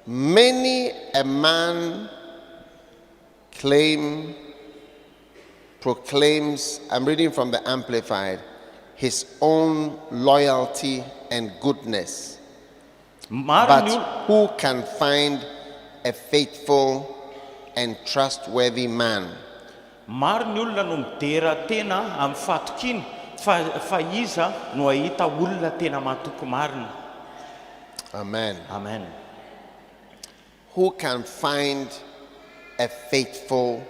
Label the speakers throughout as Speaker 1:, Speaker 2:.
Speaker 1: Many a man proclaims, I'm reading from the Amplified, his own loyalty and goodness. But who can find a faithful and trustworthy man?
Speaker 2: Maro ny olona no midera tena amin'ny fatokiny fa iza no ahita olona tena mahatoky marina.
Speaker 1: Amen.
Speaker 2: Amen.
Speaker 1: Who can find a faithful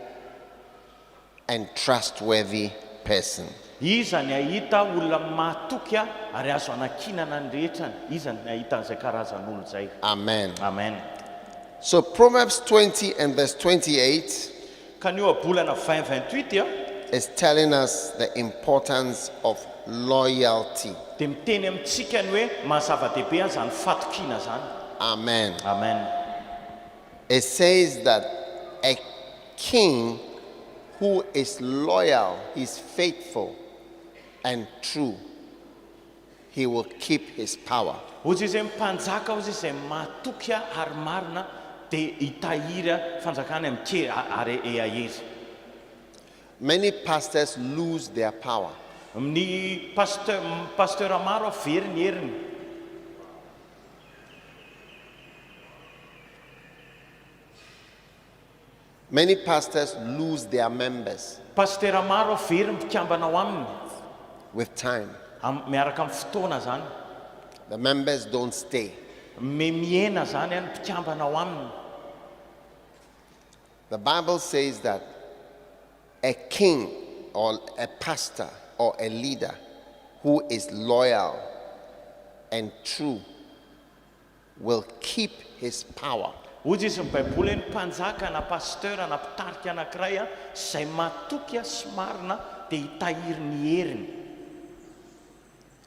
Speaker 1: and trustworthy person?
Speaker 2: Iza ny ahita olona mahatoky ary azo anakinana ny rehetrany. Iza ny ahita an'izay karazan'olo zay.
Speaker 1: Amen.
Speaker 2: Amen.
Speaker 1: So Proverbs 20 and verse 28
Speaker 2: Ka ny oabolana 20-28
Speaker 1: is telling us the importance of loyalty.
Speaker 2: dia miteny amintsika ny hoe mahazava-dehibe zany fatokina zany.
Speaker 1: Amen.
Speaker 2: Amen.
Speaker 1: It says that a king who is loyal, is faithful and true, he will keep his power.
Speaker 2: Ozy izay mpanjaka ozy izay mahatoky ary marina dia hitahiry fanjakany amin'ny ary ahery.
Speaker 1: Many pastors lose their power.
Speaker 2: Ny pasteur maro very ny heriny.
Speaker 1: Many pastors lose their members
Speaker 2: Pasteur maro very mpikambana ao aminy
Speaker 1: with time.
Speaker 2: miaraka amin'ny fotoana zany.
Speaker 1: The members don't stay.
Speaker 2: Miena zany any mpikambana ao aminy.
Speaker 1: The Bible says that a king or a pastor or a leader who is loyal and true will keep his power.
Speaker 2: Ozy izy ny baiboly ny mpanjaka na pasteur na mpitarika anankiray izay mahatoky sy marina dia hitahiry ny heriny.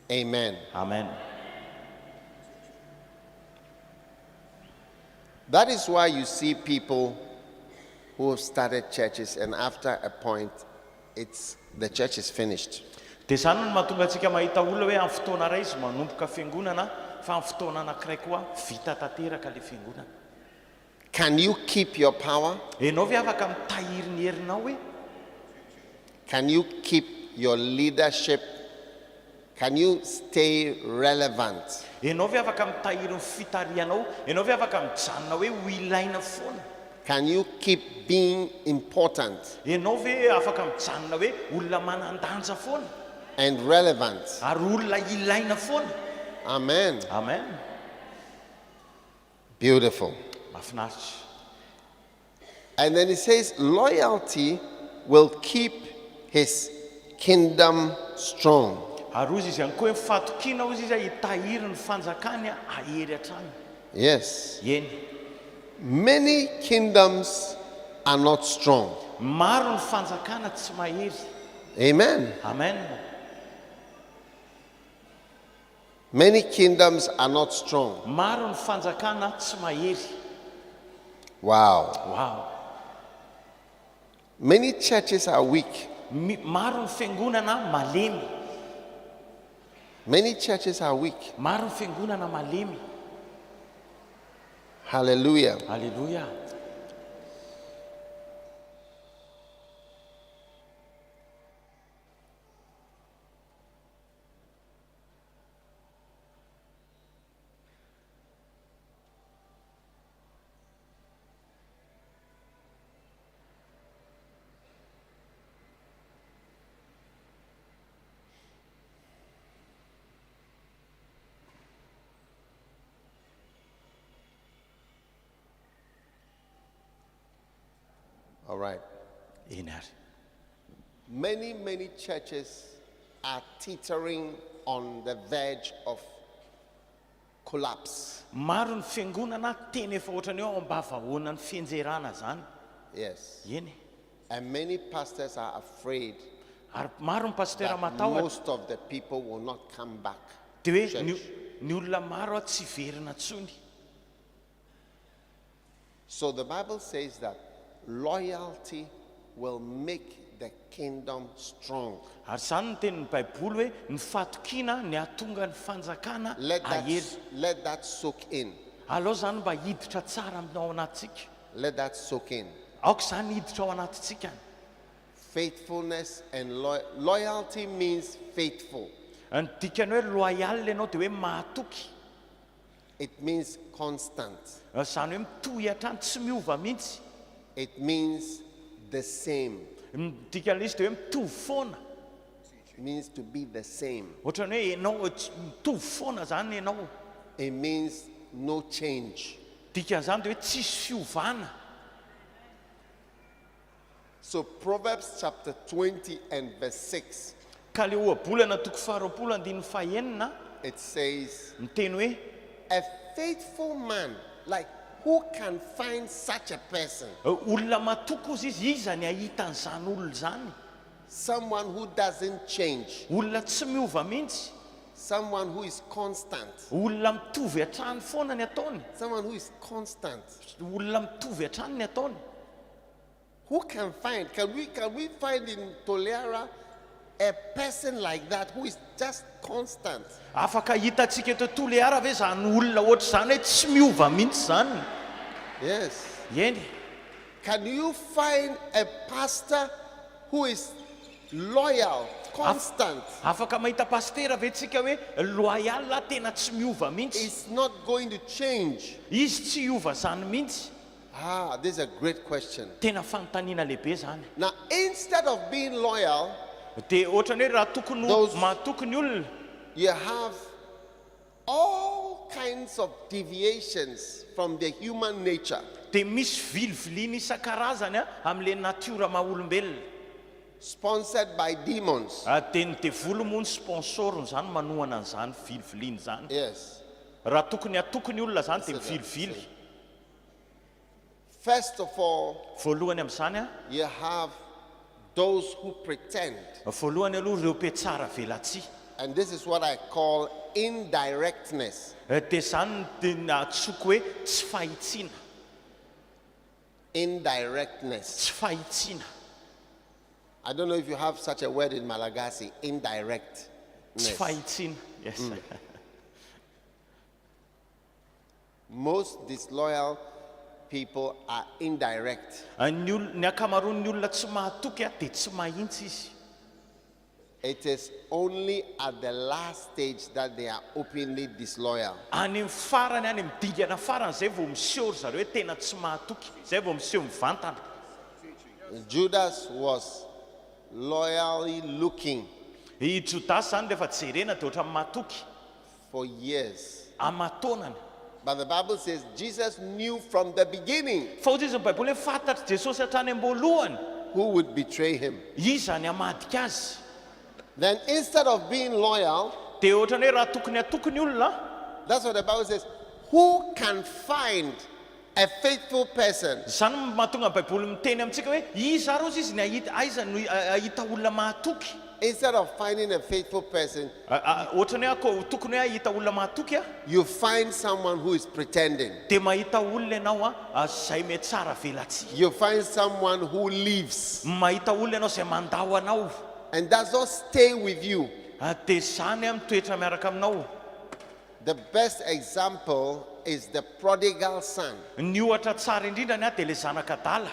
Speaker 1: Amen.
Speaker 2: Amen.
Speaker 1: That is why you see people who have started churches and after a point the church is finished.
Speaker 2: Dia zany no mahatonga antsika mahita olona hoe amin'ny fotoana iray izy manomboka fiangonana fa amin'ny fotoana anankiray koa vita tanteraka ilay fiangonana.
Speaker 1: Can you keep your power?
Speaker 2: Ianao ve afaka mitahiry ny herinao hoe?
Speaker 1: Can you keep your leadership? Can you stay relevant?
Speaker 2: Ianao ve afaka mitahiry ny fitarianao? Ianao ve afaka mijanona hoe ho ilaina foana?
Speaker 1: Can you keep being important
Speaker 2: Ianao ve afaka mijanona hoe olona manan-danja foana
Speaker 1: and relevant?
Speaker 2: ary olona ilaina foana?
Speaker 1: Amen.
Speaker 2: Amen.
Speaker 1: Beautiful.
Speaker 2: Mahafinaritra.
Speaker 1: And then it says loyalty will keep his kingdom strong.
Speaker 2: Ary ozy izy ihany koa hoe fatokina ozy izy hitahiry ny fanjakany ahery hatrany.
Speaker 1: Yes.
Speaker 2: Eny.
Speaker 1: Many kingdoms are not strong.
Speaker 2: Maro ny fanjakana tsy mahery.
Speaker 1: Amen.
Speaker 2: Amen.
Speaker 1: Many kingdoms are not strong.
Speaker 2: Maro ny fanjakana tsy mahery.
Speaker 1: Wow.
Speaker 2: Wow.
Speaker 1: Many churches are weak.
Speaker 2: Maro ny fiangonana malemy.
Speaker 1: Many churches are weak.
Speaker 2: Maro ny fiangonana malemy.
Speaker 1: Hallelujah.
Speaker 2: Hallelujah.
Speaker 1: All right.
Speaker 2: Enar.
Speaker 1: Many churches are teetering on the verge of collapse.
Speaker 2: Maro ny fiangonana teny efa ohatrany hoe ambavahoana ny fianjerana zany.
Speaker 1: Yes.
Speaker 2: Eny.
Speaker 1: And many pastors are afraid
Speaker 2: Ary maro ny pasteur
Speaker 1: that
Speaker 2: matahotra
Speaker 1: most of the people will not come back.
Speaker 2: dia hoe
Speaker 1: Church.
Speaker 2: ny olona maro tsy verina tsony.
Speaker 1: So the Bible says that loyalty will make the kingdom strong.
Speaker 2: Ary zany ny tenin'ny baiboly hoe ny fatokina ny ahatonga ny fanjakana ahery.
Speaker 1: Let that soak in.
Speaker 2: alao zany mba hiditra tsara aminao anatintsika.
Speaker 1: Let that soak in.
Speaker 2: Aoka zany hiditra ao anatintsika.
Speaker 1: Faithfulness and loyalty means faithful.
Speaker 2: Ny dikany hoe loyal ianao dia hoe mahatoky.
Speaker 1: It means constant.
Speaker 2: Zany hoe mitohy hatrany tsy miova mihitsy.
Speaker 1: It means the same.
Speaker 2: Dikan'izy dia hoe mitovy foana.
Speaker 1: It means to be the same.
Speaker 2: Ohatrany hoe ianao mitovy foana zany ianao.
Speaker 1: It means no change.
Speaker 2: Dikan'izany dia hoe tsisy fiovana.
Speaker 1: So Proverbs chapter 20 and verse 6.
Speaker 2: Ka le ohabolana toko 20:5
Speaker 1: It says,
Speaker 2: miteny hoe
Speaker 1: a faithful man, like who can find such a person?
Speaker 2: olona matoky ozy izy, iza ny ahitan'izany olona zany?
Speaker 1: Someone who doesn't change.
Speaker 2: Olona tsy miova mihitsy.
Speaker 1: Someone who is constant.
Speaker 2: Olona mitovy hatrany foana ny ataony.
Speaker 1: Someone who is constant.
Speaker 2: Olona mitovy hatrany ny ataony.
Speaker 1: Who can find? Can we find in Toliara a person like that who is just constant?
Speaker 2: Afaka hitantsika eto Toliara ve zany olona ohatr' zany hoe tsy miova mihitsy zany?
Speaker 1: Yes.
Speaker 2: Eny.
Speaker 1: Can you find a pastor who is loyal, constant?
Speaker 2: Afaka mahita pastera ve tsika hoe loyal tena tsy miova mihitsy?
Speaker 1: It's not going to change.
Speaker 2: Izy tsy iova zany mihitsy.
Speaker 1: This is a great question.
Speaker 2: Tena fanontaniana lehibe zany.
Speaker 1: Now, instead of being loyal,
Speaker 2: Dia ohatrany hoe raha tokony mahatoky ny olona,
Speaker 1: you have all kinds of deviations from the human nature.
Speaker 2: dia misy viliviliana isan-karazany amin'ilay natiora maha-olombelona.
Speaker 1: Sponsored by demons.
Speaker 2: Dia ny devolo moa ny sponsorny zany manohana an'izany viliviliana zany.
Speaker 1: Yes.
Speaker 2: Raha tokony hatoky ny olona zany dia mivilivily.
Speaker 1: First of all,
Speaker 2: Voalohany amin'izany
Speaker 1: you have those who pretend.
Speaker 2: voalohany aloha ireo mpiatsara velatsia.
Speaker 1: And this is what I call indirectness.
Speaker 2: Dia zany dia natsoky hoe tsy fahitsiana.
Speaker 1: Indirectness.
Speaker 2: Tsy fahitsiana.
Speaker 1: I don't know if you have such a word in Malagasy,
Speaker 2: Tsy
Speaker 1: indirectness.
Speaker 2: fahitsiana. Yes.
Speaker 1: Most disloyal people are indirect.
Speaker 2: Ny akamaroan'ny olona tsy mahatoky dia tsy mahintsy izy.
Speaker 1: It is only at the last stage that they are openly disloyal.
Speaker 2: Any amin'ny farany, any amin'ny dingana farany zay vao miseho zareo hoe tena tsy mahatoky. Zay vao miseho mivantana.
Speaker 1: Judas was loyally looking
Speaker 2: I Judas zany rehefa jerena dia ohatran'ny mahatoky
Speaker 1: for years.
Speaker 2: amatonany.
Speaker 1: But the Bible says Jesus knew from the beginning
Speaker 2: Fa ohatr'izy ny baiboly hoe fantatry Jesosy hatrany am-boalohany
Speaker 1: who would betray him.
Speaker 2: iza ny hamadika azy.
Speaker 1: Then instead of being loyal,
Speaker 2: Dia ohatrany hoe raha tokony hatoky ny olona,
Speaker 1: that's what the Bible says, who can find a faithful person?
Speaker 2: zany mahatonga ny baiboly miteny amintsika hoe iza ary ozy izy ny aiza no ahita olona mahatoky.
Speaker 1: Instead of finding a faithful person,
Speaker 2: Ohatrany hoe tokony hoe ahita olona mahatoky
Speaker 1: you find someone who is pretending.
Speaker 2: dia mahita olona ianao zay mihatsara velatsia.
Speaker 1: You find someone who lives
Speaker 2: Mahita olona ianao zay mandao anao,
Speaker 1: and does not stay with you.
Speaker 2: dia zany mitoetra miaraka aminao.
Speaker 1: The best example is the prodigal son.
Speaker 2: Ny ohatra tsara indrindrany dia le zanaka adala.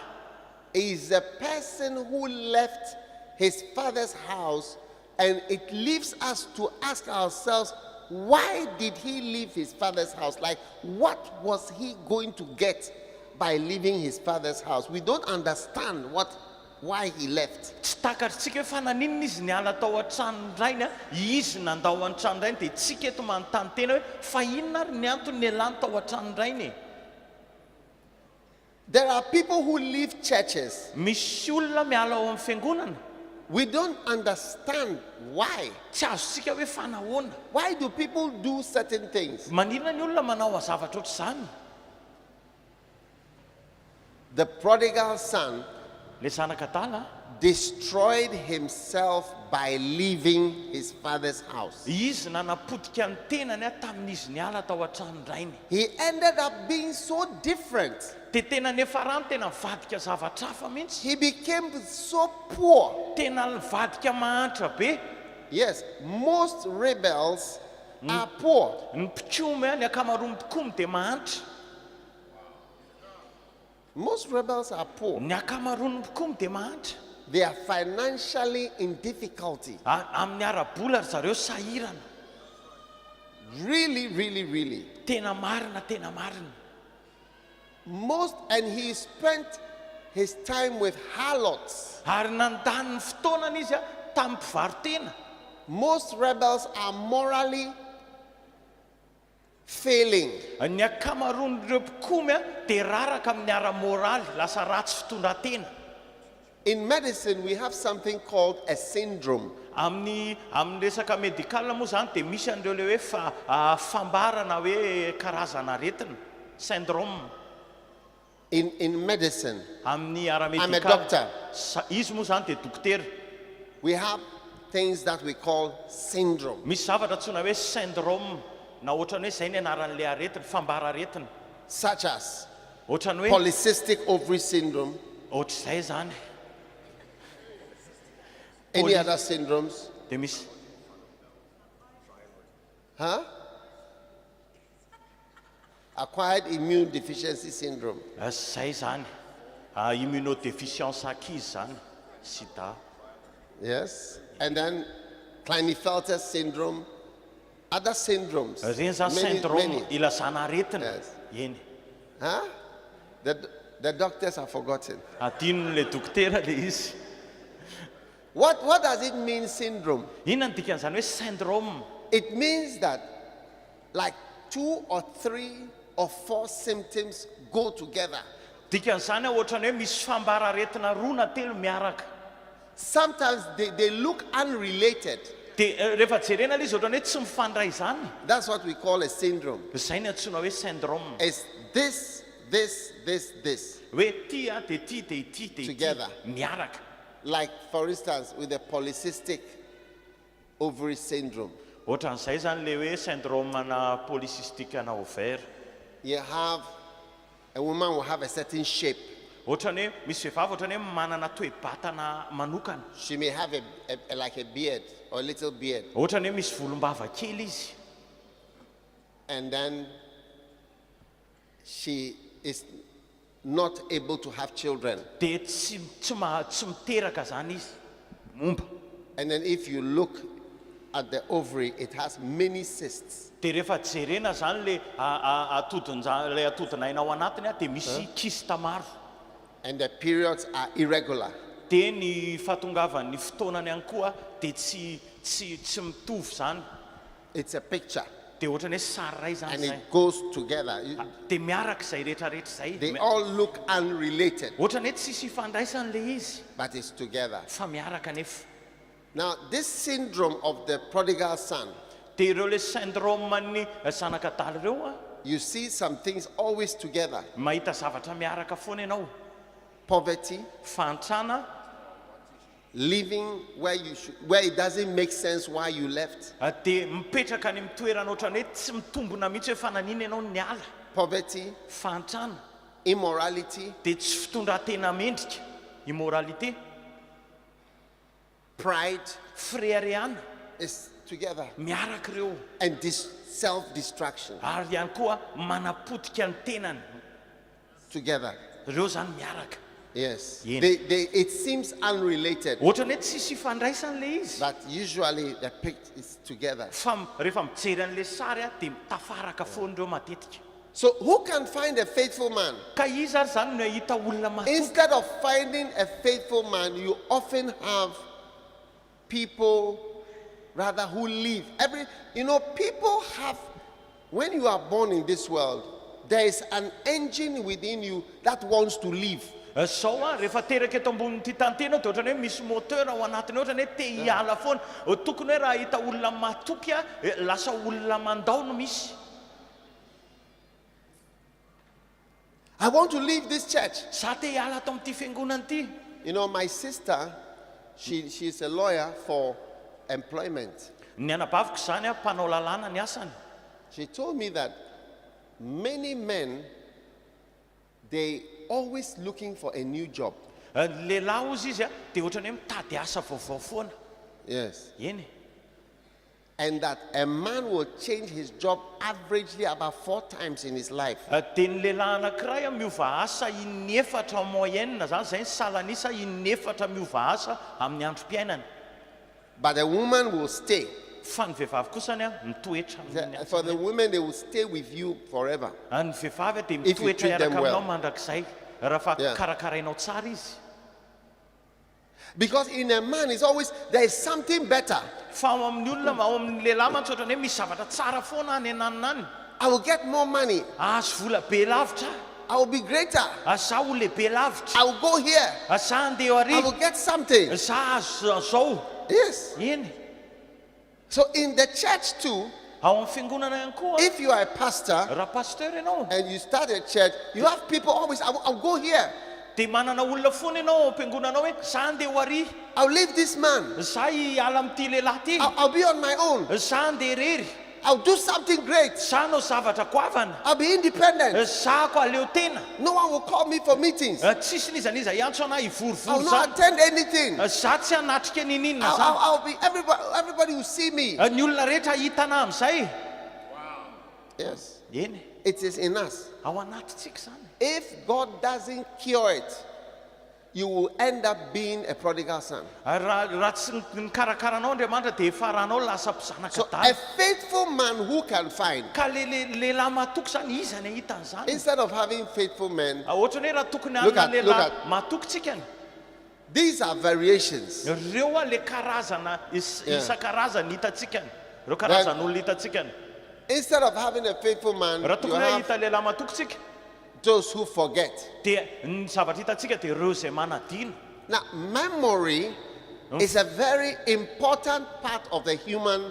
Speaker 1: He is a person who left his father's house, and it leaves us to ask ourselves, why did he leave his father's house? Like, what was he going to get by leaving his father's house? We don't understand why he left.
Speaker 2: Tsy takatritsika hoe fa naninona izy niala tao an-tranondrainy izy nandao an-tranondrainy, dia tsika eto manontany tena hoe fa inona ary ny antony nialany tao an-tranondrainy?
Speaker 1: There are people who leave churches.
Speaker 2: Misy olona miala ao amin'ny fiangonana,
Speaker 1: We don't understand why.
Speaker 2: tsy azontsika hoe fa nahoana.
Speaker 1: Why do people do certain things?
Speaker 2: Maninona ny olona manao zavatra ohatr'izany?
Speaker 1: The prodigal son
Speaker 2: Le zanaka adala
Speaker 1: destroyed himself by leaving his father's house.
Speaker 2: izy nanapodika ny tenany tamin'izy niala tao an-tranondrainy.
Speaker 1: He ended up being so different.
Speaker 2: Dia tena nefa rano tena mivadika zavatra hafa mihitsy.
Speaker 1: He became so poor.
Speaker 2: Tena mivadika mahantra be.
Speaker 1: Yes, most rebels are poor.
Speaker 2: Ny mpikomy ny akamaroan'ny mpikomy dia mahantra.
Speaker 1: Most rebels are poor.
Speaker 2: Ny akamaroany koa dia mahantra.
Speaker 1: They are financially in difficulty.
Speaker 2: Amin'ny ara-bola ry zareo sahirana.
Speaker 1: Really, really, really.
Speaker 2: Tena marina, tena marina.
Speaker 1: And he spent his time with harlots.
Speaker 2: Ary nandany ny fotoanana izy tamin'ny mpivarotena.
Speaker 1: Most rebels are morally failing.
Speaker 2: Ny akamaroan'ireo mpikomy dia raraka amin'ny ara-moraly, lasa ratsy fitondratena.
Speaker 1: In medicine, we have something called a syndrome.
Speaker 2: Amin'ny resaka medikala moa zany dia misy an'ireo le hoe fambarana hoe karazana aretina, syndrome.
Speaker 1: In medicine,
Speaker 2: Amin'ny
Speaker 1: I'm a
Speaker 2: ara-medikala.
Speaker 1: doctor.
Speaker 2: Izy moa zany dia dokotera.
Speaker 1: We have things that we call syndrome.
Speaker 2: Misy zavatra tsoina hoe syndrome, na ohatrany hoe zay ny anaran'le aretina, fambara aretina.
Speaker 1: Such as
Speaker 2: Ohatrany hoe
Speaker 1: polycystic ovary syndrome.
Speaker 2: ohatr'izay zany.
Speaker 1: Any other syndromes?
Speaker 2: Dia misy
Speaker 1: Huh? Acquired immune deficiency syndrome.
Speaker 2: zay zany. Immunodéficience acquise zany. Sida.
Speaker 1: Yes. And then Klinefelter syndrome. Other syndromes.
Speaker 2: Reny zany
Speaker 1: Many,
Speaker 2: syndrome
Speaker 1: many.
Speaker 2: ilazana aretina.
Speaker 1: Yes.
Speaker 2: Eny.
Speaker 1: Huh? The doctors have forgotten.
Speaker 2: Adinon'le dokotera le izy.
Speaker 1: What does it mean, syndrome?
Speaker 2: Inona ny dikan'izany hoe syndrome?
Speaker 1: It means that like 2 or 3 or 4 symptoms go together.
Speaker 2: Dikan'izany ohatrany hoe misy fambara aretina roa na telo miaraka.
Speaker 1: Sometimes they look unrelated.
Speaker 2: Dia rehefa jerena ilay izy ohatrany hoe tsy mifandray zany.
Speaker 1: That's what we call a syndrome.
Speaker 2: Zay ny antsoina hoe syndrome.
Speaker 1: It's this.
Speaker 2: Hoe ty dia ty dia ty dia ty
Speaker 1: Together.
Speaker 2: miaraka.
Speaker 1: Like, for instance, with the polycystic ovary syndrome.
Speaker 2: Ohatran'izay zany le hoe syndrome ana polycystique ana ovaire.
Speaker 1: You have a woman will have a certain shape.
Speaker 2: Ohatrany hoe misy vehivavy ohatrany hoe manana toe-batana manokana.
Speaker 1: She may have like a beard or a little beard.
Speaker 2: Ohatrany hoe misy volombava kely izy.
Speaker 1: And then she is not able to have children.
Speaker 2: Dia tsy miteraka zany izy. Momba.
Speaker 1: And then if you look at the ovary, it has many cysts.
Speaker 2: Dia rehefa jerena zany le atodinay ao anatiny dia misy kista maro.
Speaker 1: And the periods are irregular.
Speaker 2: Dia ny fahatongavan'ny fotoanany ihany koa dia tsy mitovy zany.
Speaker 1: It's a picture.
Speaker 2: Dia ohatrany hoe sary ray zany
Speaker 1: And
Speaker 2: zay.
Speaker 1: it goes together.
Speaker 2: Dia miaraka izay rehetrarehetra
Speaker 1: They
Speaker 2: izay.
Speaker 1: all look unrelated,
Speaker 2: Ohatrany hoe tsisy ifandraisany le izy.
Speaker 1: but it's together.
Speaker 2: Fa miaraka nefa.
Speaker 1: Now, this syndrome of the prodigal son,
Speaker 2: Dia ireo le syndrome-ny zanakadala ireo
Speaker 1: you see some things always together.
Speaker 2: mahita zavatra miaraka foana ianao.
Speaker 1: Poverty,
Speaker 2: Fantsana,
Speaker 1: living where it doesn't make sense why you left.
Speaker 2: dia mipetraka any amin'ny toerana ohatrany hoe tsy mitombona mihitsy hoe fananina ianao ny ala.
Speaker 1: Poverty,
Speaker 2: Fantsana,
Speaker 1: immorality,
Speaker 2: dia tsy fitondratena mendrika. Immoralité,
Speaker 1: pride
Speaker 2: fireharehana,
Speaker 1: is together.
Speaker 2: miaraka ireo.
Speaker 1: And this self-destruction
Speaker 2: Ary ihany koa manapotika ny tenany.
Speaker 1: together.
Speaker 2: Ireo zany miaraka.
Speaker 1: Yes.
Speaker 2: Yeah.
Speaker 1: It seems unrelated,
Speaker 2: Ohatrany hoe tsisy ifandraisany le izy.
Speaker 1: but usually the picture is together.
Speaker 2: Fa rehefa mijery an'le sary dia tafaraka foana ireo matetika.
Speaker 1: So who can find a faithful man?
Speaker 2: Ka izy ary zany no ahita olona matoka.
Speaker 1: Instead of finding a faithful man, you often have people rather who live. People have, when you are born in this world, there is an engine within you that wants to live.
Speaker 2: Zao rehefa teraka eto ambonin'ity tantena dia ohatrany hoe misy moteur ao anatiny ohatrany hoe te hiala foana. Tokony hoe raha hita olona matoky lasa olona mandao no misy.
Speaker 1: I want to leave this church.
Speaker 2: Za te hiala ato amin'ity fiangonana ity.
Speaker 1: My sister, she's a lawyer for employment.
Speaker 2: Ny anabaviko zany mpanao lalàna ny asany.
Speaker 1: She told me that many men, they always looking for a new job.
Speaker 2: Lehilahy ozy izy dia ohatrany hoe mitady asa vaovao foana.
Speaker 1: Yes.
Speaker 2: Eny.
Speaker 1: and that a man will change his job averagely about 4 times in his life.
Speaker 2: dia ny lehilahy anankiray miova asa inefatra moyenne zany zay ny salanisa inefatra miova asa amin'ny androm-piainana.
Speaker 1: But a woman will stay.
Speaker 2: Fa ny vehivavy kosa ny mitoetra amin'ny
Speaker 1: For the women, they will stay with you forever.
Speaker 2: ny vehivavy dia
Speaker 1: If you
Speaker 2: mitoetra
Speaker 1: treat them
Speaker 2: iaraka
Speaker 1: well.
Speaker 2: aminao mandrakizay raha fa
Speaker 1: Yeah.
Speaker 2: karakarainao tsara izy.
Speaker 1: Because in a man, it's always, there is something better.
Speaker 2: Fa ao amin'ny olona ao amin'ny lehilahy mantsotra ny hoe misy zavatra tsara foana any ananina any.
Speaker 1: I will get more money.
Speaker 2: Azo vola be lavitra.
Speaker 1: I will be greater.
Speaker 2: Za ho lehibe lavitra.
Speaker 1: I will go here.
Speaker 2: Za andeha ao
Speaker 1: I will
Speaker 2: ary.
Speaker 1: get something.
Speaker 2: Za azo zao.
Speaker 1: Yes.
Speaker 2: Eny.
Speaker 1: So in the church too,
Speaker 2: Ao amin'ny fiangonana ihany koa.
Speaker 1: if you are a pastor
Speaker 2: Raha pasteur ianao.
Speaker 1: and you start a church, you have people always, I'll go here.
Speaker 2: Dia manana olona foana ianao ao am-piangonanao hoe za andeha ho ary.
Speaker 1: I'll leave this man.
Speaker 2: Za hiala amin'ity lehilahy ty.
Speaker 1: I'll be on my own.
Speaker 2: Za andeha irery.
Speaker 1: I'll do something great.
Speaker 2: Za hanao zavatra goavana.
Speaker 1: I'll be independent.
Speaker 2: Za ko aleo tena.
Speaker 1: No one will call me for meetings.
Speaker 2: Tsisy nizaniza iantso anahy
Speaker 1: I'll
Speaker 2: ivorivory
Speaker 1: not
Speaker 2: zany.
Speaker 1: attend anything.
Speaker 2: Za tsy hanatrika ninina zany.
Speaker 1: I'll be, everybody will see me.
Speaker 2: Ny olona rehetra hitana amin'izay.
Speaker 1: Yes.
Speaker 2: Eny.
Speaker 1: It is in us.
Speaker 2: Ao anatintsika zany.
Speaker 1: If God doesn't cure it, you will end up being a prodigal son.
Speaker 2: Raha tsy nikarakaranao Andriamanitra dia faranao lasa mpisanaka
Speaker 1: So a
Speaker 2: daly.
Speaker 1: faithful man who can find,
Speaker 2: Ka lehilahy matoky zany iza ny ahitany zany.
Speaker 1: instead of having faithful men,
Speaker 2: Ohatra hoe raha tokony
Speaker 1: Look
Speaker 2: hanana
Speaker 1: at- look
Speaker 2: lehilahy
Speaker 1: at-
Speaker 2: matokytsika.
Speaker 1: these are variations.
Speaker 2: Reo le karazana
Speaker 1: Yeah.
Speaker 2: isan-karazany hitantsika. Reo karazan'olona hitantsika.
Speaker 1: Instead of having a faithful man,
Speaker 2: Raha
Speaker 1: you
Speaker 2: tokony hoe
Speaker 1: have
Speaker 2: hita lehilahy matokytsika
Speaker 1: those who forget.
Speaker 2: dia ny zavatra hitantsika dia reo izay manadina.
Speaker 1: Now, memory is a very important part of the human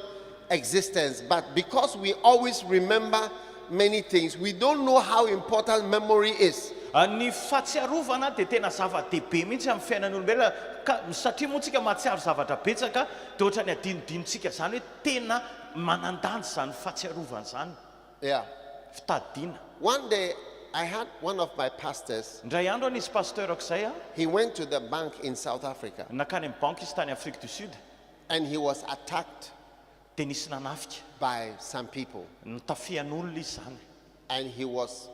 Speaker 1: existence, but because we always remember many things, we don't know how important memory is.
Speaker 2: Ny fahatsiarovana dia tena zava-dehibe mihitsy amin'ny fiainan'olombelona ka satria moa tsika mahatsiaro zavatra betsaka dia ohatra ny adinodinontsika zany hoe tena manandanja zany fahatsiarovana zany
Speaker 1: Yeah.
Speaker 2: fitadiana.
Speaker 1: One day, I had one of my pastors,
Speaker 2: Indray andro nisy pasteurako izay
Speaker 1: he went to the bank in South Africa
Speaker 2: nakany amin'ny banky izy tany Afrique du Sud
Speaker 1: and he was attacked
Speaker 2: dia nisy nanafika
Speaker 1: by some people.
Speaker 2: nitafian'olona izy zany
Speaker 1: And he was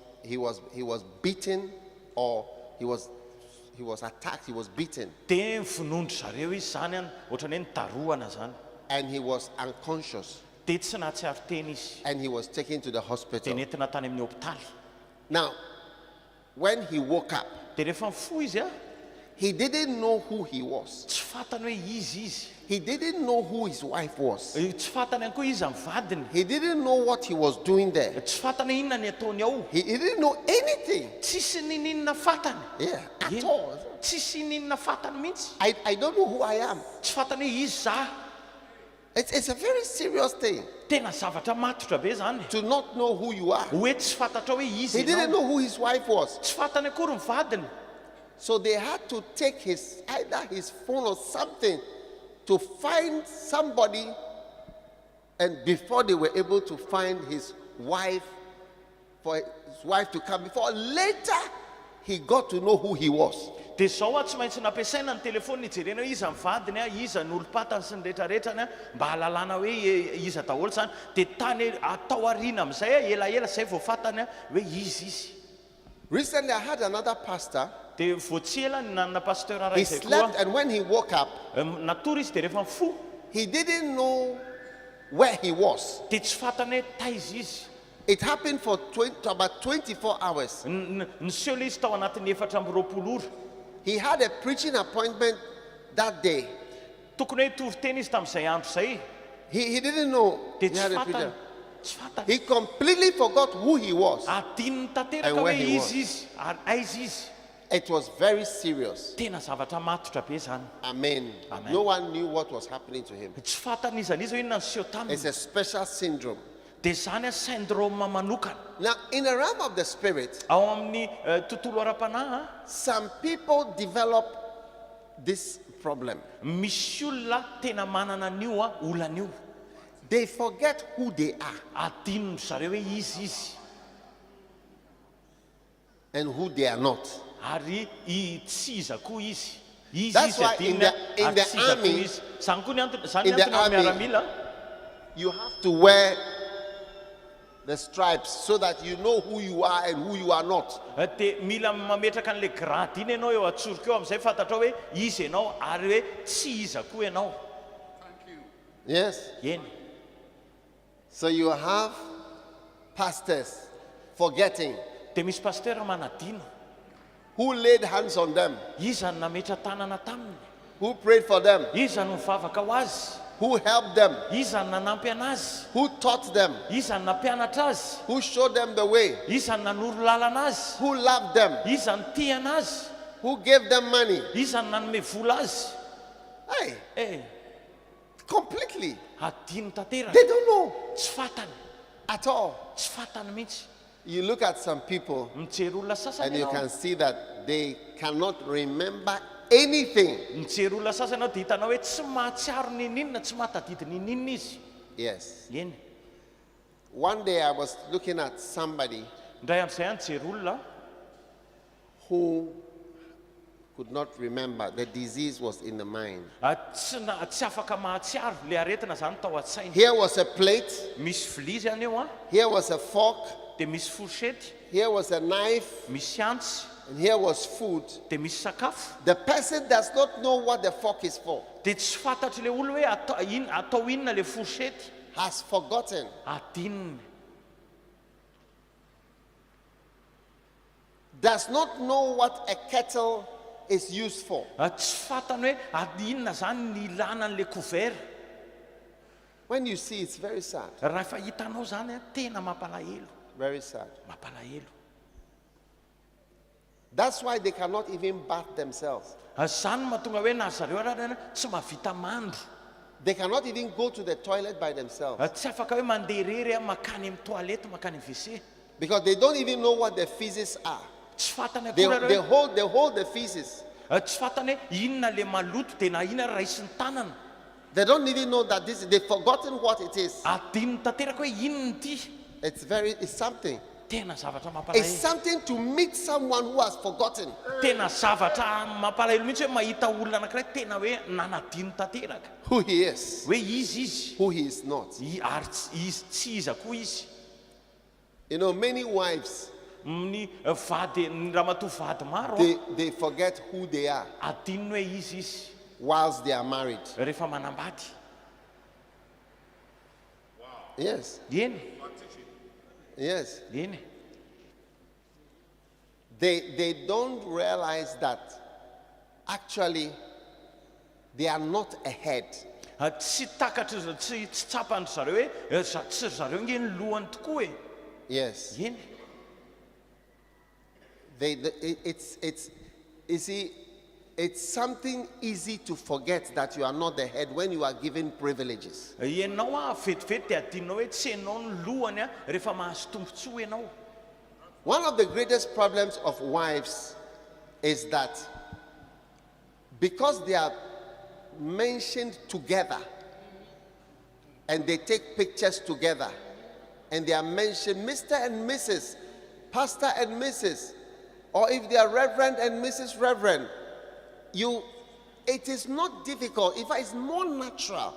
Speaker 1: beaten, or he was attacked, he was beaten,
Speaker 2: dia vonondro zareo izy zany any ohatra ny hoe nitaroana zany
Speaker 1: and he was unconscious,
Speaker 2: dia tsy nahatsiaro tena izy
Speaker 1: and he was taken to the
Speaker 2: dia
Speaker 1: hospital.
Speaker 2: nentina tany amin'ny hopitaly.
Speaker 1: Now, when he woke up,
Speaker 2: Dia rehefa mifoha izy
Speaker 1: he didn't know who he was.
Speaker 2: tsy fantany hoe izy.
Speaker 1: He didn't know who his wife was.
Speaker 2: Tsy fantany ihany koa izy amin'ny vadiny.
Speaker 1: He didn't know what he was doing there.
Speaker 2: Tsy fantany inona ny ataony ao.
Speaker 1: He didn't know anything.
Speaker 2: Tsisy ninina fatany.
Speaker 1: Yeah, at
Speaker 2: Eny.
Speaker 1: all.
Speaker 2: Tsisy ninina fatany mihitsy.
Speaker 1: I don't know who I am.
Speaker 2: Tsy fantany hoe izy za.
Speaker 1: It's a very serious thing
Speaker 2: Tena zavatra matotra be zany.
Speaker 1: to not know who you are.
Speaker 2: Hoe tsy fantatra hoe izy
Speaker 1: He didn't
Speaker 2: ianao.
Speaker 1: know who his wife was.
Speaker 2: Tsy fantany akory ny vadiny.
Speaker 1: So they had to take either his phone or something to find somebody, and before they were able to find his wife, for his wife to come before, later he got to know who he was.
Speaker 2: Dia zao tsy maintsy nampiasaina ny telefony nijerena hoe iza ny vadiny iza ny olom-patany sy ny rehetrarehetrany mba halalana hoe iza daholo zany. Dia tany atao ariana amin'izay elaela zay vao fantany hoe izy.
Speaker 1: Recently I had another pastor.
Speaker 2: Dia voatsela ny nanana pasteur ray
Speaker 1: He
Speaker 2: izay
Speaker 1: slept,
Speaker 2: koa
Speaker 1: and when he woke up,
Speaker 2: natory izy dia rehefa mifoha
Speaker 1: he didn't know where he was.
Speaker 2: dia tsy fantany hoe taiza izy.
Speaker 1: It happened for about 24 hours.
Speaker 2: Niseho le izy tao anatin'ny 420 ora.
Speaker 1: He had a preaching appointment that day.
Speaker 2: Tokony hoe toviteny izy tamin'izay andro izay.
Speaker 1: He didn't know
Speaker 2: Dia
Speaker 1: he
Speaker 2: tsy
Speaker 1: had a
Speaker 2: fantany.
Speaker 1: preacher.
Speaker 2: Tsy fantany.
Speaker 1: He completely forgot who he was.
Speaker 2: Adininy
Speaker 1: And
Speaker 2: tanteraka
Speaker 1: where
Speaker 2: hoe
Speaker 1: he was.
Speaker 2: izy ary aiza izy.
Speaker 1: It was very serious.
Speaker 2: Tena zavatra matotra be zany.
Speaker 1: Amen.
Speaker 2: Amen.
Speaker 1: No one knew what was happening to him.
Speaker 2: Tsy fantany izan'izy hoe inona niseho taminy.
Speaker 1: It's a special syndrome.
Speaker 2: Dia zany syndrome manokana.
Speaker 1: Now, in the realm of the spirit,
Speaker 2: Ao amin'ny tontolo ara-panahy
Speaker 1: some people develop this problem.
Speaker 2: misy olona tena manana an'io olana io.
Speaker 1: They forget who they are
Speaker 2: Adininy zareo hoe izy
Speaker 1: and who they are not.
Speaker 2: ary tsy iza koa izy. Izy
Speaker 1: That's
Speaker 2: izy
Speaker 1: why
Speaker 2: adininy
Speaker 1: in
Speaker 2: ary
Speaker 1: the
Speaker 2: tsy iza koa
Speaker 1: army-
Speaker 2: izy. Zany koa ny antony zany
Speaker 1: in the
Speaker 2: antony amin'ny
Speaker 1: army-
Speaker 2: miaramila.
Speaker 1: you have to wear the stripes so that you know who you are and who you are not.
Speaker 2: dia mila mametraka an'ilay grady iny ianao eo atsoroka eo amin'izay fantatra hoe izy ianao ary hoe tsy iza koa ianao.
Speaker 1: Yes.
Speaker 2: Eny.
Speaker 1: So you have pastors forgetting.
Speaker 2: Dia misy pasteur manadino.
Speaker 1: Who laid hands on them?
Speaker 2: Iza no nametra tanana taminy.
Speaker 1: Who prayed for them?
Speaker 2: Iza no mivavaka ho azy.
Speaker 1: Who helped them?
Speaker 2: Iza no nanampy anazy.
Speaker 1: Who taught them?
Speaker 2: Iza no nampianatra azy.
Speaker 1: Who showed them the way?
Speaker 2: Iza no nanoro lalana azy.
Speaker 1: Who loved them?
Speaker 2: Iza no tia anazy.
Speaker 1: Who gave them money?
Speaker 2: Iza no nanome vola azy.
Speaker 1: Hey, completely.
Speaker 2: Adino tanteraka.
Speaker 1: They don't know
Speaker 2: Tsy fantany.
Speaker 1: at all.
Speaker 2: Tsy fantany mihitsy.
Speaker 1: You look at some people
Speaker 2: Mijery olona
Speaker 1: and
Speaker 2: sasany
Speaker 1: you
Speaker 2: ianao.
Speaker 1: can see that they cannot remember anything.
Speaker 2: Mijery olona sasany ianao dia hitanao hoe tsy mahatsiaro nininona, tsy mahatadidy nininona izy.
Speaker 1: Yes.
Speaker 2: Eny.
Speaker 1: One day I was looking at somebody
Speaker 2: Ndray amin'izay any jery olona
Speaker 1: who could not remember. The disease was in the mind.
Speaker 2: tsy afaka mahatsiaro le aretina zany tao an-tsainy.
Speaker 1: Here was a plate.
Speaker 2: Misy vilia zany eo a,
Speaker 1: Here was a fork.
Speaker 2: dia misy forsety,
Speaker 1: Here was a knife.
Speaker 2: misy antsy,
Speaker 1: And here was food.
Speaker 2: dia misy sakafo.
Speaker 1: The person does not know what the fork is for.
Speaker 2: Dia tsy fantatry le olona hoe atao inona le forsety.
Speaker 1: Has forgotten.
Speaker 2: Adinony.
Speaker 1: Does not know what a kettle is used for.
Speaker 2: Tsy fantany hoe inona zany ny ilana an'le couvert.
Speaker 1: When you see, it's very sad.
Speaker 2: Raha efa hitanao zany a, tena mampalahelo.
Speaker 1: Very sad.
Speaker 2: Mampalahelo.
Speaker 1: That's why they cannot even bath themselves.
Speaker 2: Zany mahatonga hoe na zareo arana tsy mahavita mandro.
Speaker 1: They cannot even go to the toilet by themselves.
Speaker 2: Tsy afaka hoe mandeha irery makany amin'ny toalety, makany amin'ny WC.
Speaker 1: Because they don't even know what the feces are.
Speaker 2: Tsy fantany
Speaker 1: They,
Speaker 2: akory
Speaker 1: they,
Speaker 2: reo.
Speaker 1: hold the feces.
Speaker 2: Tsy fantany hoe inona le maloto dia na inona raisiny tanana.
Speaker 1: They don't even know that this. They've forgotten what it is.
Speaker 2: Adinony tanteraka hoe inona ity.
Speaker 1: It's something.
Speaker 2: Tena zavatra
Speaker 1: It's
Speaker 2: mampalahelo.
Speaker 1: something to meet someone who has forgotten.
Speaker 2: Tena zavatra mampalahelo mihitsy hoe mahita olona anankiray tena hoe nanadino tanteraka.
Speaker 1: Who he is,
Speaker 2: Hoe izy,
Speaker 1: who he is not.
Speaker 2: ary izy tsy iza koa izy.
Speaker 1: You know, many wives,
Speaker 2: Ny vady, ny ramatoa vady maro
Speaker 1: they forget who they are
Speaker 2: adinony hoe izy
Speaker 1: whilst they are married.
Speaker 2: rehefa manambady.
Speaker 1: Yes,
Speaker 2: Eny,
Speaker 1: yes.
Speaker 2: eny.
Speaker 1: They don't realize that actually they are not ahead.
Speaker 2: Tsy takatra, tsy tsapany zareo hoe tsy zareo nge ny lohany tokoa e.
Speaker 1: Yes.
Speaker 2: Eny.
Speaker 1: You see, it's something easy to forget that you are not the head when you are given privileges.
Speaker 2: Ianao a vetivety dia adinao hoe tsy ianao ny lohany a rehefa mahazo tombontsoa ianao.
Speaker 1: One of the greatest problems of wives is that because they are mentioned together and they take pictures together and they are mentioned Mr. and Mrs., Pastor and Mrs., or if they are Reverend and Mrs. Reverend, it is not difficult. In fact, it's more natural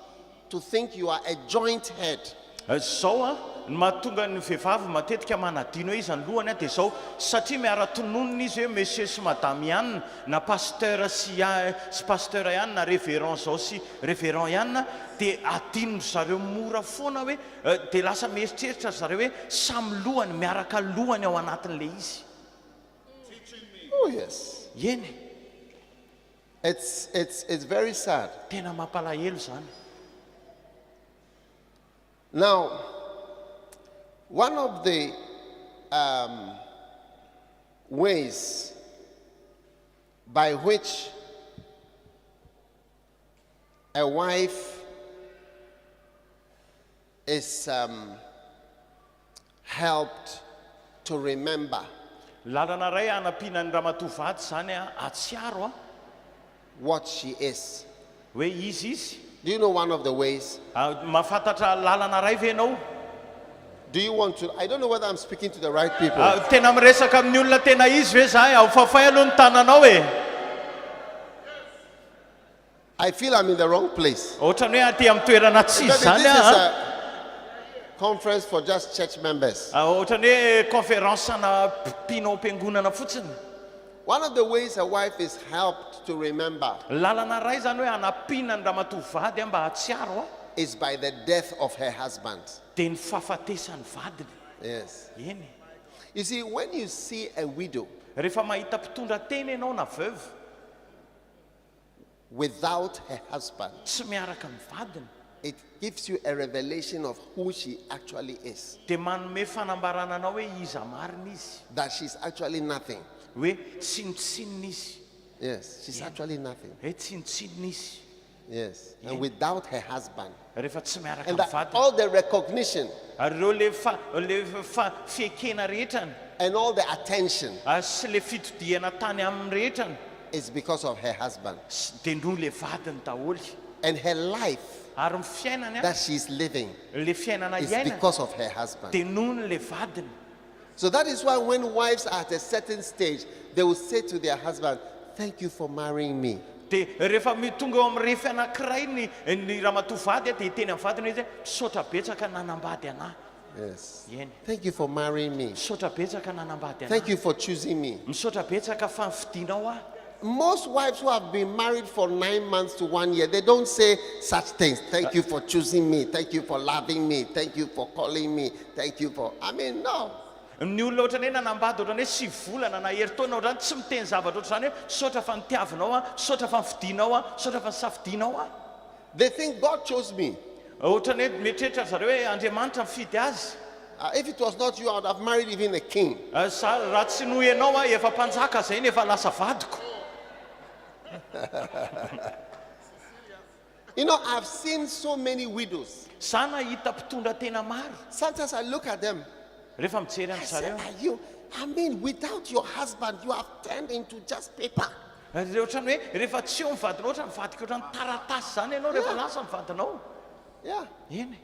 Speaker 1: to think you are a joint head.
Speaker 2: Zao a ny mahatonga ny vehivavy matetika manadino hoe izy ny lohany a dia zao satria miara-tononona izy hoe monsieur sy madame ihany na pasteur sy pasteur ihany na révérend zao sy révérend ihany dia adino zareo mora foana hoe dia lasa mieritreritra zareo hoe samy lohany miaraka lohany ao anatin'le izy.
Speaker 1: Oh yes.
Speaker 2: Eny,
Speaker 1: It's very sad.
Speaker 2: tena mampalahelo zany.
Speaker 1: Now, one of the ways by which a wife is helped to remember
Speaker 2: Lalana ray anampiana ny ramatoa vady zany a atsiaro a
Speaker 1: what she is.
Speaker 2: hoe izy.
Speaker 1: Do you know one of the ways?
Speaker 2: Mahafantatra lalana ray ve ianao?
Speaker 1: Do you want to? I don't know whether I'm speaking to the right people.
Speaker 2: Tena miresaka amin'ny olona tena izy ve zahay? Ao fafay aloha ny tananao e.
Speaker 1: I feel I'm in the wrong place.
Speaker 2: Ohatrany hoe aty amin'ny toerana tsy
Speaker 1: Because
Speaker 2: izy zany a.
Speaker 1: conference for just church members.
Speaker 2: Ohatrany hoe conférence ana mpinao am-piangonana fotsiny.
Speaker 1: One of the ways a wife is helped to remember
Speaker 2: Lalana ray zany hoe anampina ny ramatovavy mba hatsiaro
Speaker 1: is by the death of her husband.
Speaker 2: dia ny fahafatesany vadiny.
Speaker 1: Yes.
Speaker 2: Eny.
Speaker 1: You see, when you see a widow
Speaker 2: Rehefa mahita mpitondra teny ianao na veuve
Speaker 1: without her husband,
Speaker 2: tsy miaraka ny vadiny,
Speaker 1: it gives you a revelation of who she actually is.
Speaker 2: dia manome fanambarana anao hoe iza marina izy,
Speaker 1: That she's actually nothing.
Speaker 2: hoe tsinotsinona izy,
Speaker 1: Yes, she's actually nothing.
Speaker 2: hoe tsinotsinona izy
Speaker 1: Yes. And without her husband.
Speaker 2: rehefa tsy miaraka
Speaker 1: And
Speaker 2: ny
Speaker 1: that
Speaker 2: vadiny.
Speaker 1: all the recognition
Speaker 2: Ary ireo le fiekena rehetrany
Speaker 1: and all the attention
Speaker 2: sy le fitodiana tany amin'ny rehetrany
Speaker 1: is because of her husband.
Speaker 2: dia noho le vadiny daholo.
Speaker 1: And her life
Speaker 2: Ary ny fiainany
Speaker 1: that she's living
Speaker 2: le fiainana
Speaker 1: is
Speaker 2: iainany
Speaker 1: because of her husband.
Speaker 2: dia noho ny le vadiny.
Speaker 1: So that is why when wives are at a certain stage, they will say to their husband, "Thank you for marrying me."
Speaker 2: dia rehefa tonga eo amin'ny refy anankiray ny ramatovady dia hiteny amin'ny vadiny izy hoe misaotra betsaka nanambady anahy.
Speaker 1: Yes.
Speaker 2: Eny.
Speaker 1: Thank you for marrying me.
Speaker 2: Misaotra betsaka nanambady
Speaker 1: Thank
Speaker 2: anahy.
Speaker 1: you for choosing me.
Speaker 2: Misaotra betsaka fa nividianao aho.
Speaker 1: Most wives who have been married for 9 months to 1 year, they don't say such things. Thank you for choosing me. Thank you for loving me. Thank you for calling me. Thank you for... no.
Speaker 2: Ny olona ohatrany hoe nanambady ohatrany hoe 7 volana na herintaona ohatrany tsy miteny zavatra ohatrany hoe misaotra fa nitiavinao aho, misaotra fa nividianao aho, misaotra fa nisafidianao aho.
Speaker 1: They think God chose me.
Speaker 2: Ohatrany hoe mieritreritra zareo hoe Andriamanitra mifidy azy.
Speaker 1: If it was not you, I would have married even a king.
Speaker 2: Raha tsy noho ianao aho efa mpanjaka zay ny efa lasa vadiko.
Speaker 1: You know, I've seen so many widows.
Speaker 2: Sana hita mpitondra tena maro.
Speaker 1: Sometimes I look at them.
Speaker 2: Rehefa mijery
Speaker 1: I say,
Speaker 2: amin'zareo.
Speaker 1: without your husband, you have turned into just paper.
Speaker 2: Ohatrany hoe rehefa tsy eo mivadinao ohatrany mivadika ohatrany taratasy zany ianao rehefa lasa mivadinao.
Speaker 1: Yeah.
Speaker 2: Eny.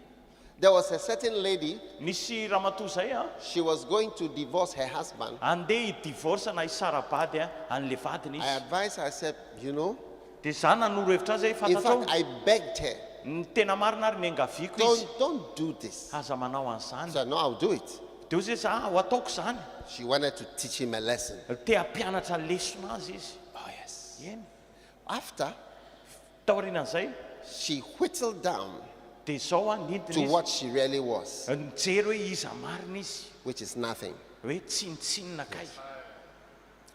Speaker 1: There was a certain lady,
Speaker 2: Nisy ramatoa zay
Speaker 1: she was going to divorce her husband.
Speaker 2: andeha hidivorsa na hisara-bady an'le vadiny
Speaker 1: I
Speaker 2: izy.
Speaker 1: advised her, I said, you know,
Speaker 2: Dia zany nanoro hevitra azy hoe
Speaker 1: in
Speaker 2: fantatrao.
Speaker 1: fact, I begged her,
Speaker 2: Ny tena marina ary niangaviko izy.
Speaker 1: don't do this.
Speaker 2: Aza manao
Speaker 1: I
Speaker 2: an'izany.
Speaker 1: said, no, I'll do it.
Speaker 2: Dia ho zay za ho ataoko zany.
Speaker 1: She wanted to teach him a lesson.
Speaker 2: Te hampianatra lesona azy izy.
Speaker 1: Oh, yes.
Speaker 2: Eny.
Speaker 1: After,
Speaker 2: Taorianan'izay
Speaker 1: she whittled down
Speaker 2: dia zao nidina
Speaker 1: to
Speaker 2: izy.
Speaker 1: what she really was,
Speaker 2: Nijery hoe iza marina izy.
Speaker 1: which is nothing.
Speaker 2: Hoe tsinotsinona kay.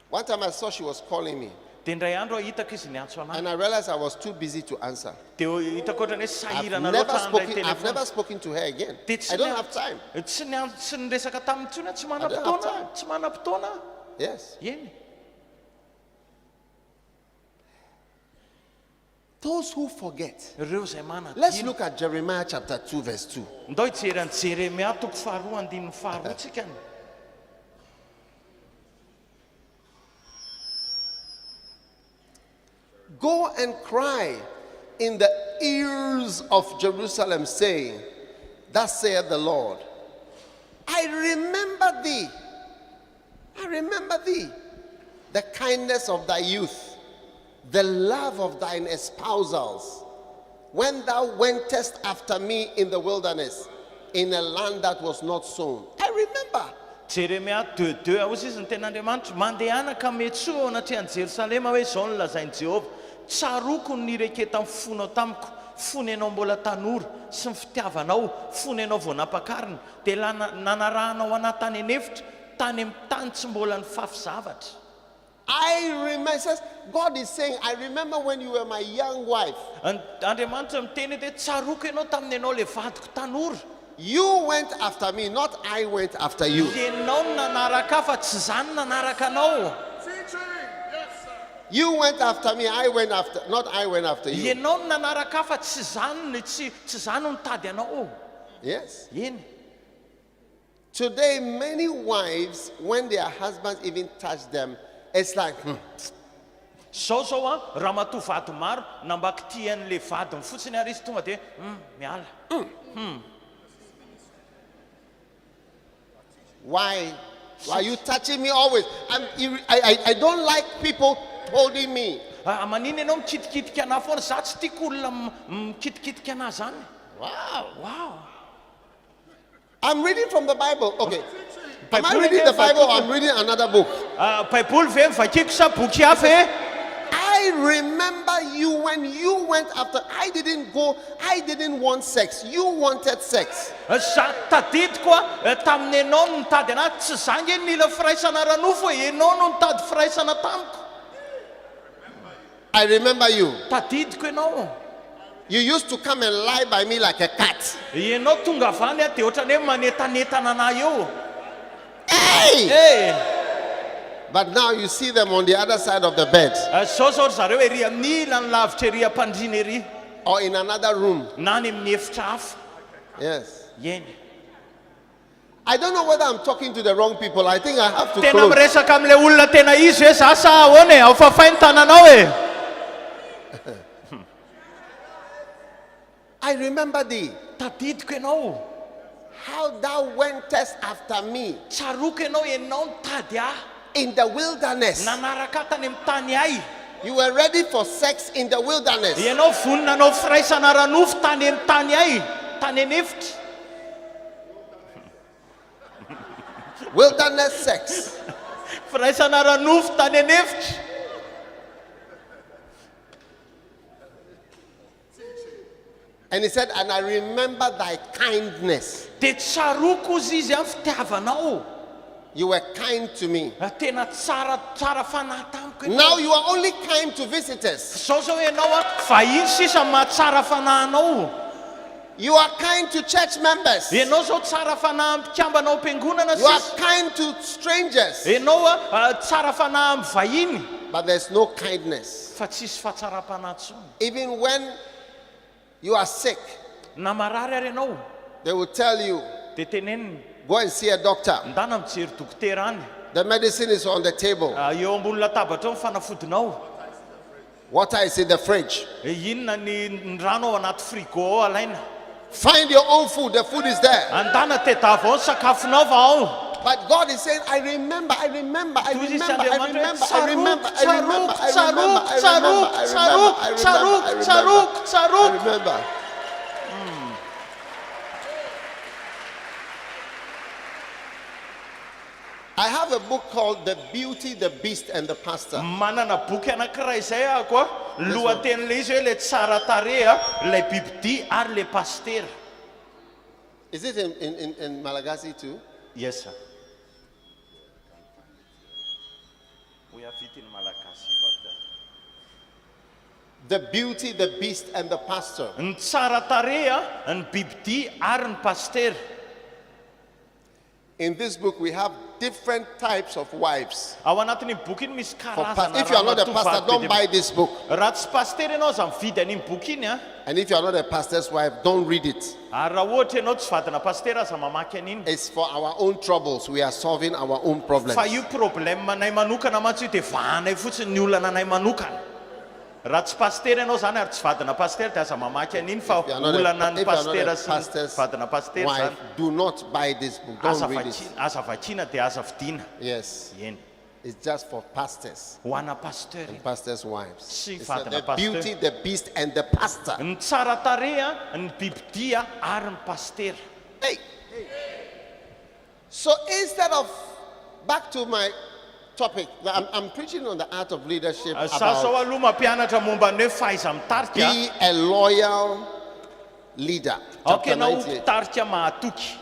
Speaker 1: One time I saw she was calling me,
Speaker 2: Dia indray andro hitako izy niantso anahy.
Speaker 1: and I realized I was too busy to answer.
Speaker 2: Dia hitako ohatrany hoe
Speaker 1: I've
Speaker 2: sahirana
Speaker 1: never
Speaker 2: loatra andray
Speaker 1: spoken, I've
Speaker 2: telefona.
Speaker 1: never spoken to her again.
Speaker 2: Dia
Speaker 1: I don't have time.
Speaker 2: Tsy niresaka taminy intsony tsy
Speaker 1: I don't have
Speaker 2: manam-potoana.
Speaker 1: time.
Speaker 2: Tsy manam-potoana.
Speaker 1: Yes.
Speaker 2: Eny.
Speaker 1: Those who forget.
Speaker 2: Ireo zay manadino.
Speaker 1: Let's look at Jeremiah chapter 2, verse 2.
Speaker 2: Ndao hijery an'i Jeremia toko 2:5 tsika.
Speaker 1: Go and cry in the ears of Jerusalem, saying, thus saith the Lord, I remember thee. I remember thee, the kindness of thy youth, the love of thine espousals, when thou wentest after me in the wilderness, in a land that was not sown. I remember.
Speaker 2: Jeremia 2:2 hozy izy ny ten'Andriamanitra mandehanaka metsoa ao anatrehany Jerosalema hoe izao no lazainy Jehovah tsaroko ny reketa mifonao tamiko fony ianao mbola tanora sy ny fitiavanao fony ianao vao nampakarina dia nanarahanao anahy tany anefitra tany amin'ny tany tsy mbola nifafy zavatra.
Speaker 1: I remember, says, God is saying, I remember when you were my young wife.
Speaker 2: Andriamanitra miteny hoe tsaroko ianao tamin'ny ianao le vadiko tanora.
Speaker 1: You went after me, not I went after you.
Speaker 2: Ianao no nanaraka fa tsy zany nanaraka anao.
Speaker 1: You went after me, I went after, not I went after you.
Speaker 2: Ianao no nanaraka fa tsy zany no nitady anao.
Speaker 1: Yes.
Speaker 2: Eny.
Speaker 1: Today, many wives, when their husbands even touch them, it's like,
Speaker 2: Zao ramatovady maro nambaky tian'le vadiny fotsiny ary izy tonga dia miala.
Speaker 1: Why are you touching me always? I don't like people holding me.
Speaker 2: Manino ianao mikitikitika anahy foana, za tsy tiako olona mikitikitika anahy zany.
Speaker 1: Wow.
Speaker 2: Wow.
Speaker 1: I'm reading from the Bible. Okay. Am I reading the Bible or I'm reading another book?
Speaker 2: Baiboly ve mivakiko sa boky hafa e?
Speaker 1: I remember you when you went after. I didn't go. I didn't want sex. You wanted sex.
Speaker 2: Tadidiko tamin'ny ianao no nitady anahy, tsy zany e nila firaisana ranofo e, ianao no nitady firaisana tamiko.
Speaker 1: I remember you.
Speaker 2: Tadidiko ianao.
Speaker 1: You used to come and lie by me like a cat.
Speaker 2: Ianao tonga avany a dia ohatran'ny hoe manetanetana anahy eo.
Speaker 1: Hey!
Speaker 2: Hey!
Speaker 1: But now you see them on the other side of the bed.
Speaker 2: Zao zao zareo ery amin'ny ilany lavitra ery ampandriana ery.
Speaker 1: Or in another room.
Speaker 2: Na any amin'ny efitra hafa.
Speaker 1: Yes.
Speaker 2: Eny.
Speaker 1: I don't know whether I'm talking to the wrong people. I think I have to
Speaker 2: Tena
Speaker 1: close.
Speaker 2: miresaka amin'ilay olona tena izy hoe za sa ahoana e, ao fafainy tananao e.
Speaker 1: I remember thee.
Speaker 2: Tadidiko ianao.
Speaker 1: How thou wentest after me
Speaker 2: Tsaroako ianao, ianao nitady ahy.
Speaker 1: in the wilderness.
Speaker 2: Nanaraka tany amin'ny tany ahy.
Speaker 1: You were ready for sex in the wilderness.
Speaker 2: Ianao vonona anao firaisana ranofo tany amin'ny tany ahy, tany an'efitra.
Speaker 1: Wilderness sex.
Speaker 2: Firaisana ranofo tany an'efitra.
Speaker 1: And he said, and I remember thy kindness.
Speaker 2: Dia tsaroako izy amin'ny fitiavanao.
Speaker 1: You were kind to me.
Speaker 2: Tena tsara fanahy tamiko ianao.
Speaker 1: Now you are only kind to visitors.
Speaker 2: Zao zao ianao a vahiny sisa mahatsara fanahinao.
Speaker 1: You are kind to church members.
Speaker 2: Ianao zao tsara fanahy ampikambanao am-piangonana
Speaker 1: You are
Speaker 2: sisa.
Speaker 1: kind to strangers.
Speaker 2: Ianao a tsara fanahy amin'ny vahiny.
Speaker 1: But there's no kindness.
Speaker 2: Fa tsisy fahatsara-panahy tsony.
Speaker 1: Even when you are sick,
Speaker 2: Na marary ary ianao,
Speaker 1: they will tell you,
Speaker 2: dia teneniny,
Speaker 1: go and see a doctor.
Speaker 2: ndana mijery dokotera any.
Speaker 1: The medicine is on the table.
Speaker 2: Eo ambony latabatra ao ny fanafodinao.
Speaker 1: Water is in the fridge.
Speaker 2: Inona ny rano ao anaty frigo ao alaina.
Speaker 1: Find your own food. The food is there.
Speaker 2: Andana tedava ao ny sakafonao va ao.
Speaker 1: But God is saying, I remember, I remember, I remember, I remember, I remember, I remember, I remember. I have a book called The Beauty, the Beast, and the Pastor.
Speaker 2: Manana boky anankiray izay ahako a, lohatenin'ilay izy hoe le tsara tarehy a, ilay bibidia ary le pastera.
Speaker 1: Is it in Malagasy too?
Speaker 2: Yes sir. We have it in Malagasy, but
Speaker 1: The Beauty, the Beast, and the Pastor.
Speaker 2: ny tsara tarehy a, ny bibidia ary ny pastera.
Speaker 1: In this book, we have different types of wives.
Speaker 2: Ao anatin'ny boky iny misy karazana
Speaker 1: If you are not a pastor, don't buy this book.
Speaker 2: raha tsy pastera ianao za mividy an'iny boky iny a.
Speaker 1: And if you are not a pastor's wife, don't read it.
Speaker 2: Ary raha ohatra ianao tsy vadina pastera za mamaky an'iny.
Speaker 1: It's for our own troubles. We are solving our own problems.
Speaker 2: Fa io problème anay manokana mantsy io dia vahanay fotsiny ny olana anay manokana. Raha tsy pastera ianao zany ary tsy vadina pastera dia aza mamaky an'iny fa
Speaker 1: If you are not
Speaker 2: olana
Speaker 1: a
Speaker 2: ny pastera sy ny
Speaker 1: pastor's
Speaker 2: vadina pastera
Speaker 1: wife,
Speaker 2: zany.
Speaker 1: do not buy this book. Don't read it.
Speaker 2: Aza vakiana dia aza vidiana.
Speaker 1: Yes,
Speaker 2: Eny.
Speaker 1: it's just for pastors
Speaker 2: Ho ana pasteur.
Speaker 1: and pastors' wives.
Speaker 2: Si
Speaker 1: It's
Speaker 2: vadina
Speaker 1: the
Speaker 2: pastor.
Speaker 1: beauty, the beast, and the pastor.
Speaker 2: Ny tsara tarehy a, ny bibidia ary ny pastera.
Speaker 1: Hey. So instead of back to my topic, I'm preaching on the art of leadership.
Speaker 2: Za
Speaker 1: About
Speaker 2: zao aloha mampianatra momba ny hoe fahaiza mitarika.
Speaker 1: be a loyal leader.
Speaker 2: Aoka
Speaker 1: Chapter
Speaker 2: ianao
Speaker 1: 98.
Speaker 2: mpitarika mahatoky.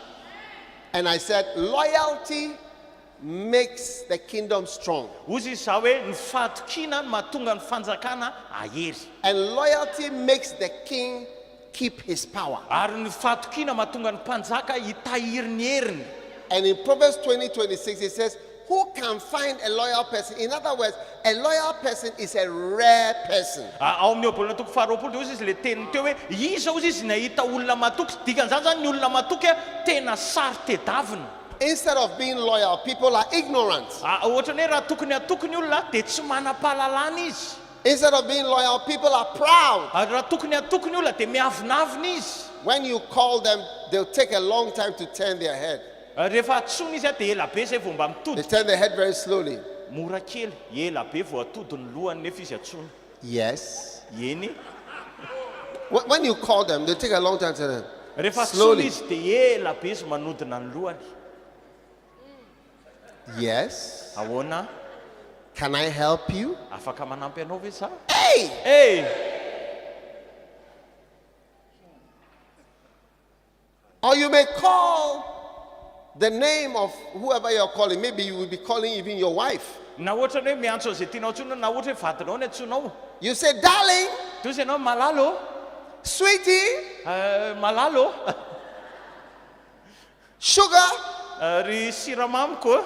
Speaker 1: And I said, loyalty makes the kingdom strong.
Speaker 2: Ozy izy za hoe ny fahatokina no mahatonga ny fanjakana ahery.
Speaker 1: And loyalty makes the king keep his power.
Speaker 2: Ary ny fahatokina mahatonga ny mpanjaka hitahiry ny heriny.
Speaker 1: And in Proverbs 20:26, it says, who can find a loyal person? In other words, a loyal person is a rare person.
Speaker 2: Ao amin'ny obolona toko faharoapolo dia ozy izy le teniny teo hoe iza ozy izy nahita olona matoky. Dikan'izany zany ny olona matoky a tena sary tedavina.
Speaker 1: Instead of being loyal, people are ignorant.
Speaker 2: Ohatra ny hoe raha tokony atokony olona dia tsy manam-pahalalana izy.
Speaker 1: Instead of being loyal, people are proud.
Speaker 2: Ary raha tokony atokony olona dia miavinavina izy.
Speaker 1: When you call them, they'll take a long time to turn their head.
Speaker 2: Rehefa atsony izy a dia ela be izay vao mba
Speaker 1: They
Speaker 2: mitody.
Speaker 1: turn their head very slowly.
Speaker 2: Mora kely, ela be vao atody ny lohany nefa izy atsony.
Speaker 1: Yes.
Speaker 2: Eny.
Speaker 1: When you call them, they take a long time to turn.
Speaker 2: rehefa sola
Speaker 1: Slowly.
Speaker 2: izy dia ela be izy manodina ny lohany.
Speaker 1: Yes.
Speaker 2: Ahoana?
Speaker 1: Can I help you?
Speaker 2: Afaka manampy anao ve sa?
Speaker 1: Hey!
Speaker 2: Hey!
Speaker 1: Or you may call the name of whoever you're calling. Maybe you will be calling even your wife.
Speaker 2: Na ohatra ny hoe miantso izay tianao tsona na ohatra hoe vadinao ny antsonao.
Speaker 1: You say, darling,
Speaker 2: Toy izay anao malalo,
Speaker 1: sweetie,
Speaker 2: malalo,
Speaker 1: sugar,
Speaker 2: ry siramamy koa,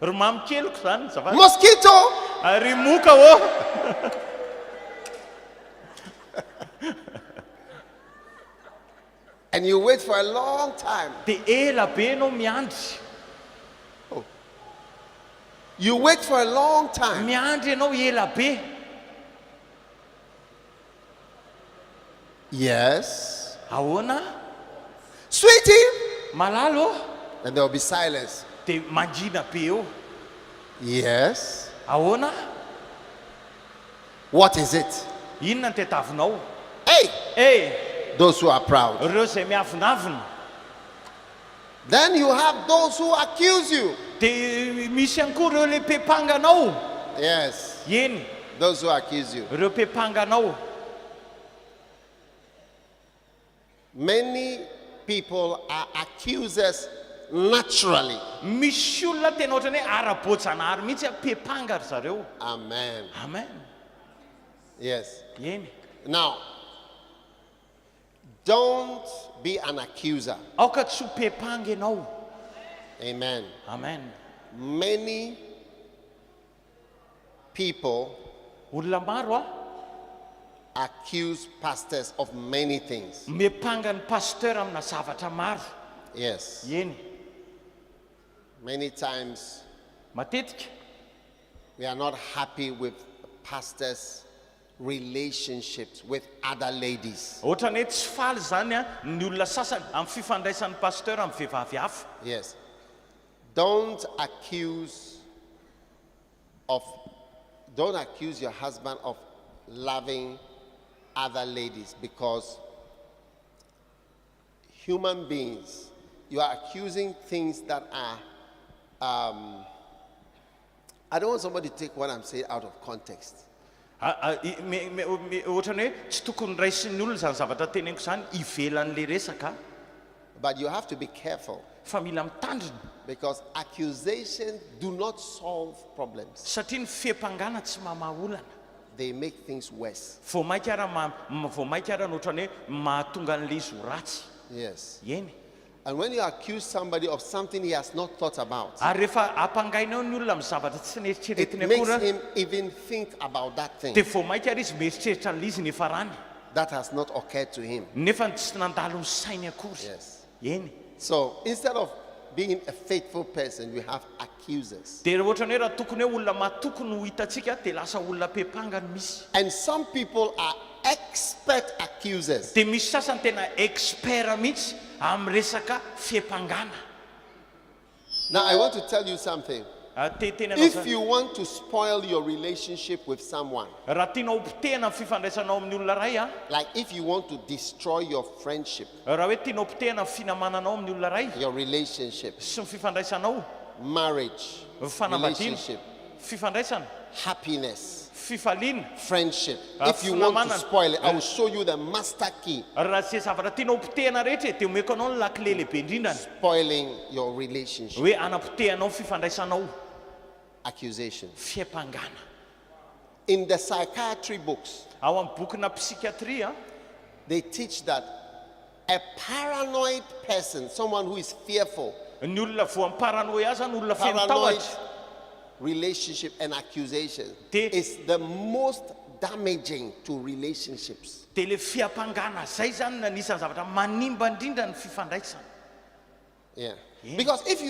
Speaker 2: ry mamy keliko zany zava.
Speaker 1: mosquito.
Speaker 2: Ry moka ô.
Speaker 1: And you wait for a long time.
Speaker 2: Dia ela be anao miandry.
Speaker 1: You wait for a long time.
Speaker 2: Miandry anao ela be.
Speaker 1: Yes.
Speaker 2: Ahoana?
Speaker 1: Sweetie.
Speaker 2: Malalo.
Speaker 1: And there will be silence.
Speaker 2: Dia mangina be eo.
Speaker 1: Yes.
Speaker 2: Ahoana?
Speaker 1: What is it?
Speaker 2: Inona ny tetavinao?
Speaker 1: Hey,
Speaker 2: Hey!
Speaker 1: those who are proud.
Speaker 2: Ireo izay miavinavina.
Speaker 1: Then you have those who accuse you.
Speaker 2: Dia misy ihany koa ireo le mpepanganao.
Speaker 1: Yes.
Speaker 2: Eny,
Speaker 1: Those who accuse you.
Speaker 2: ireo mpepanganao.
Speaker 1: Many people are accusers naturally.
Speaker 2: Misy olona tena ohatrany hoe ara-boajanahary mihitsy mpepanga ry zareo.
Speaker 1: Amen.
Speaker 2: Amen.
Speaker 1: Yes.
Speaker 2: Eny.
Speaker 1: Now, don't be an accuser.
Speaker 2: Aoka tsy ho mpepanga ianao.
Speaker 1: Amen.
Speaker 2: Amen.
Speaker 1: Many people
Speaker 2: Olona maro a
Speaker 1: accuse pastors of many things.
Speaker 2: mepanga ny pasteur amina zavatra maro.
Speaker 1: Yes.
Speaker 2: Eny.
Speaker 1: Many times
Speaker 2: Matetika
Speaker 1: we are not happy with pastors' relationships with other ladies.
Speaker 2: ohatrany hoe tsy faly zany a ny olona sasany amin'ny fifandraisan'ny pasteur amin'ny vehivavy hafa.
Speaker 1: Yes. Don't accuse your husband of loving other ladies, because human beings, you are accusing things that are I don't want somebody to take what I'm saying out of context.
Speaker 2: Ohatrany hoe tsy tokony raisin'ny olona zany zavatra teneniko zany ivelan'le resaka,
Speaker 1: But you have to be careful,
Speaker 2: fa mila mitandrina
Speaker 1: because accusations do not solve problems.
Speaker 2: satria ny fiepangana tsy mamaha olana.
Speaker 1: They make things worse.
Speaker 2: Vao mainka ara ny ohatrany hoe mahatonga n'le izy ho ratsy.
Speaker 1: Yes.
Speaker 2: Eny.
Speaker 1: And when you accuse somebody of something he has not thought about,
Speaker 2: Ary rehefa ampangainao ny olona amin'ny zavatra tsy
Speaker 1: it
Speaker 2: nieritreretiny
Speaker 1: makes
Speaker 2: akory,
Speaker 1: him even think about that thing
Speaker 2: dia vao mainka ary izy mieritreritra n'le izy nefa rany
Speaker 1: that has not occurred to him.
Speaker 2: nefa tsy nandalo ny sainy akory.
Speaker 1: Yes.
Speaker 2: Eny.
Speaker 1: So instead of being a faithful person, we have accusers.
Speaker 2: Dia ohatrany hoe raha tokony hoe olona matokony ho hitantsika dia lasa olona mpepanga no misy.
Speaker 1: And some people are expert accusers.
Speaker 2: Dia misy sasany tena expert mihitsy amin'ny resaka fiepangana.
Speaker 1: Now, I want to tell you something.
Speaker 2: Teny anao
Speaker 1: If
Speaker 2: zany.
Speaker 1: you want to spoil your relationship with someone,
Speaker 2: Raha tianao potehana ny fifandraisanao amin'ny olona ray a,
Speaker 1: like if you want to destroy your friendship,
Speaker 2: raha hoe tianao potehana ny finamananao amin'ny olona ray
Speaker 1: your relationship,
Speaker 2: sy ny fifandraisanao,
Speaker 1: marriage,
Speaker 2: fanambadiana,
Speaker 1: relationship,
Speaker 2: fifandraisana,
Speaker 1: happiness,
Speaker 2: fifaliana,
Speaker 1: friendship, if you want to
Speaker 2: Finamanana.
Speaker 1: spoil it, I will show you the master key,
Speaker 2: raha zay zavatra tianao potehana rehetra dia omeko anao ny lakile lehibe indrindrany
Speaker 1: spoiling your relationship.
Speaker 2: hoe anapotehanao ny fifandraisanao.
Speaker 1: Accusation.
Speaker 2: Fiepangana.
Speaker 1: In the psychiatry books,
Speaker 2: Ao amin'ny bokina psikiatria
Speaker 1: they teach that a paranoid person, someone who is fearful,
Speaker 2: ny olona vo amin'ny paranoïa zany olona feno
Speaker 1: paranoid
Speaker 2: tahotra
Speaker 1: relationship and accusation
Speaker 2: Te-
Speaker 1: is the most damaging to relationships.
Speaker 2: dia le fiampangana zay zany na nisan'ny zavatra manimba indrindra ny fifandraisana.
Speaker 1: Yeah.
Speaker 2: Yeah.
Speaker 1: Because if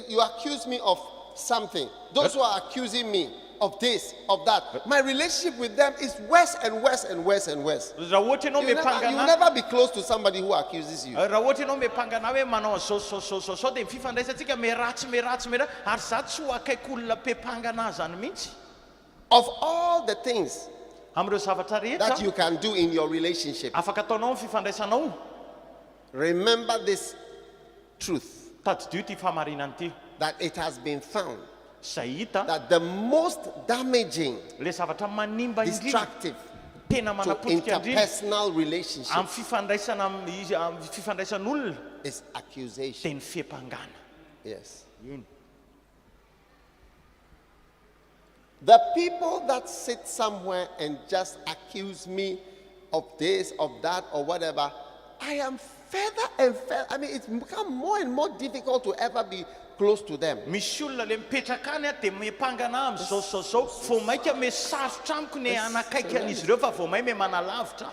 Speaker 1: you accuse me of something, those who are accusing me of this, of that, my relationship with them is worse and worse and worse and worse.
Speaker 2: Raha ohatra ianao
Speaker 1: You will
Speaker 2: mepangana,
Speaker 1: never be close to somebody who accuses you.
Speaker 2: raha ohatra ianao mepangana hoe manao zao dia mififandraisantsika meratsy ary za tsy ho akaiky olona mpepangana zany mihitsy.
Speaker 1: Of all the things
Speaker 2: Am'ireo zavatra rehetra
Speaker 1: that you can do in your relationship.
Speaker 2: afaka ataonao amin'ny fifandraisanao.
Speaker 1: Remember this truth,
Speaker 2: Tadidio ity famarinana ity.
Speaker 1: that it has been found
Speaker 2: Izay hita
Speaker 1: that the most damaging,
Speaker 2: le zavatra manimba indrindra
Speaker 1: destructive
Speaker 2: tena
Speaker 1: to
Speaker 2: manapotika indrindra
Speaker 1: interpersonal relationships
Speaker 2: amin'ny fifandraisana amin'ny fifandraisan'olona
Speaker 1: is accusation.
Speaker 2: dia ny fiampangana.
Speaker 1: Yes.
Speaker 2: Iny.
Speaker 1: The people that sit somewhere and just accuse me of this, of that, or whatever, I am further and further. I mean, it's become more and more difficult to ever be close to them.
Speaker 2: Misy olona le mipetraka any a dia miampangana amin'izao fo maika misarotra amiko ny anakaiky an'izy ireo fa vao may manalavitra.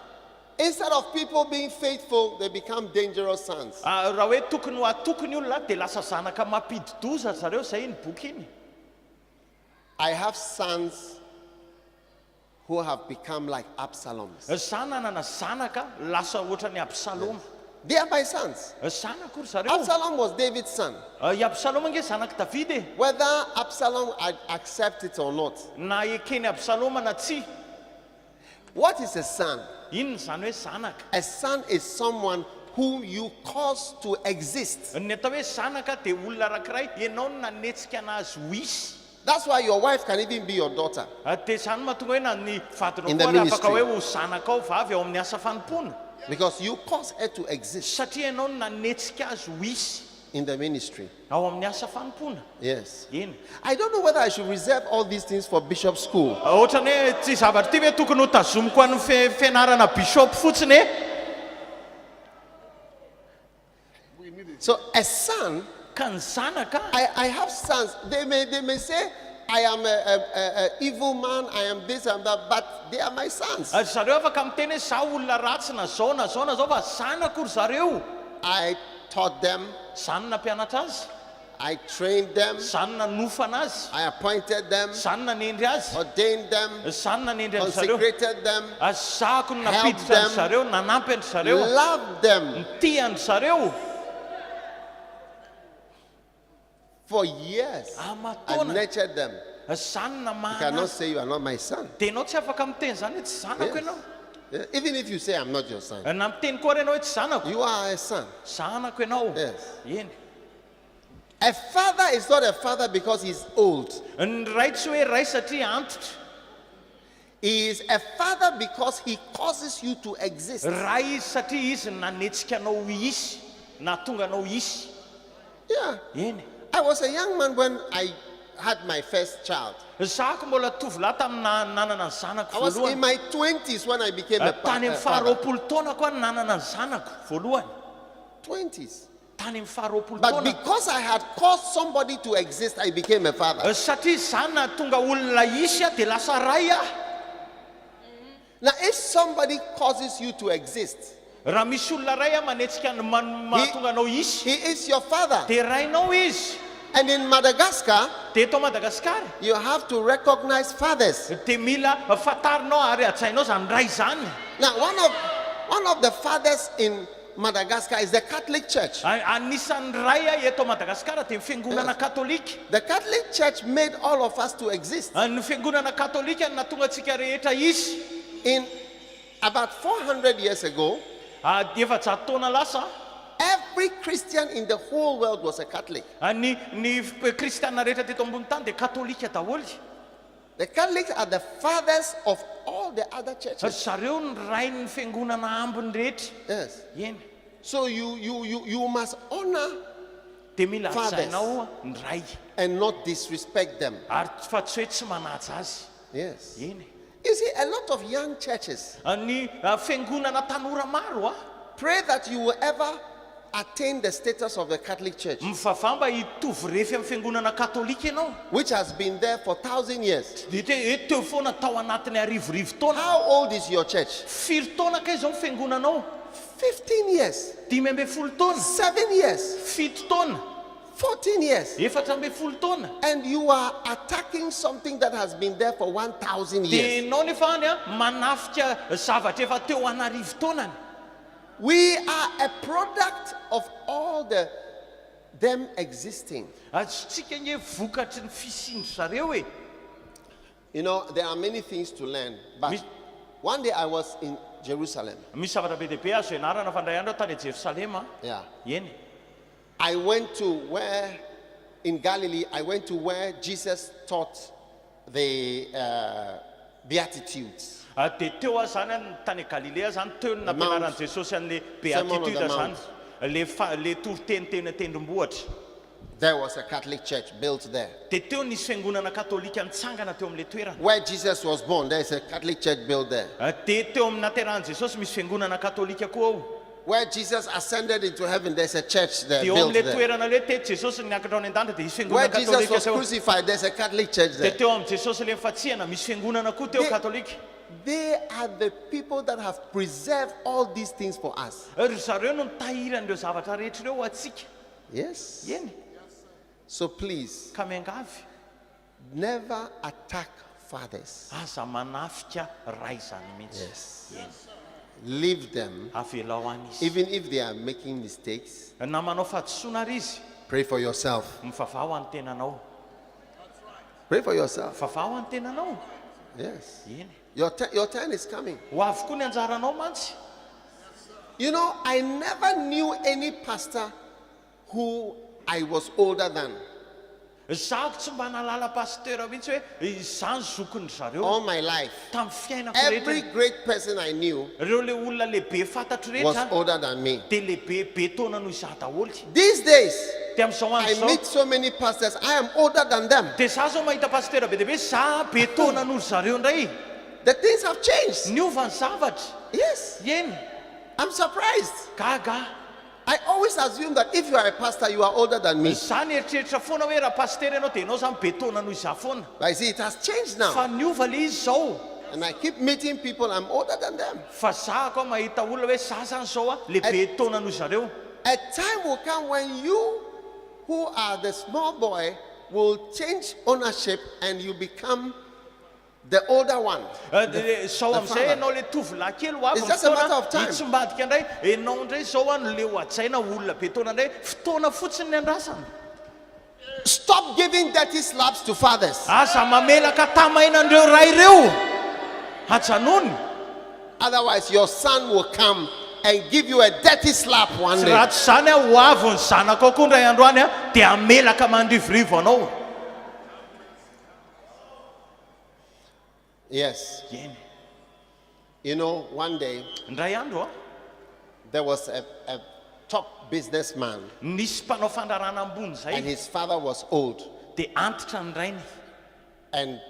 Speaker 1: Instead of people being faithful, they become dangerous sons.
Speaker 2: Raha hoe tokony ho atokony olona dia lasa zanaka mampidi-doza zareo. Izay ny boky iny.
Speaker 1: I have sons who have become like Absaloms.
Speaker 2: Zah nanana zanaka lasa ohatra ny Absaloma.
Speaker 1: They are my sons.
Speaker 2: Zanaka ry zareo.
Speaker 1: Absalom was David's son.
Speaker 2: I Absaloma nge zanaka Davide.
Speaker 1: Whether Absalom accept it or not,
Speaker 2: Na ekeny Absaloma na tsy.
Speaker 1: what is a son?
Speaker 2: Inona zany hoe zanaka?
Speaker 1: A son is someone whom you cause to exist.
Speaker 2: Ny atao hoe zanaka dia olona anankiray ianao no nanetsika anazy ho isy.
Speaker 1: That's why your wife can even be your daughter.
Speaker 2: Dia zany mahatonga hoe na ny vadinao
Speaker 1: In the
Speaker 2: koa afaka
Speaker 1: ministry.
Speaker 2: hoe ho zanaka ao vavy ao amin'ny asa fanompona.
Speaker 1: Because you cause her to exist
Speaker 2: Satria ianao no nanetsika azy ho isy
Speaker 1: in the ministry.
Speaker 2: ao amin'ny asa fanompona.
Speaker 1: Yes.
Speaker 2: Iny.
Speaker 1: I don't know whether I should reserve all these things for bishop school.
Speaker 2: Ohatrany hoe tsy zavatra ty hoe tokony ho tazomiko amin'ny fianarana bishop fotsiny e.
Speaker 1: So a son,
Speaker 2: Ka ny zanaka
Speaker 1: I have sons. They may say I am a evil man, I am this and that, but they are my sons.
Speaker 2: zareo afaka miteny hoe zao olona ratsy na zao na zao na zao fa zanako ry zareo.
Speaker 1: I taught them,
Speaker 2: Zany nampianatra azy,
Speaker 1: I trained them,
Speaker 2: zany nanofana azy,
Speaker 1: I appointed them,
Speaker 2: zany nanendry azy,
Speaker 1: ordained them,
Speaker 2: zany nanendry azy zareo.
Speaker 1: consecrated them,
Speaker 2: Zako no
Speaker 1: Help
Speaker 2: napiditra
Speaker 1: them.
Speaker 2: andry zareo, nanampy andry zareo,
Speaker 1: loved them
Speaker 2: nity andry zareo.
Speaker 1: for years. I
Speaker 2: Amatona,
Speaker 1: nurtured them.
Speaker 2: zany
Speaker 1: You
Speaker 2: namana
Speaker 1: cannot
Speaker 2: azy.
Speaker 1: say you are not my son.
Speaker 2: Dia ianao tsy afaka miteny zany hoe tsy zanako
Speaker 1: Yes.
Speaker 2: ianao.
Speaker 1: Yeah, even if you say I'm not your son,
Speaker 2: Na miteny koa ianao hoe tsy zanako,
Speaker 1: you are a son.
Speaker 2: zanako ianao.
Speaker 1: Yes.
Speaker 2: Eny.
Speaker 1: A father is not a father because he's old.
Speaker 2: Ny ray tsy hoe ray satria antitra.
Speaker 1: He is a father because he causes you to exist.
Speaker 2: Ray izy satria izy nanetsika anao ho isy, na tonga anao ho isy.
Speaker 1: Yeah.
Speaker 2: Eny.
Speaker 1: I was a young man when I had my first child.
Speaker 2: Zako mbola tovolahy tamin'ny nanana ny zanako
Speaker 1: I was in
Speaker 2: voalohany.
Speaker 1: my 20s when I became a
Speaker 2: Tany amin'ny
Speaker 1: father.
Speaker 2: 20 taona koa nanana ny zanako voalohany.
Speaker 1: 20s.
Speaker 2: Tany amin'ny 20
Speaker 1: But
Speaker 2: taona.
Speaker 1: because I had caused somebody to exist, I became a father.
Speaker 2: Satria zany na tonga olona isy dia lasa ray aho.
Speaker 1: Now, if somebody causes you to exist,
Speaker 2: Raha misy olona ray manetsika mahatonga anao isy,
Speaker 1: he is your father.
Speaker 2: dia rainao izy.
Speaker 1: And in Madagascar,
Speaker 2: Dia eto Madagaskar,
Speaker 1: you have to recognize fathers.
Speaker 2: dia mila fatarinao ary atsainao zany ray zany.
Speaker 1: Now, one of the fathers in Madagascar is the Catholic Church.
Speaker 2: Anisan'ny ray eto Madagaskar dia ny fiangonana katolika.
Speaker 1: The Catholic Church made all of us to exist.
Speaker 2: Ny fiangonana katolika no natonga antsika rehetra isy.
Speaker 1: In about 400 years ago,
Speaker 2: 400 taona lasa,
Speaker 1: every Christian in the whole world was a Catholic.
Speaker 2: ny kristiana rehetra teto ambony tany dia katolika daholo.
Speaker 1: The Catholics are the fathers of all the other churches.
Speaker 2: Zareo ny rain'ny fiangonana ambiny rehetra.
Speaker 1: Yes.
Speaker 2: Eny.
Speaker 1: So you must honor
Speaker 2: Dia mila
Speaker 1: Fathers.
Speaker 2: atsainao ny ray
Speaker 1: and not disrespect them.
Speaker 2: ary fa tsy hoe tsy manaja azy.
Speaker 1: Yes.
Speaker 2: Eny.
Speaker 1: You see, a lot of young churches
Speaker 2: Ny fiangonana tanora maro
Speaker 1: pray that you will ever attain the status of the Catholic Church,
Speaker 2: mifavamba hitovy refy amin'ny fiangonana katolika ianao.
Speaker 1: which has been there for 1,000 years.
Speaker 2: Dia teo foana tao anatiny arivorivo taona.
Speaker 1: How old is your church?
Speaker 2: 4 taona kay zao ny fiangonanao.
Speaker 1: 15 years,
Speaker 2: 15 taona,
Speaker 1: 7 years,
Speaker 2: 7 taona,
Speaker 1: 14 years.
Speaker 2: 14 taona.
Speaker 1: And you are attacking something that has been there for 1,000
Speaker 2: Dia
Speaker 1: years.
Speaker 2: ianao nefa any manafika zavatra efa teo anarivo taonany.
Speaker 1: We are a product of all them existing.
Speaker 2: Tsika nge vokatry ny fisindry zareo e.
Speaker 1: You know, there are many things to learn, but One day I was in Jerusalem.
Speaker 2: Misy zavatra be dehibe azo ianarana fa ndray andro tany Jerusalema.
Speaker 1: Yeah.
Speaker 2: Eny.
Speaker 1: I went to where, in Galilee, I went to where Jesus taught the Beatitudes.
Speaker 2: Dia teo aho zany tany Galilea zany teo ny nampianaran'i Jesosy an'le beatitude zany. Le toriteny tendrombohitra.
Speaker 1: There was a Catholic church built there.
Speaker 2: Dia teo nisy fiangonana katolika nitsangana teo amin'le toerana.
Speaker 1: Where Jesus was born, there is a Catholic church built there.
Speaker 2: Dia teo amin'ny nateran'i Jesosy misy fiangonana katolika koa ao.
Speaker 1: Where Jesus ascended into heaven, there's a church there
Speaker 2: Dia
Speaker 1: built
Speaker 2: amin'le
Speaker 1: there.
Speaker 2: toerana le te Jesosy niakatra any an-danitra dia misy
Speaker 1: Where
Speaker 2: fiangonana
Speaker 1: Jesus was
Speaker 2: katolika teo.
Speaker 1: crucified, there's a Catholic church
Speaker 2: Dia
Speaker 1: there.
Speaker 2: teo amin'ny Jesosy le fatsiana misy fiangonana koa teo katolika.
Speaker 1: They are the people that have preserved all these things for us.
Speaker 2: Ry zareo no nitahiran'ireo zavatra rehetra ireo atsika.
Speaker 1: Yes.
Speaker 2: Eny.
Speaker 1: So please,
Speaker 2: Ka miangavy.
Speaker 1: never attack fathers.
Speaker 2: Aza manafika ray zany mihitsy.
Speaker 1: Yes.
Speaker 2: Eny.
Speaker 1: Leave them,
Speaker 2: Avelao any izy.
Speaker 1: even if they are making mistakes.
Speaker 2: Na manao fahadisoana ary izy,
Speaker 1: Pray for yourself.
Speaker 2: mivavao any tenanao.
Speaker 1: Pray for yourself.
Speaker 2: Vavao any tenanao.
Speaker 1: Yes.
Speaker 2: Eny.
Speaker 1: Your turn is coming.
Speaker 2: Ho avy koa ny anjaranao mantsy.
Speaker 1: You know, I never knew any pastor who I was older than.
Speaker 2: Zako tsy mba nalala pasteur mihitsy hoe izany zokony zareo.
Speaker 1: All my life.
Speaker 2: Tamin'ny fiainako
Speaker 1: Every
Speaker 2: rehetra.
Speaker 1: great person I knew
Speaker 2: Ireo le olona lehibe fantatro
Speaker 1: was
Speaker 2: rehetra
Speaker 1: older than me.
Speaker 2: dia lehibe be taona noho izaho daholo.
Speaker 1: These days,
Speaker 2: Dia amin'izao
Speaker 1: I
Speaker 2: andro
Speaker 1: meet
Speaker 2: izao.
Speaker 1: so many pastors. I am older than them.
Speaker 2: Dia zaho zao mahita pasteur be dehibe za be taona noho zareo indray.
Speaker 1: The things have changed.
Speaker 2: Niova ny zavatra.
Speaker 1: Yes.
Speaker 2: Eny.
Speaker 1: I'm surprised.
Speaker 2: Gaga.
Speaker 1: I always assume that if you are a pastor, you are older than me.
Speaker 2: Zany eritreritra foana hoe raha pasteur ianao dia ianao zany be taona noho izaho foana.
Speaker 1: But I see it has changed now.
Speaker 2: Fa niova le izy zao.
Speaker 1: And I keep meeting people, I'm older than them.
Speaker 2: Fa zaho koa mahita olona hoe za zany zao a le be taona noho zareo.
Speaker 1: A time will come when you, who are the small boy, will change ownership and you become the older one.
Speaker 2: Zao amin'izay ianao le tovolahy kely ho avy
Speaker 1: It's just a matter of time.
Speaker 2: hitsombadika indray ianao indray zao a no le ho ajaina olona be taona indray fotoana fotsiny ny andrasana.
Speaker 1: Stop giving dirty slaps to fathers.
Speaker 2: Aza mamelaka tamainandreo ray ireo. Ajanony.
Speaker 1: Otherwise, your son will come and give you a dirty slap one
Speaker 2: Tsy
Speaker 1: day.
Speaker 2: ratsy zany a ho avy ny zanako koa indray androany a dia amelaka mandrivorivo anao.
Speaker 1: Yes.
Speaker 2: Eny.
Speaker 1: You know, one day
Speaker 2: Indray andro a
Speaker 1: there was a top businessman
Speaker 2: nisy mpanao fandrarana ambony
Speaker 1: and
Speaker 2: zay
Speaker 1: his father was old.
Speaker 2: dia antitra ny rainy.
Speaker 1: And,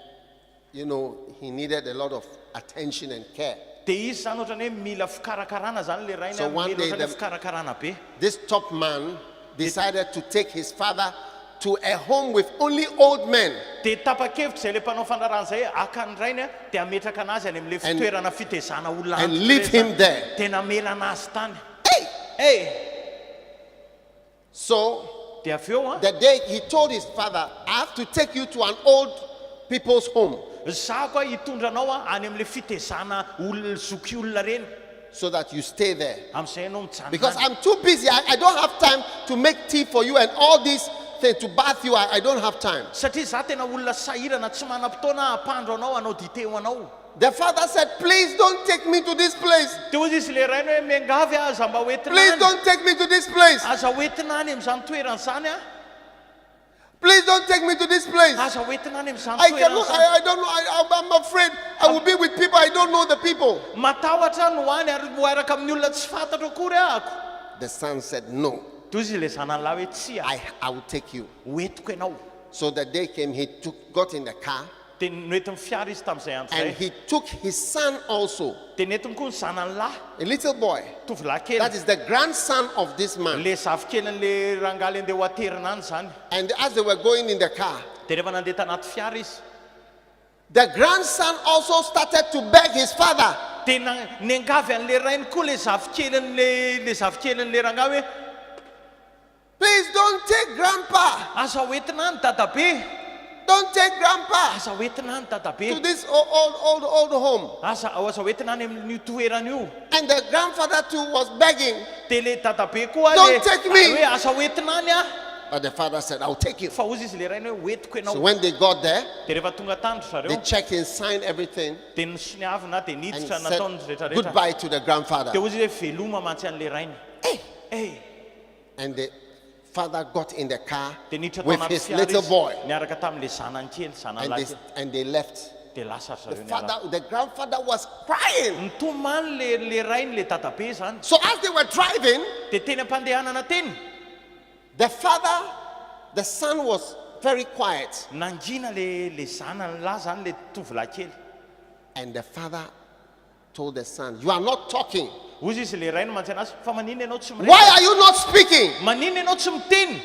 Speaker 1: you know, he needed a lot of attention and care.
Speaker 2: Dia izy zany ohatrany hoe mila fikarakarana zany le rainy
Speaker 1: So one
Speaker 2: mila
Speaker 1: day
Speaker 2: ohatrany hoe
Speaker 1: the-
Speaker 2: fikarakarana be.
Speaker 1: This top man decided to take his father to a home with only old men.
Speaker 2: Dia tapa-kevitra zay le mpanao fandrarana zay aka ny rainy a dia ametraka anazy any amin'le
Speaker 1: And-
Speaker 2: fitoerana fitezana olona
Speaker 1: and
Speaker 2: antitra
Speaker 1: leave
Speaker 2: ireny
Speaker 1: him
Speaker 2: zany.
Speaker 1: there.
Speaker 2: Tena mela anazy tany.
Speaker 1: Hey!
Speaker 2: Hey!
Speaker 1: So
Speaker 2: Dia avy eo a
Speaker 1: the day he told his father, I have to take you to an old people's home
Speaker 2: zako a hitondranao a any amin'le fitezana olona zoky olona reny
Speaker 1: so that you stay there.
Speaker 2: amin'izay ianao mijanona
Speaker 1: Because
Speaker 2: any.
Speaker 1: I'm too busy. I don't have time to make tea for you and all these things, to bath you. I don't have time.
Speaker 2: Satria za tena olona sahirana tsy manam-potoana apandro anao anao dite ho anao.
Speaker 1: The father said, please don't take me to this place.
Speaker 2: Dia hozy izy le rainy hoe miangavy aza mba hoentina
Speaker 1: Please
Speaker 2: any.
Speaker 1: don't take me to this place.
Speaker 2: Aza hoentina any amin'izany toerana zany a.
Speaker 1: Please don't take me to this place.
Speaker 2: Aza hoentina any amin'izany
Speaker 1: I
Speaker 2: toerana
Speaker 1: cannot,
Speaker 2: zany.
Speaker 1: I don't know. I'm afraid I will be with people. I don't know the people.
Speaker 2: Matahotra no any ary hoaraka amin'ny olona tsy fantatra akory ahako.
Speaker 1: The son said, no,
Speaker 2: Dia izy le zanany lahy hoe tsy a
Speaker 1: I will take you.
Speaker 2: hoentiko ianao.
Speaker 1: So the day came, he got in the car
Speaker 2: Dia noentiny fiara izy tamin'izay andro
Speaker 1: and
Speaker 2: zay.
Speaker 1: he took his son also,
Speaker 2: Dia nentiny koa ny zanany lahy
Speaker 1: a little boy.
Speaker 2: tovolahy
Speaker 1: That
Speaker 2: kely.
Speaker 1: is the grandson of this man.
Speaker 2: Le zavikelyn'le rangaly andeha ho aterina any zany.
Speaker 1: And as they were going in the car,
Speaker 2: Dia rehefa nandeha tanaty fiara izy
Speaker 1: the grandson also started to beg his father,
Speaker 2: dia niangavy an'le rainy koa le zavikelyn'le rangahy hoe
Speaker 1: please don't take grandpa.
Speaker 2: aza hoentina any dadabe.
Speaker 1: Don't take grandpa
Speaker 2: Aza hoentina any
Speaker 1: to
Speaker 2: dadabe.
Speaker 1: this old home.
Speaker 2: Aza hoentina any amin'io toerana io.
Speaker 1: And the grandfather too was begging.
Speaker 2: Dia le dadabe koa
Speaker 1: Don't take me.
Speaker 2: hoe aza hoentina any a.
Speaker 1: But the father said, I'll take you.
Speaker 2: fa ozy izy le rainy hoe hoetiko
Speaker 1: So
Speaker 2: ianao.
Speaker 1: when they got there,
Speaker 2: De rehefa tonga tandro
Speaker 1: they
Speaker 2: zareo
Speaker 1: checked in, signed everything,
Speaker 2: de nisoniavina de
Speaker 1: and
Speaker 2: niditra
Speaker 1: said
Speaker 2: nataony rehetrarehetra.
Speaker 1: goodbye to the grandfather.
Speaker 2: De ozy hoe veloma mantsy an'le rainy. Eh,
Speaker 1: And the father got in the car
Speaker 2: de niditra tao
Speaker 1: with
Speaker 2: anaty
Speaker 1: his
Speaker 2: fiara
Speaker 1: little
Speaker 2: izy,
Speaker 1: boy,
Speaker 2: niaraka tamin'le zanany kely, zanany lahy kely.
Speaker 1: and they left.
Speaker 2: De lasa
Speaker 1: The
Speaker 2: zareo niala.
Speaker 1: the grandfather was crying.
Speaker 2: Nitomany le rainy le dadabe zany.
Speaker 1: So as they were driving,
Speaker 2: De teny am-pandehanana teny.
Speaker 1: the son was very quiet.
Speaker 2: Nangina le zanany lahy zany le tovolahy kely.
Speaker 1: And the father told the son, you are not talking.
Speaker 2: Ozy izy le rainy mantsy anazy, fa manino ianao tsy
Speaker 1: Why are you not speaking?
Speaker 2: Manino ianao tsy miteny?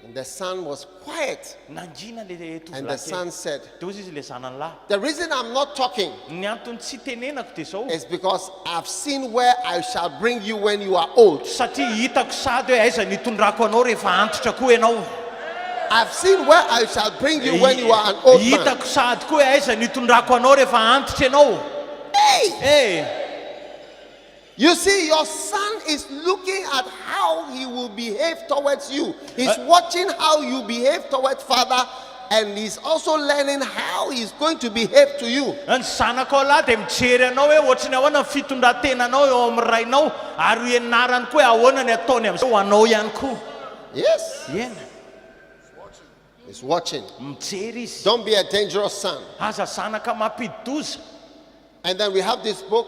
Speaker 1: And the son was quiet.
Speaker 2: Nangina le
Speaker 1: And the
Speaker 2: tovolahy
Speaker 1: son
Speaker 2: kely.
Speaker 1: said,
Speaker 2: De ozy izy le zanany lahy.
Speaker 1: the reason I'm not talking
Speaker 2: Ny antony tsy tenenako de zao.
Speaker 1: is because I've seen where I shall bring you when you are old.
Speaker 2: Satria hitako sady hoe aiza nitondrako anao rehefa antitra koa ianao.
Speaker 1: I've seen where I shall bring you when you are an old man.
Speaker 2: Hitako sady koa hoe aiza nitondrako anao rehefa antitra ianao.
Speaker 1: Hey! You see, your son is looking at how he will behave towards you. He's watching how you behave towards father, and he's also learning how he's going to behave to you.
Speaker 2: Ny zanako lahy de mijery anao hoe ohatrany ahoana ny fitondrantenanao eo amin'ny rainao ary ianarany koa ahoana ny ataony amin'izao ho anao ihany koa.
Speaker 1: Yes,
Speaker 2: Ena,
Speaker 1: he's watching.
Speaker 2: mijery izy.
Speaker 1: Don't be a dangerous son.
Speaker 2: Aza zanaka mampidi-doza.
Speaker 1: And then we have this book,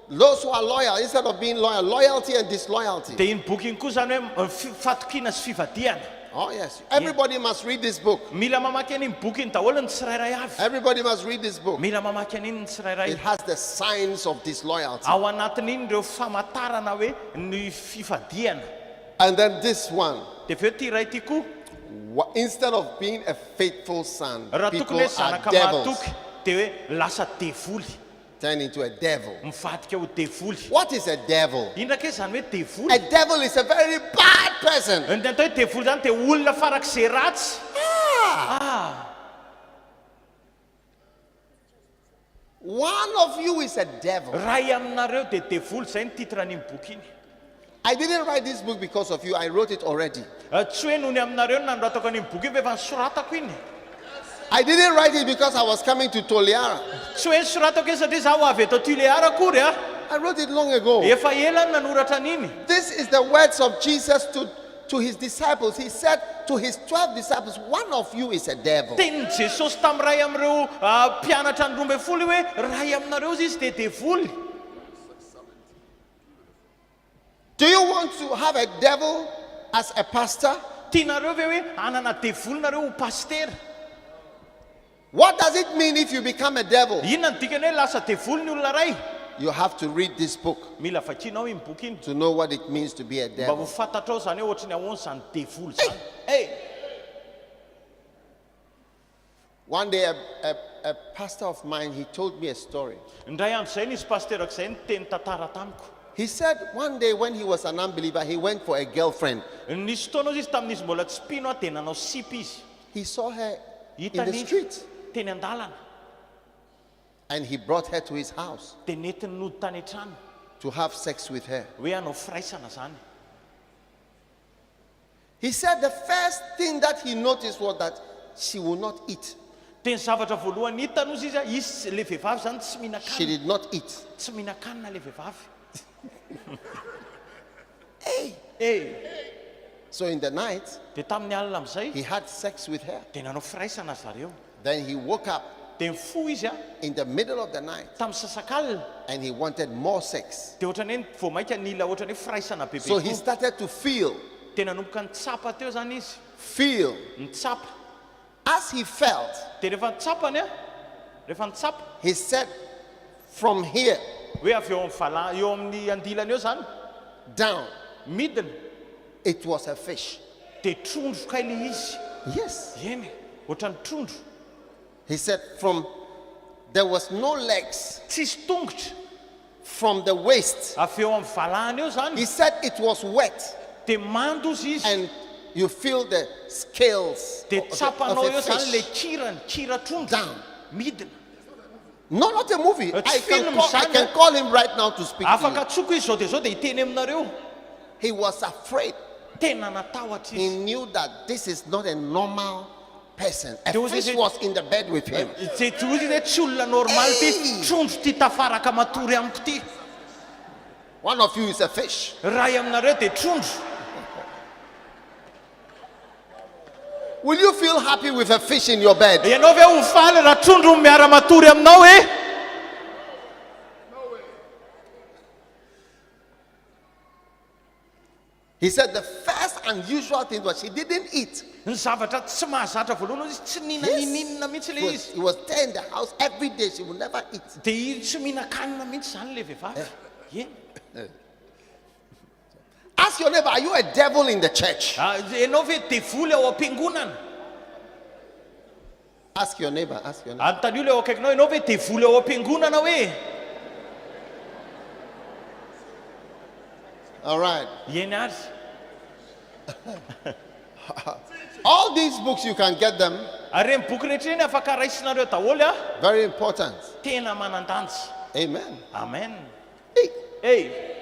Speaker 1: those who are loyal, instead of being loyal, loyalty and disloyalty.
Speaker 2: De iny boky iny koa zany hoe fatokina sy fivadihana.
Speaker 1: Oh yes, everybody must read this book.
Speaker 2: Mila mamaky an'iny boky iny daholo ny tsirairay avy.
Speaker 1: Everybody must read this book.
Speaker 2: Mila mamaky an'iny ny tsirairay.
Speaker 1: It has the signs of disloyalty.
Speaker 2: Ao anatin'iny ireo famantarana hoe ny fivadihana.
Speaker 1: And then this one,
Speaker 2: De aveo ty ray ty koa,
Speaker 1: instead of being a faithful son,
Speaker 2: raha
Speaker 1: people
Speaker 2: tokony hoe
Speaker 1: are
Speaker 2: zanaka
Speaker 1: devils,
Speaker 2: mahatoky de hoe lasa devoly,
Speaker 1: turn into a devil.
Speaker 2: mivadika ho devoly.
Speaker 1: What is a devil?
Speaker 2: Inona ke zany hoe devoly?
Speaker 1: A devil is a very bad person.
Speaker 2: Ny atao hoe devoly zany de olona farak'izay ratsy.
Speaker 1: One of you is a devil.
Speaker 2: Ray aminareo de devoly, zay ny titre an'iny boky iny.
Speaker 1: I didn't write this book because of you. I wrote it already.
Speaker 2: Tsy hoe noho ny aminareo no nanoratako an'iny boky iny fa efa nisoratako iny.
Speaker 1: I didn't write it because I was coming to Toliara.
Speaker 2: Tsy hoe nisoratako iny satria zaho avy eto Toliara akory a.
Speaker 1: I wrote it long ago.
Speaker 2: Efa ela no nanoratra an'iny.
Speaker 1: This is the words of Jesus to his disciples. He said to his 12 disciples, one of you is a devil.
Speaker 2: Tenin'i Jesosy tamin'ny ray amin'ireo mpianatra ny 12 hoe ray aminareo izy de devoly.
Speaker 1: Do you want to have a devil as a pastor?
Speaker 2: Tianareo ve hoe anana devoly nareo ho paster?
Speaker 1: What does it mean if you become a devil?
Speaker 2: Inona ny dikany hoe lasa devoly ny olona ray?
Speaker 1: You have to read this book
Speaker 2: Mila vakianao iny boky iny
Speaker 1: to know what it means to be a
Speaker 2: mba ho
Speaker 1: devil.
Speaker 2: fantatrao zany hoe ohatrany ahoana zany devoly zany.
Speaker 1: One day, a pastor of mine, he told me a story.
Speaker 2: Indray andro zay nisy pasterako zay niteny tantara tamiko.
Speaker 1: He said one day when he was an unbeliever, he went for a girlfriend.
Speaker 2: Nisy fotoana izy tamin'izy mbola tsy mpino de nanao sipy izy.
Speaker 1: He saw her in the
Speaker 2: Hitan'izy
Speaker 1: street
Speaker 2: teny an-dalana
Speaker 1: and he brought her to his house
Speaker 2: de nentiny nody tany an-trano
Speaker 1: to have sex with her.
Speaker 2: hoe hanao firaisana zany.
Speaker 1: He said the first thing that he noticed was that she will not eat.
Speaker 2: Teny zavatra voalohany hitany ozy izy a, izy le vehivavy zany tsy
Speaker 1: She
Speaker 2: mihinan-kanina.
Speaker 1: did not eat.
Speaker 2: Tsy mihinan-kanina le vehivavy.
Speaker 1: So in the night,
Speaker 2: De tamin'ny alina am'izay
Speaker 1: he had sex with her.
Speaker 2: de nanao firaisana zareo.
Speaker 1: Then he woke up
Speaker 2: De mifoha izy a
Speaker 1: in the middle of the night
Speaker 2: tamin'ny sasakalina
Speaker 1: and he wanted more sex.
Speaker 2: de ohatrany hoe vao mainka nila ohatrany hoe firaisana bebe
Speaker 1: So he
Speaker 2: koa.
Speaker 1: started to feel.
Speaker 2: De nanomboka nitsapa teo zany izy. Nitsapa.
Speaker 1: As he felt,
Speaker 2: De rehefa nitsapany a, rehefa nitsapa
Speaker 1: he said, from here
Speaker 2: hoe avy eo amin'ny eo amin'ny andilany eo zany
Speaker 1: down,
Speaker 2: midina
Speaker 1: it was a fish.
Speaker 2: de trondro kay le izy.
Speaker 1: Yes.
Speaker 2: Eny ohatrany trondro.
Speaker 1: He said, there was no legs
Speaker 2: Tsisy tongotra.
Speaker 1: from the waist.
Speaker 2: Avy eo amin'ny valahany eo zany
Speaker 1: He said it was wet
Speaker 2: de mando izy izy.
Speaker 1: and you feel the scales
Speaker 2: De
Speaker 1: of
Speaker 2: tsapanao
Speaker 1: a
Speaker 2: eo zany le
Speaker 1: fish.
Speaker 2: kira trondro
Speaker 1: Down.
Speaker 2: midina.
Speaker 1: No, not a movie.
Speaker 2: It's
Speaker 1: I
Speaker 2: film,
Speaker 1: can call him right now to speak to
Speaker 2: Afaka
Speaker 1: you.
Speaker 2: tsoko izy zao de hiteny aminareo.
Speaker 1: He was afraid.
Speaker 2: tena natahotra
Speaker 1: He
Speaker 2: izy.
Speaker 1: knew that this is not a normal person. A
Speaker 2: There was
Speaker 1: fish
Speaker 2: a-
Speaker 1: was in the bed with him.
Speaker 2: Zay tsy ozy hoe tsy olona normaly ty
Speaker 1: Hey!
Speaker 2: trondro ty tafaraka matory amiko ty.
Speaker 1: One of you is a fish.
Speaker 2: Ray aminareo dia trondro.
Speaker 1: Will you feel happy with a fish in your bed?
Speaker 2: Ianao ve ho faly raha trondro no miara matory aminao e?
Speaker 1: He said the first unusual thing was she didn't eat.
Speaker 2: Ny zavatra tsy mahazatra voalohany izy tsy nihininina mihitsy le izy.
Speaker 1: He was there in the house every day. She would never eat.
Speaker 2: Dia izy tsy mihinan-kanina mihitsy zany le vehivavy. Eny.
Speaker 1: Ask your neighbor, are you a devil in the church?
Speaker 2: Ianao ve devoly ao am-piangonana?
Speaker 1: Ask your neighbor, ask your neighbor.
Speaker 2: Anontany io le ao akaikinao, ianao ve devoly ao am-piangonana hoe?
Speaker 1: All right.
Speaker 2: Eny ary.
Speaker 1: All these books, you can get them.
Speaker 2: Ary reny boky rehetra eny afaka raisinareo daholo a.
Speaker 1: Very important.
Speaker 2: Tena manan-danja.
Speaker 1: Amen.
Speaker 2: Amen.
Speaker 1: Hey,
Speaker 2: Hey.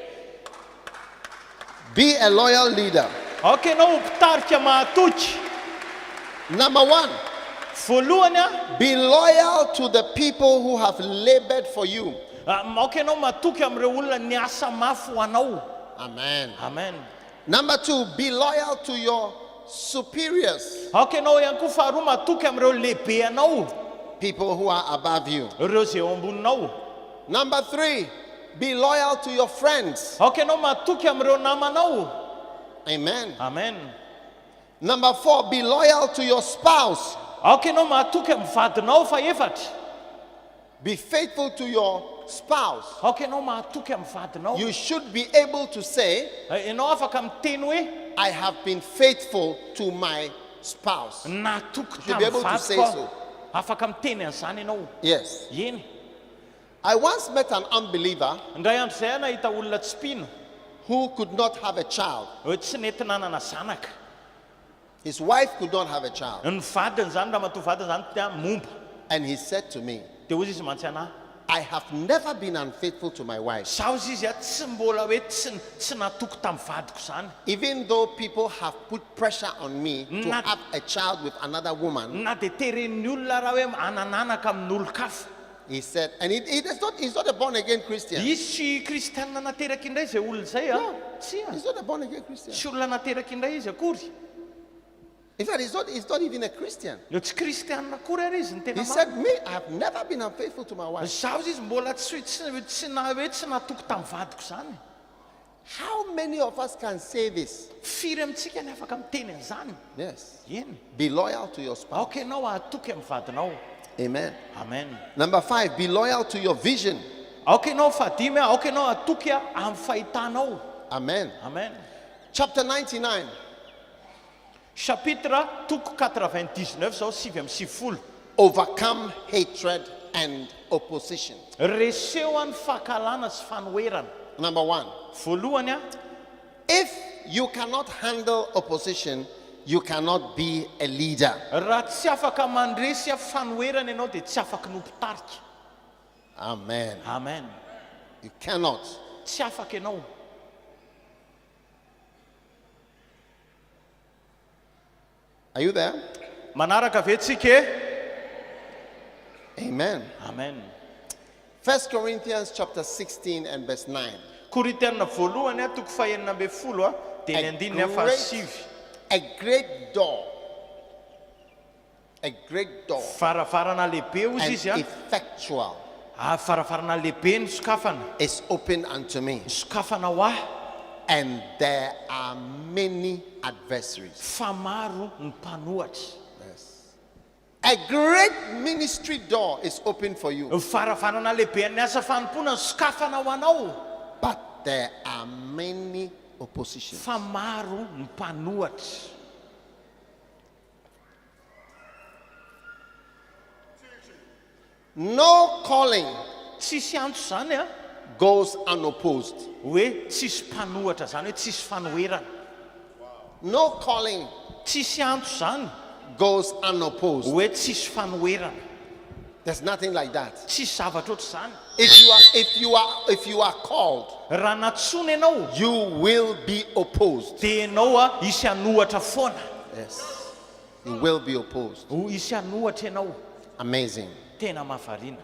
Speaker 1: be a loyal leader.
Speaker 2: Ok, ianao mpitarika mahatoky.
Speaker 1: Number one,
Speaker 2: Voalohany a,
Speaker 1: be loyal to the people who have labored for you.
Speaker 2: ok ianao mahatoky amin'ireo olona niasa mafy ho anao.
Speaker 1: Amen.
Speaker 2: Amen.
Speaker 1: Number two, be loyal to your superiors,
Speaker 2: Ok ianao ihany koa faharoa mahatoky amin'ireo lehibe anao,
Speaker 1: people who are above you.
Speaker 2: ireo zay eo amboninao.
Speaker 1: Number three, be loyal to your friends.
Speaker 2: Ok ianao mahatoky amin'ireo namanao.
Speaker 1: Amen.
Speaker 2: Amen.
Speaker 1: Number four, be loyal to your spouse.
Speaker 2: Ok ianao mahatoky amin'ny vadinao fa efatra.
Speaker 1: Be faithful to your spouse.
Speaker 2: Ok ianao mahatoky amin'ny vadinao.
Speaker 1: You should be able to say,
Speaker 2: Ianao afaka miteny hoe
Speaker 1: I have been faithful to my spouse.
Speaker 2: nahatoky
Speaker 1: should be able
Speaker 2: tamin'ny
Speaker 1: to say
Speaker 2: vadiko.
Speaker 1: so.
Speaker 2: Afaka miteny an'izany ianao.
Speaker 1: Yes.
Speaker 2: Eny.
Speaker 1: I once met an unbeliever
Speaker 2: Indray andro zay nahita olona tsy mpino
Speaker 1: who could not have a child.
Speaker 2: hoe tsy nety nanana zanaka.
Speaker 1: His wife could not have a child.
Speaker 2: Ny vadiny zany raha matoa vadiny zany tia momba.
Speaker 1: And he said to me,
Speaker 2: Dia ozy izy mantsy anahy,
Speaker 1: I have never been unfaithful to my wife.
Speaker 2: zaho izy izy a tsy mbola hoe tsy natoky tamin'ny vadiko zany.
Speaker 1: Even though people have put pressure on me to
Speaker 2: Not-
Speaker 1: have a child with another woman,
Speaker 2: Na dia teren'ny olona raha hoe anananaka amin'olo-kafa.
Speaker 1: he said, and he's not a born again Christian.
Speaker 2: Izy tsy kristianina nateraky indray zay olona zay a. Tsy a.
Speaker 1: He's not a born again Christian.
Speaker 2: Tsy olona nateraky indray izy akory.
Speaker 1: In fact, he's not even a Christian.
Speaker 2: Eo tsy kristianina akory ary izy ny tena
Speaker 1: He
Speaker 2: marina.
Speaker 1: said, me, I have never been unfaithful to my wife.
Speaker 2: Zaho izy mbola tsy na hoe tsy natoky tamin'ny vadiko zany.
Speaker 1: How many of us can say this?
Speaker 2: Firy amintsika ny afaka miteny an'izany.
Speaker 1: Yes.
Speaker 2: Eny.
Speaker 1: Be loyal to your spouse.
Speaker 2: Ok ianao atoky amin'ny vadinao.
Speaker 1: Amen.
Speaker 2: Amen.
Speaker 1: Number five, be loyal to your vision.
Speaker 2: Ok ianao fadimy a, ok ianao atoky a amin'ny fahitanao.
Speaker 1: Amen.
Speaker 2: Amen.
Speaker 1: Chapter 99.
Speaker 2: Chapitre toko 99 zao 7:70.
Speaker 1: Overcome hatred and opposition.
Speaker 2: Reseho any fahakalana sy fanoherana.
Speaker 1: Number one,
Speaker 2: Voalohany a,
Speaker 1: if you cannot handle opposition, you cannot be a leader.
Speaker 2: raha tsy afaka mandresy a fanoherana ianao dia tsy afaka no mpitarika.
Speaker 1: Amen.
Speaker 2: Amen.
Speaker 1: You cannot.
Speaker 2: Tsy afaka ianao.
Speaker 1: Are you there?
Speaker 2: Manaraka ve tsika e?
Speaker 1: Amen.
Speaker 2: Amen.
Speaker 1: 1 Corinthians chapter 16 and verse 9.
Speaker 2: Korintena voalohany a toko 9:10 a dia ny andininy a fahasivy.
Speaker 1: A great door. A great door.
Speaker 2: Varavarana lehibe ozy
Speaker 1: And
Speaker 2: izy a.
Speaker 1: effectual
Speaker 2: Varavarana lehibe ny sokafana.
Speaker 1: is open unto me.
Speaker 2: Sokafana ho ahy.
Speaker 1: And there are many adversaries.
Speaker 2: Fa maro ny mpanohatra.
Speaker 1: Yes. A great ministry door is open for you.
Speaker 2: Varavarana lehibe ny asa fanompona ny sokafana ho anao.
Speaker 1: But there are many oppositions.
Speaker 2: Fa maro ny mpanohatra.
Speaker 1: No calling
Speaker 2: Tsisy antso zany a
Speaker 1: goes unopposed.
Speaker 2: hoe tsisy mpanohatra zany hoe tsisy fanoherana.
Speaker 1: No calling
Speaker 2: Tsisy antso zany
Speaker 1: goes unopposed.
Speaker 2: hoe tsisy fanoherana.
Speaker 1: There's nothing like that.
Speaker 2: Tsisy zavatra ohatr'izany.
Speaker 1: If you are called,
Speaker 2: Raha natsona ianao,
Speaker 1: you will be opposed.
Speaker 2: dia ianao hisy hanohatra foana.
Speaker 1: Yes. You will be opposed.
Speaker 2: Hisy hanohatra ianao.
Speaker 1: Amazing.
Speaker 2: Tena mahavariana.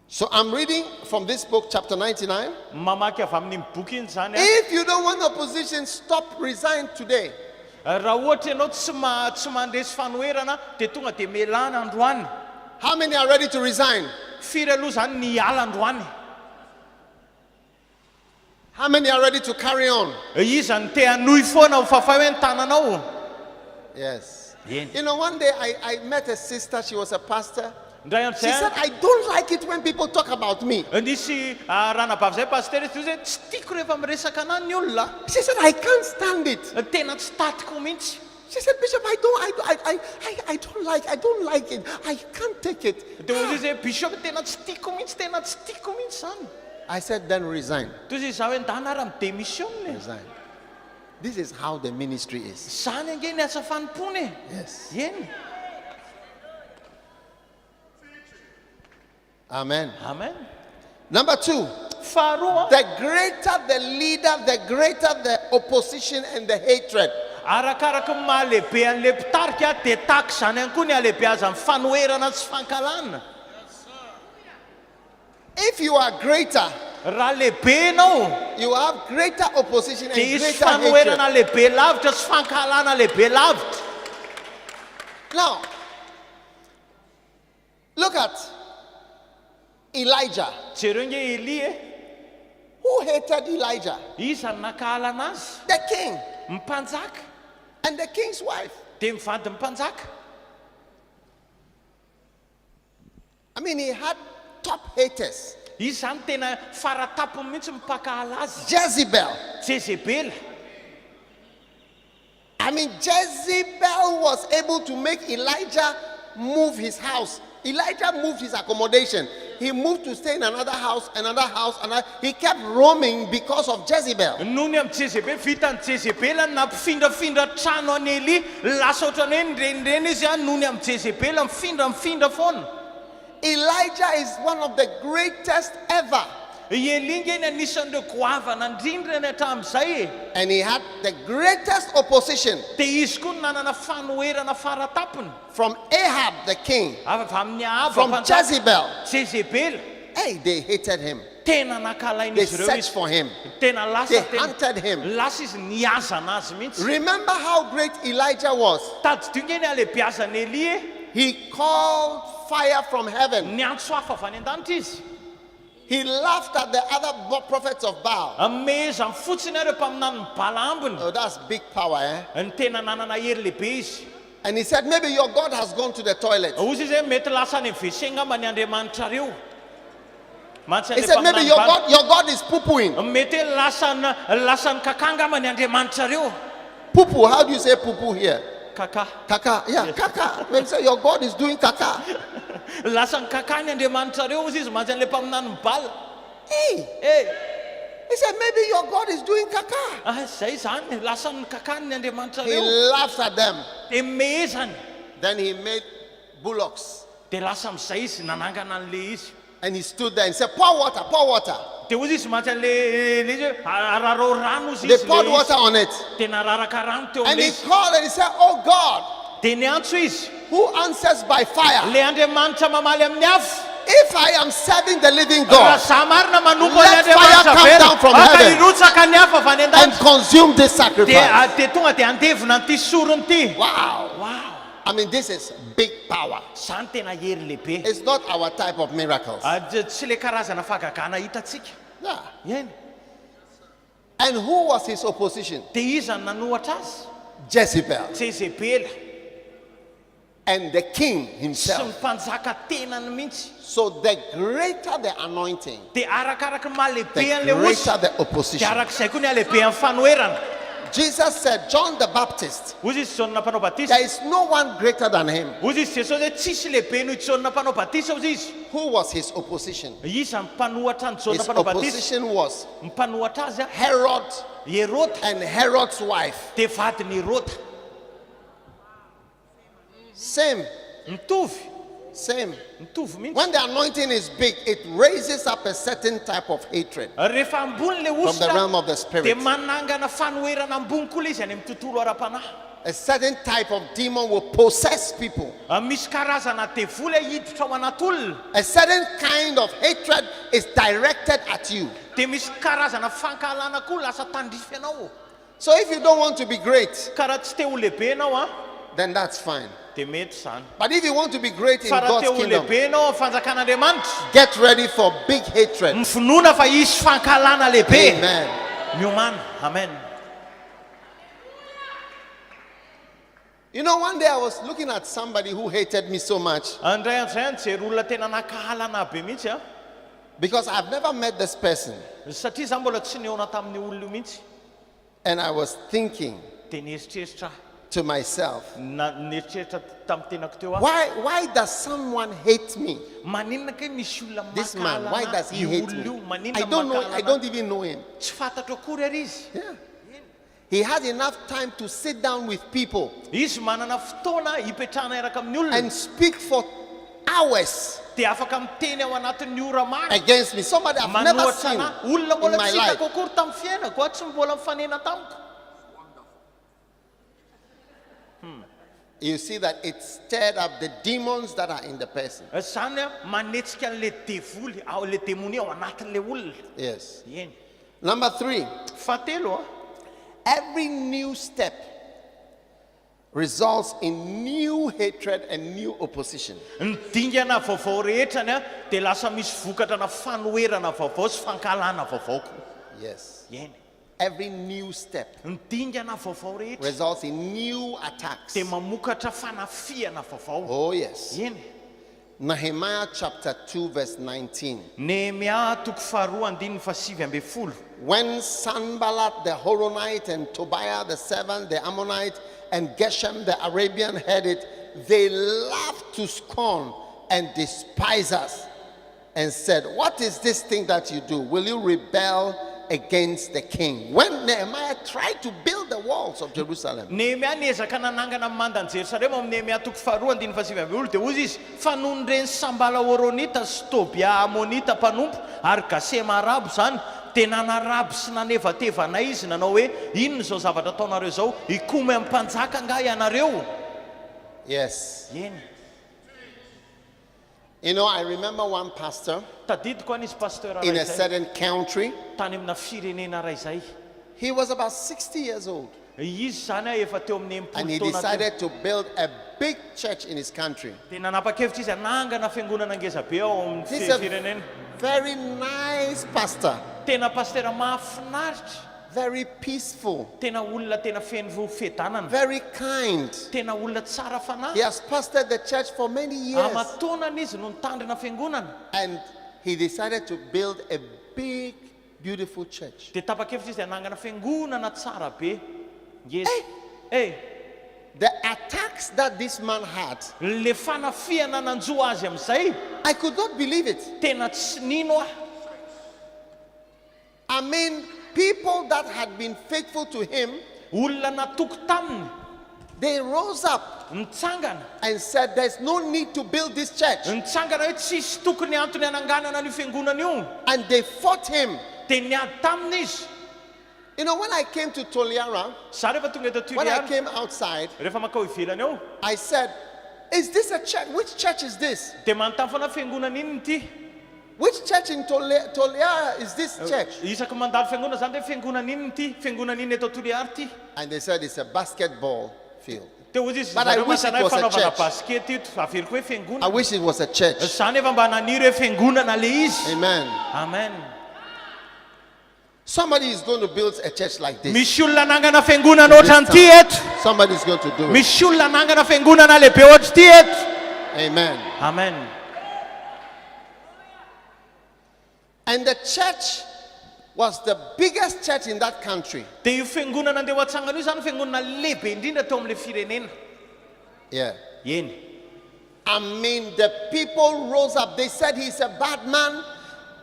Speaker 1: So I'm reading from this book, chapter 99.
Speaker 2: Mamaky avy amin'ny boky iny zany.
Speaker 1: If you don't want opposition, stop, resign today.
Speaker 2: Raha ohatra ianao tsy mandresy fanoherana, dia tonga dia mialana androany.
Speaker 1: How many are ready to resign?
Speaker 2: Firy aloha zany niala androany.
Speaker 1: How many are ready to carry on?
Speaker 2: Iza ny te hanohy foana ho fafay hoe ny tananao.
Speaker 1: Yes.
Speaker 2: Eny.
Speaker 1: You know, one day I met a sister, she was a pastor.
Speaker 2: Ndray
Speaker 1: She said, I don't like it when people talk about me.
Speaker 2: nisy ranabavy zay pasteur izy hoe tsy tiako rehefa miresaka anahy ny olona.
Speaker 1: She said, I can't stand it.
Speaker 2: Tena tsy tatiko mihitsy.
Speaker 1: She said, Bishop, I don't like it. I can't take it.
Speaker 2: Dia hozy izy hoe bishop tena tsy tiako mihitsy zany.
Speaker 1: I said, then resign.
Speaker 2: Toy izy za hoe ndana raha midémissione.
Speaker 1: Resign. This is how the ministry is.
Speaker 2: Zany ange ny asa fanompony.
Speaker 1: Yes.
Speaker 2: Eny.
Speaker 1: Amen.
Speaker 2: Amen.
Speaker 1: Number 2,
Speaker 2: Faharoa,
Speaker 1: the greater the leader, the greater the opposition and the hatred.
Speaker 2: arakaraka ny mahalehibe an'le mpitarika dia tahaka izany ihany koa ny alehibe azy amin'ny fanoherana sy fankalana.
Speaker 1: If you are greater,
Speaker 2: Raha lehibe ianao,
Speaker 1: you have greater opposition and
Speaker 2: dia hisy
Speaker 1: greater hatred.
Speaker 2: fanoherana lehibe lavitra sy fankalana lehibe lavitra.
Speaker 1: Now, look at Elijah.
Speaker 2: Jereo nge Eli
Speaker 1: Who hated Elijah?
Speaker 2: iza ny nakahala anazy?
Speaker 1: The king
Speaker 2: Mpanjaka.
Speaker 1: and the king's wife.
Speaker 2: Dia mivady mpanjaka.
Speaker 1: I mean, he had top haters.
Speaker 2: Izy zany tena faratapony mihitsy mipakahala azy.
Speaker 1: Jezebel.
Speaker 2: Jezebela.
Speaker 1: I mean, Jezebel was able to make Elijah move his house. Elijah moved his accommodation. He moved to stay in another house, and he kept roaming because of Jezebel.
Speaker 2: Noho ny amin'ny Jezebel, vitany Jezebela nampifindrafindra trano an'i Eli, lasa ohatrany hoe nirenirenina izy noho ny amin'ny Jezebela mifindra foana.
Speaker 1: Elijah is one of the greatest ever.
Speaker 2: Eli nge ny anisan'ireo goavana indrindra ny hatramin'izay.
Speaker 1: And he had the greatest opposition
Speaker 2: Dia izy koa nanana fanoherana faratapony.
Speaker 1: from Ahab the king,
Speaker 2: Avy amin'ny Ahaba
Speaker 1: from
Speaker 2: mpanjaka.
Speaker 1: Jezebel.
Speaker 2: Jezebela.
Speaker 1: Hey, they hated him.
Speaker 2: Tena nakalainy
Speaker 1: They
Speaker 2: izy ireo
Speaker 1: searched
Speaker 2: izy.
Speaker 1: for him.
Speaker 2: Tena
Speaker 1: They
Speaker 2: lasa
Speaker 1: hunted him.
Speaker 2: lasa izy niaza anazy mihitsy.
Speaker 1: Remember how great Elijah was?
Speaker 2: Tadidio nge ny alehibiazan'i Eli
Speaker 1: He called fire from heaven.
Speaker 2: niantso hafa avy any an-danitra izy.
Speaker 1: He laughed at the other prophets of Baal.
Speaker 2: Ameza fotsiny ireo mpaminany ny Bala ambiny.
Speaker 1: Oh, that's big power, eh?
Speaker 2: Ny tena nanana hery lehibe izy.
Speaker 1: And he said, maybe your God has gone to the toilet.
Speaker 2: Ozy izy hoe mety lasa any WC ngamba ny Andriamanitra reo.
Speaker 1: He said, maybe your God is poo-pooing.
Speaker 2: Mety hoe lasa ny kaka ngamba ny Andriamanitra reo.
Speaker 1: Poo-poo, how do you say poo-poo here?
Speaker 2: Kaka.
Speaker 1: Kaka, yeah, kaka. When you say your God is doing kaka.
Speaker 2: Lasa ny kaka ny Andriamanitra reo izy mantsy an'le mpaminany ny Bala.
Speaker 1: Hey, he said, maybe your God is doing kaka.
Speaker 2: Zay zany lasa ny kaka ny Andriamanitra
Speaker 1: He
Speaker 2: reo.
Speaker 1: laughs at them.
Speaker 2: Dia mezany.
Speaker 1: Then he made bullocks.
Speaker 2: Dia lasa amin'izay izy nanangana an'le izy.
Speaker 1: And he stood there and said, pour water, pour water.
Speaker 2: Dia ozy izy mantsy an'le ararao rano izy.
Speaker 1: They poured water on it.
Speaker 2: Dia nararaka rano teo
Speaker 1: And
Speaker 2: amin'le
Speaker 1: he
Speaker 2: izy.
Speaker 1: called and he said, oh God,
Speaker 2: Dia niantso izy.
Speaker 1: who answers by fire?
Speaker 2: Le Andriamanitra mamaly amin'ny afo.
Speaker 1: If I am serving the living
Speaker 2: Raha
Speaker 1: God,
Speaker 2: za marina manompo
Speaker 1: let
Speaker 2: ny
Speaker 1: fire
Speaker 2: Andriamanitra
Speaker 1: come down from heaven
Speaker 2: irotsaka ny afo avy any
Speaker 1: and
Speaker 2: an-danitra.
Speaker 1: consume this sacrifice.
Speaker 2: Dia tonga dia andevona an'ity sorony ity.
Speaker 1: Wow.
Speaker 2: Wow.
Speaker 1: I mean, this is big power.
Speaker 2: Zany tena hery lehibe.
Speaker 1: It's not our type of miracles.
Speaker 2: Tsy le karazana fagagana hitantsika.
Speaker 1: Yeah.
Speaker 2: Eny.
Speaker 1: And who was his opposition?
Speaker 2: Dia iza ny nanohatra azy?
Speaker 1: Jezebel.
Speaker 2: Jezebela.
Speaker 1: And the king
Speaker 2: Sy
Speaker 1: himself.
Speaker 2: ny mpanjaka tenany mihitsy.
Speaker 1: So the greater the anointing,
Speaker 2: Dia arakaraka ny mahalehibe
Speaker 1: the
Speaker 2: an'le
Speaker 1: greater
Speaker 2: osy.
Speaker 1: the
Speaker 2: Dia
Speaker 1: opposition.
Speaker 2: arak'izay koa ny alehibe amin'ny fanoherana.
Speaker 1: Jesus said, John the Baptist,
Speaker 2: Ozy izy Jaona mpanao batisa.
Speaker 1: there is no one greater than him.
Speaker 2: Ozy izy Jesosy hoe tsisy lehibe noho Jaona mpanao batisa ozy izy.
Speaker 1: Who was his opposition?
Speaker 2: Iza ny mpanohatra ny Jaona
Speaker 1: His
Speaker 2: mpanao batisa.
Speaker 1: opposition was
Speaker 2: Mpanohatra azy
Speaker 1: Herod
Speaker 2: Herota.
Speaker 1: and Herod's wife.
Speaker 2: Dia vadiny Herota.
Speaker 1: Same.
Speaker 2: Mitovy.
Speaker 1: Same.
Speaker 2: Mitovy mihitsy.
Speaker 1: When the anointing is big, it raises up a certain type of hatred
Speaker 2: Rehefa ambony le
Speaker 1: from the realm of the
Speaker 2: dia
Speaker 1: spirit.
Speaker 2: manangana fanoherana ambony koa le izy any amin'ny tontolo ara-panahy.
Speaker 1: A certain type of demon will possess people.
Speaker 2: Misy karazana devoly hiditra ao anaty olona.
Speaker 1: A certain kind of hatred is directed at you.
Speaker 2: Dia misy karazana fankahalana koa lasa tandrify anao.
Speaker 1: So if you don't want to be great,
Speaker 2: Ka raha tsy te ho lehibe anao
Speaker 1: then that's fine.
Speaker 2: dia mety zany.
Speaker 1: But if you want to be great in
Speaker 2: Fa raha te
Speaker 1: God's
Speaker 2: ho
Speaker 1: kingdom,
Speaker 2: lehibe anao amin'ny fanjakan'Andriamanitra,
Speaker 1: get ready for big hatred.
Speaker 2: mifinoana fa hisy fankahalana lehibe.
Speaker 1: Amen.
Speaker 2: Miomana. Amen.
Speaker 1: You know, one day I was looking at somebody who hated me so much
Speaker 2: Andray andray nijery olona tena nakahalana be mihitsy
Speaker 1: because I've never met this person.
Speaker 2: satria zaho mbola tsy nihaona tamin'ny olona io mihitsy.
Speaker 1: And I was thinking
Speaker 2: Dia nieritreritra
Speaker 1: to myself,
Speaker 2: nieritreritra tamin'ny tenako teo
Speaker 1: why does someone hate me?
Speaker 2: maninona ke misy olona
Speaker 1: This man, why does he
Speaker 2: io
Speaker 1: hate
Speaker 2: olona io?
Speaker 1: me?
Speaker 2: Maninona
Speaker 1: I don't know. I
Speaker 2: makahalana?
Speaker 1: don't even know him.
Speaker 2: Tsy fantatro akory ary izy.
Speaker 1: Yeah. He had enough time to sit down with people
Speaker 2: Izy manana fotoana hipetrahana araka amin'ny olona
Speaker 1: and speak for hours
Speaker 2: dia afaka miteny ao anatin'ny ora maro
Speaker 1: against me. Somebody I've never
Speaker 2: manohatra
Speaker 1: seen
Speaker 2: anahy. Olona
Speaker 1: in
Speaker 2: mbola
Speaker 1: my
Speaker 2: tsy
Speaker 1: life.
Speaker 2: hitako akory tamin'ny fiainako tsy mbola mifanena tamiko.
Speaker 1: You see that it stirred up the demons that are in the person.
Speaker 2: Zany manetsika an'le devoly ao le démonie ao anatin'le olona.
Speaker 1: Yes.
Speaker 2: Eny.
Speaker 1: Number 3,
Speaker 2: Fahatelo
Speaker 1: every new step results in new hatred and new opposition.
Speaker 2: ny dingana vaovao rehetrany dia lasa misy vokatra na fanoherana vaovao sy fankalana vaovao koa.
Speaker 1: Yes.
Speaker 2: Eny.
Speaker 1: Every new step
Speaker 2: Ny dingana vaovao rehetra
Speaker 1: results in new attacks.
Speaker 2: dia mamokatra fanafiana vaovao.
Speaker 1: Oh, yes.
Speaker 2: Eny.
Speaker 1: Nehemiah chapter 2, verse 19.
Speaker 2: Nehemia toko faharoa andininy fasivy amby folo.
Speaker 1: When Sanballat the Horonite and Tobiah the servant, the Ammonite, and Geshem the Arabian heard it, they laughed to scorn and despise us and said, what is this thing that you do? Will you rebel against the king? When Nehemiah tried to build the walls of Jerusalem,
Speaker 2: Nehemia niezaka nanangana mandan'ny Jerosalema amin'ny Nehemia toko faharoa andininy fasivy amby folo dia hozy izy fa noho ny reny Sambala Horonita sy Tobia Ammonita mpanompo ary Gasema Arabo zany dia nanarabo sy nanevatevanay izy nanao hoe inona zao zavatra ataonareo zao hikomy amin'ny mpanjaka nga ianareo.
Speaker 1: yes.
Speaker 2: Eny.
Speaker 1: You know, I remember one pastor
Speaker 2: Tadidiko anisy pasteur
Speaker 1: in a
Speaker 2: ray zay
Speaker 1: certain country.
Speaker 2: tany amina firenena ray zay.
Speaker 1: He was about 60 years old
Speaker 2: Izy zany efa teo amin'ny
Speaker 1: and he
Speaker 2: 80 taona teo.
Speaker 1: decided to build a big church in his country.
Speaker 2: Dia nanapa-kevitra izy hanangana fiangonana ngeza be ao amin'ny
Speaker 1: He's a
Speaker 2: firenena.
Speaker 1: very nice pastor,
Speaker 2: Tena pastera mahafinaritra,
Speaker 1: very peaceful,
Speaker 2: tena olona tena feno fedanana,
Speaker 1: very kind.
Speaker 2: tena olona tsara
Speaker 1: He
Speaker 2: fanahy.
Speaker 1: has pastored the church for many years
Speaker 2: Amatonana izy no nitandrina fiangonana.
Speaker 1: and he decided to build a big, beautiful church.
Speaker 2: Dia tapa-kevitra izy hanangana fiangonana tsara be. Yes.
Speaker 1: The attacks that this man had,
Speaker 2: Le fanafiana nanjo azy amin'izay,
Speaker 1: I could not believe it.
Speaker 2: tena tsy nino aho.
Speaker 1: I mean, people that had been faithful to him,
Speaker 2: Olona natoko taminy,
Speaker 1: they rose up
Speaker 2: nitsangana.
Speaker 1: and said, there's no need to build this church.
Speaker 2: Nitsangana hoe tsisy tokony antony hananganana io fiangonana io.
Speaker 1: And they fought him.
Speaker 2: Dia niady taminy izy.
Speaker 1: You know, when I came to Toliara,
Speaker 2: Za rehefa tonga eto
Speaker 1: when I
Speaker 2: Toliara,
Speaker 1: came outside,
Speaker 2: rehefa makao ivelany ao,
Speaker 1: I said, is this a church? Which church is this?
Speaker 2: dia manontany foana fiangonana inona ity?
Speaker 1: Which church in Toliara is this church?
Speaker 2: Isaky mandalo fiangonana zany hoe fiangonana inona ity? Fiangonana inona eto Toliara ity?
Speaker 1: And they said it's a basketball field.
Speaker 2: Dia hozy izy
Speaker 1: But I
Speaker 2: zareo
Speaker 1: wish it
Speaker 2: masana hoe
Speaker 1: was a
Speaker 2: fanaovana
Speaker 1: church.
Speaker 2: baskety ito, averiko hoe
Speaker 1: I
Speaker 2: fiangonana.
Speaker 1: wish it was a church.
Speaker 2: Zany efa mba naniry hoe fiangonana le izy.
Speaker 1: Amen.
Speaker 2: Amen.
Speaker 1: Somebody is going to build a church like this.
Speaker 2: Misy olona nangana fiangonana
Speaker 1: This
Speaker 2: ohatran'ity
Speaker 1: town.
Speaker 2: eto.
Speaker 1: Somebody is going to do it.
Speaker 2: Misy olona nangana fiangonana lehibe ohatr'ity eto.
Speaker 1: Amen.
Speaker 2: Amen.
Speaker 1: And the church was the biggest church in that country.
Speaker 2: Dia io fiangonana andeha ho atsangana io zany fiangonana lehibe indrindra teo amin'ile firenena.
Speaker 1: Yeah.
Speaker 2: Eny.
Speaker 1: I mean, the people rose up. They said he's a bad man.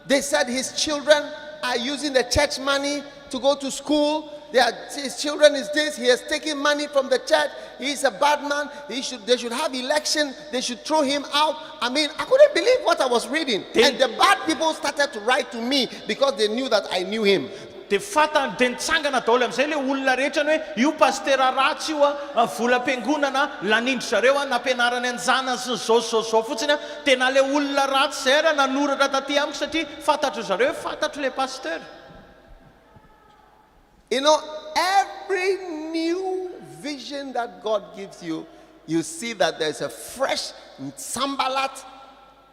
Speaker 1: They said his children are using the church money to go to school. his children is this, he has taken money from the church, he's a bad man, they should have election, they should throw him out. I mean, I couldn't believe what I was reading. And the bad people started to write to me because they knew that I knew him.
Speaker 2: De fata de nitsangana daholo am'izay le olona rehetra ny hoe io pastera ratsy io a vola am-piangonana lanindry zareo a nampianarany anjanany sy ny zao fotsiny a tena le olona ratsy zay ara nanoratra taty amiko satria fantatro zareo fantatro le pasteur.
Speaker 1: You know, every new vision that God gives you, you see that there's a fresh Sambalat,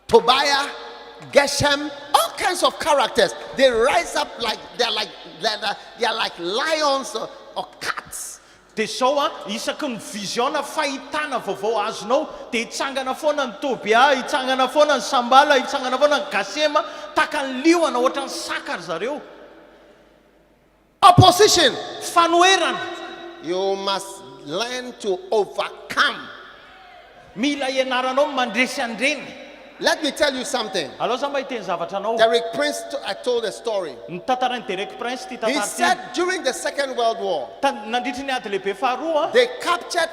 Speaker 1: Tobiah, Geshem, all kinds of characters. They rise up like they're like lions or cats.
Speaker 2: De sao a isaky ny visiona fahitana vaovao azonao de hitsangana foana ny Tobia, hitsangana foana ny Sambala, hitsangana foana ny Gasema, taka ny liona ohatra ny saka zareo.
Speaker 1: Opposition.
Speaker 2: Fanoherana.
Speaker 1: You must learn to overcome.
Speaker 2: Mila ianaranao mandresy andreny.
Speaker 1: Let me tell you something.
Speaker 2: Alors za mba hiteny zavatra anao.
Speaker 1: Derek Prince, I told a story.
Speaker 2: Ny tantarany Derek Prince ty
Speaker 1: He
Speaker 2: tantara ty.
Speaker 1: said during the Second World War,
Speaker 2: Nandritry ny ady lehibe faharoa
Speaker 1: they captured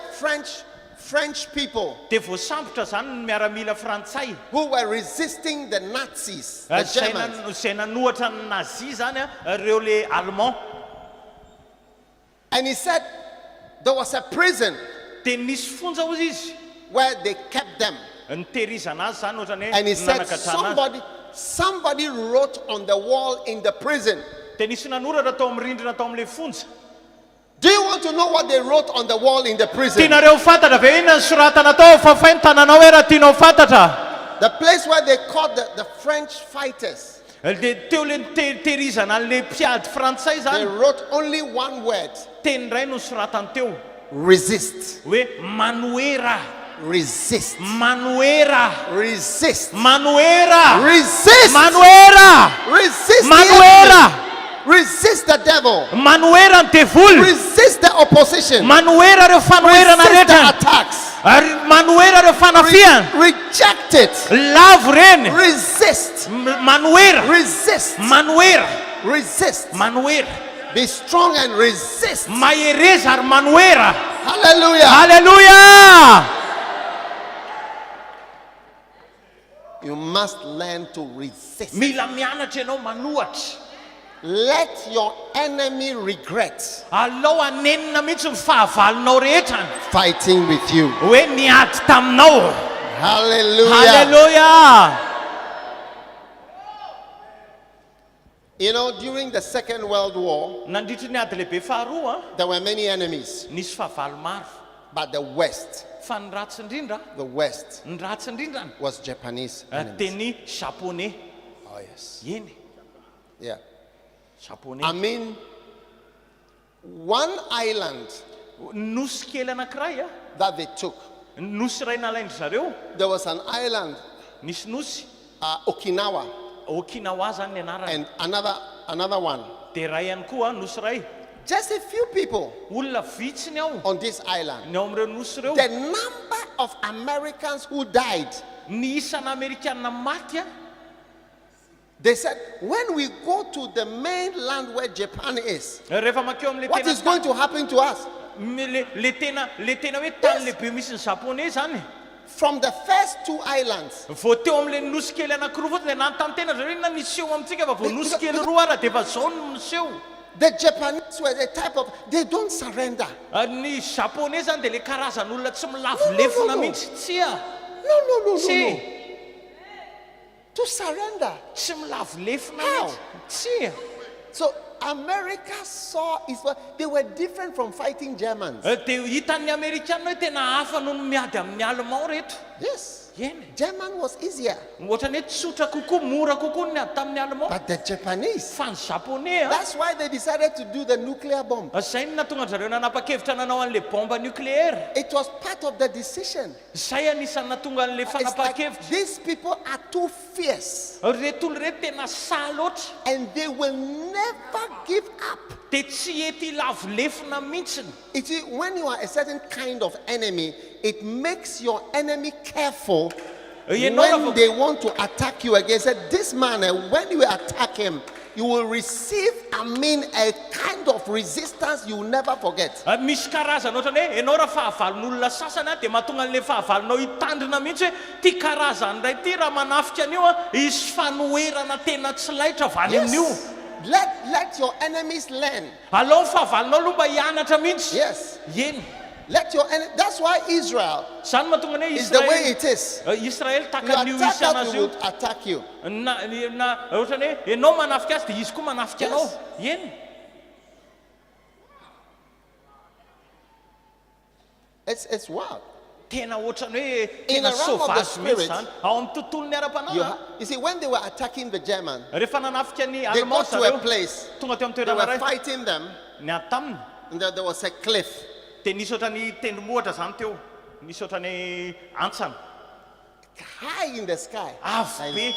Speaker 1: French people
Speaker 2: de voasambotra zany ny miaramila frantsay
Speaker 1: who were resisting the Nazis, the Germans.
Speaker 2: zay nanohatra ny nazi zany a reo le allemand.
Speaker 1: And he said there was a prison
Speaker 2: De nisy fonja ozy izy
Speaker 1: where they kept them.
Speaker 2: nitehirizana azy zany ohatra
Speaker 1: And he
Speaker 2: hoe
Speaker 1: said
Speaker 2: nanakatrana azy.
Speaker 1: somebody wrote on the wall in the prison.
Speaker 2: De nisy nanoratra tao amin'ny rindrina tao amin'le fonja.
Speaker 1: Do you want to know what they wrote on the wall in the prison?
Speaker 2: Tianareo fantatra ve inona ny soratana tao fa fainy tananao hoe raha tianao fantatra.
Speaker 1: The place where they caught the French fighters.
Speaker 2: De teo le nitehirizana an'le mpiady frantsay
Speaker 1: They
Speaker 2: zany
Speaker 1: wrote only one word.
Speaker 2: teny ray no soratany teo
Speaker 1: Resist.
Speaker 2: hoe manoera.
Speaker 1: Resist.
Speaker 2: Manoera.
Speaker 1: Resist.
Speaker 2: Manoera.
Speaker 1: Resist.
Speaker 2: Manoera.
Speaker 1: Resist. the
Speaker 2: Manoera.
Speaker 1: enemy. Resist the devil.
Speaker 2: Manoera ny devoly.
Speaker 1: Resist the opposition.
Speaker 2: Manoera reo fanoerana
Speaker 1: Resist the
Speaker 2: rehetra.
Speaker 1: attacks.
Speaker 2: Ary manoera reo fanafiana.
Speaker 1: Reject it.
Speaker 2: Lavo reny.
Speaker 1: Resist.
Speaker 2: Manoera.
Speaker 1: Resist.
Speaker 2: Manoera.
Speaker 1: Resist.
Speaker 2: Manoera.
Speaker 1: Be strong and resist.
Speaker 2: Mahereza ary manoera.
Speaker 1: Hallelujah.
Speaker 2: Hallelujah.
Speaker 1: You must learn to resist.
Speaker 2: Mila mianatra ianao manohatra.
Speaker 1: Let your enemy regret
Speaker 2: Alao anenina mihitsy ny fahavalonao rehetra
Speaker 1: fighting with you.
Speaker 2: hoe niady taminao.
Speaker 1: Hallelujah.
Speaker 2: Hallelujah.
Speaker 1: You know, during the Second World War,
Speaker 2: Nandritry ny ady lehibe faharoa
Speaker 1: there were many enemies.
Speaker 2: nisy fahavalo maro
Speaker 1: But the West,
Speaker 2: fa ny ratsy indrindra ny ratsy indrindra
Speaker 1: was Japanese enemies.
Speaker 2: teny japonais.
Speaker 1: Oh, yes.
Speaker 2: Eny
Speaker 1: Yeah.
Speaker 2: japonais.
Speaker 1: I mean, one island
Speaker 2: Nosy kely anankiray a
Speaker 1: that they took,
Speaker 2: nosy ray nalaindry zareo.
Speaker 1: there was an island,
Speaker 2: Nisy nosy
Speaker 1: Okinawa,
Speaker 2: Okinawa zany ny anarany.
Speaker 1: and another one.
Speaker 2: De ray ihany koa nosy ray.
Speaker 1: Just a few people
Speaker 2: Olona vitsy ny ao
Speaker 1: on this island.
Speaker 2: ny ao amin'ireo nosy reo.
Speaker 1: The number of Americans who died,
Speaker 2: Ny isan'ny Amerikanina maty a
Speaker 1: they said, when we go to the mainland where Japan is,
Speaker 2: rehefa makeo amin'le
Speaker 1: what is going to happen to us?
Speaker 2: le tena hoe tany lehibe misy ny japonais zany.
Speaker 1: From the first two islands,
Speaker 2: Vao teo amin'le nosy kely anankiroa fotsiny le nanontantena zareo na niseho amintsika fa vao nosy kely roa ara de efa zao no niseho.
Speaker 1: the Japanese were the type of, they don't surrender.
Speaker 2: Ny japonais zany de le karazan'olona tsy milavolefona
Speaker 1: no.
Speaker 2: mihitsy tsia.
Speaker 1: No.
Speaker 2: Tsia.
Speaker 1: To surrender.
Speaker 2: Tsy milavolefona
Speaker 1: How?
Speaker 2: mihitsy tsia.
Speaker 1: So America saw is what they were different from fighting Germans.
Speaker 2: De hitan'ny Amerikanina hoe tena hafa noho ny miady amin'ny allemand rehetra.
Speaker 1: Yes.
Speaker 2: Eny.
Speaker 1: German was easier.
Speaker 2: Ohatrany hoe tsotra kokoa, mora kokoa ny ady tamin'ny allemand.
Speaker 1: But the Japanese,
Speaker 2: Fa ny japonais a
Speaker 1: that's why they decided to do the nuclear bomb.
Speaker 2: zay ny natonga zareo nanapa-kevitra nanao an'le bomba nucléaire.
Speaker 1: It was part of the decision.
Speaker 2: Zay anisan'ny natonga an'le
Speaker 1: It's like
Speaker 2: fanapa-kevitra.
Speaker 1: these people are too fierce
Speaker 2: Reto olo reto tena sa loatra
Speaker 1: and they will never give up.
Speaker 2: de tsy ety lavolefona mihitsiny.
Speaker 1: It is when you are a certain kind of enemy, it makes your enemy careful
Speaker 2: You know
Speaker 1: when
Speaker 2: what-
Speaker 1: they want to attack you again. Said this man, when you attack him, you will receive, a kind of resistance you will never forget.
Speaker 2: Misy karazana ohatrany hoe ianao raha fahavalon'olona sasana dia mahatonga an'ilay fahavalonao hitandrina mihitsy hoe ty karazany ray ty raha manafika an'io isy fanoherana tena tsy laitra avy any amin'io.
Speaker 1: Let your enemies learn.
Speaker 2: Alao ny fahavalonao aloha mba hianatra mihitsy.
Speaker 1: Yes.
Speaker 2: Eny.
Speaker 1: Let your enemy. That's why Israel
Speaker 2: Zany mahatonga ny
Speaker 1: is the way it is.
Speaker 2: Israel
Speaker 1: You
Speaker 2: takan'io
Speaker 1: attack
Speaker 2: isana
Speaker 1: us,
Speaker 2: azy
Speaker 1: we
Speaker 2: io.
Speaker 1: will attack you.
Speaker 2: Na ohatrany hoe ianao manafika azy dia izy koa manafika anao. Eny.
Speaker 1: It's wild.
Speaker 2: Tena ohatrany hoe
Speaker 1: In
Speaker 2: tena
Speaker 1: the realm of the
Speaker 2: sauvage mihitsy
Speaker 1: spirit,
Speaker 2: zany. Ao amin'ny tontolon'ny ara-panahy.
Speaker 1: You see, when they were attacking the German,
Speaker 2: Rehefa nanafika ny
Speaker 1: they
Speaker 2: Allemand
Speaker 1: got to a
Speaker 2: zareo
Speaker 1: place.
Speaker 2: tonga teo amin'ny
Speaker 1: They
Speaker 2: toerana
Speaker 1: were
Speaker 2: ray
Speaker 1: fighting them,
Speaker 2: ny ataminy
Speaker 1: and there was a cliff.
Speaker 2: dia nisy ohatrany tendrombohatra zany teo, nisy ohatrany antsana
Speaker 1: High in the sky.
Speaker 2: avo be.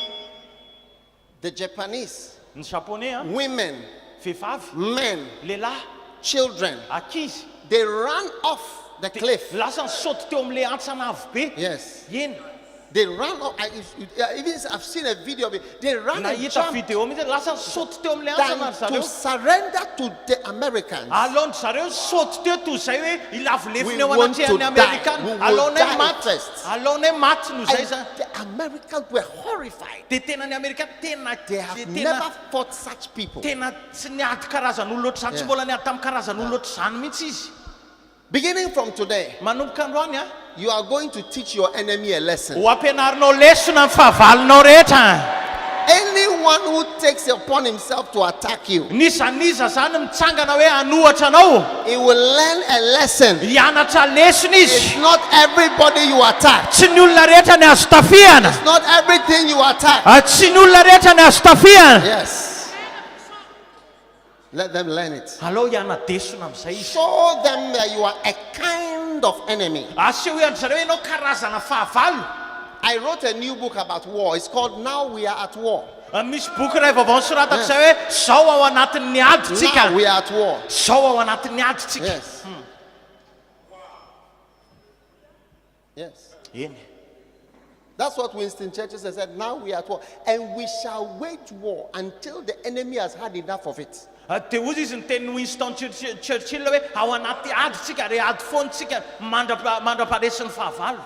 Speaker 1: The Japanese,
Speaker 2: Ny japonais
Speaker 1: women,
Speaker 2: vehivavy,
Speaker 1: men,
Speaker 2: lehilahy,
Speaker 1: children,
Speaker 2: ankizy
Speaker 1: they ran off the cliff.
Speaker 2: lasa nisaoty teo amin'ilay antsana avo be.
Speaker 1: Yes.
Speaker 2: Eny.
Speaker 1: They ran off. Even I've seen a video of it. They ran and
Speaker 2: Nahita
Speaker 1: jumped
Speaker 2: video mihitsy lasa nisaoty teo amin'ilay antsana
Speaker 1: than to
Speaker 2: zareo.
Speaker 1: surrender to the Americans.
Speaker 2: Alony zareo saoty teo toy izay hoe ilavolefiny
Speaker 1: We
Speaker 2: eo
Speaker 1: want to
Speaker 2: anatrehan'ny
Speaker 1: die.
Speaker 2: Amerikana.
Speaker 1: We will
Speaker 2: Alony
Speaker 1: die
Speaker 2: hoe maty.
Speaker 1: first.
Speaker 2: Alony hoe maty no izay
Speaker 1: And
Speaker 2: zany.
Speaker 1: the Americans were horrified.
Speaker 2: Dia tena ny Amerikana tena
Speaker 1: They have never fought such people.
Speaker 2: tena tsy niady karazan'olona ohatr'izany, tsy mbola niady tamin'ny karazan'olona ohatr'izany mihitsy izy.
Speaker 1: Beginning from today,
Speaker 2: Manomboka androany
Speaker 1: you are going to teach your enemy a lesson.
Speaker 2: ho ampianarinao lesona ny fahavalonao rehetra.
Speaker 1: Anyone who takes it upon himself to attack you,
Speaker 2: Niza zany mitsangana hoe hanohatra anao,
Speaker 1: he will learn a lesson.
Speaker 2: hianatra lesona
Speaker 1: It's
Speaker 2: izy.
Speaker 1: not everybody you attack.
Speaker 2: Tsy ny olona rehetra ny azo tafihana.
Speaker 1: It's not everything you attack.
Speaker 2: Tsy ny olona rehetra ny azo tafihana.
Speaker 1: Yes. Let them learn it.
Speaker 2: Alao hiana desona amin'izay izy.
Speaker 1: Show them that you are a kind of enemy.
Speaker 2: Aseho hoe zareo ianao karazana fahavalo.
Speaker 1: I wrote a new book about war. It's called Now We Are at War.
Speaker 2: Misy boky ray vaovao nisoratako izay hoe zao ao anatin'ny aditsika.
Speaker 1: Now we are at war.
Speaker 2: Zao ao anatin'ny aditsika.
Speaker 1: Yes. Yes.
Speaker 2: Eny.
Speaker 1: That's what Winston Churchill said. Now we are at war. And we shall wage war until the enemy has had enough of it.
Speaker 2: Dia ozy izy ny tenin'ny Winston Churchill hoe ao anaty aditsika re ady foanitsika mandra-paharesin'ny fahavalo.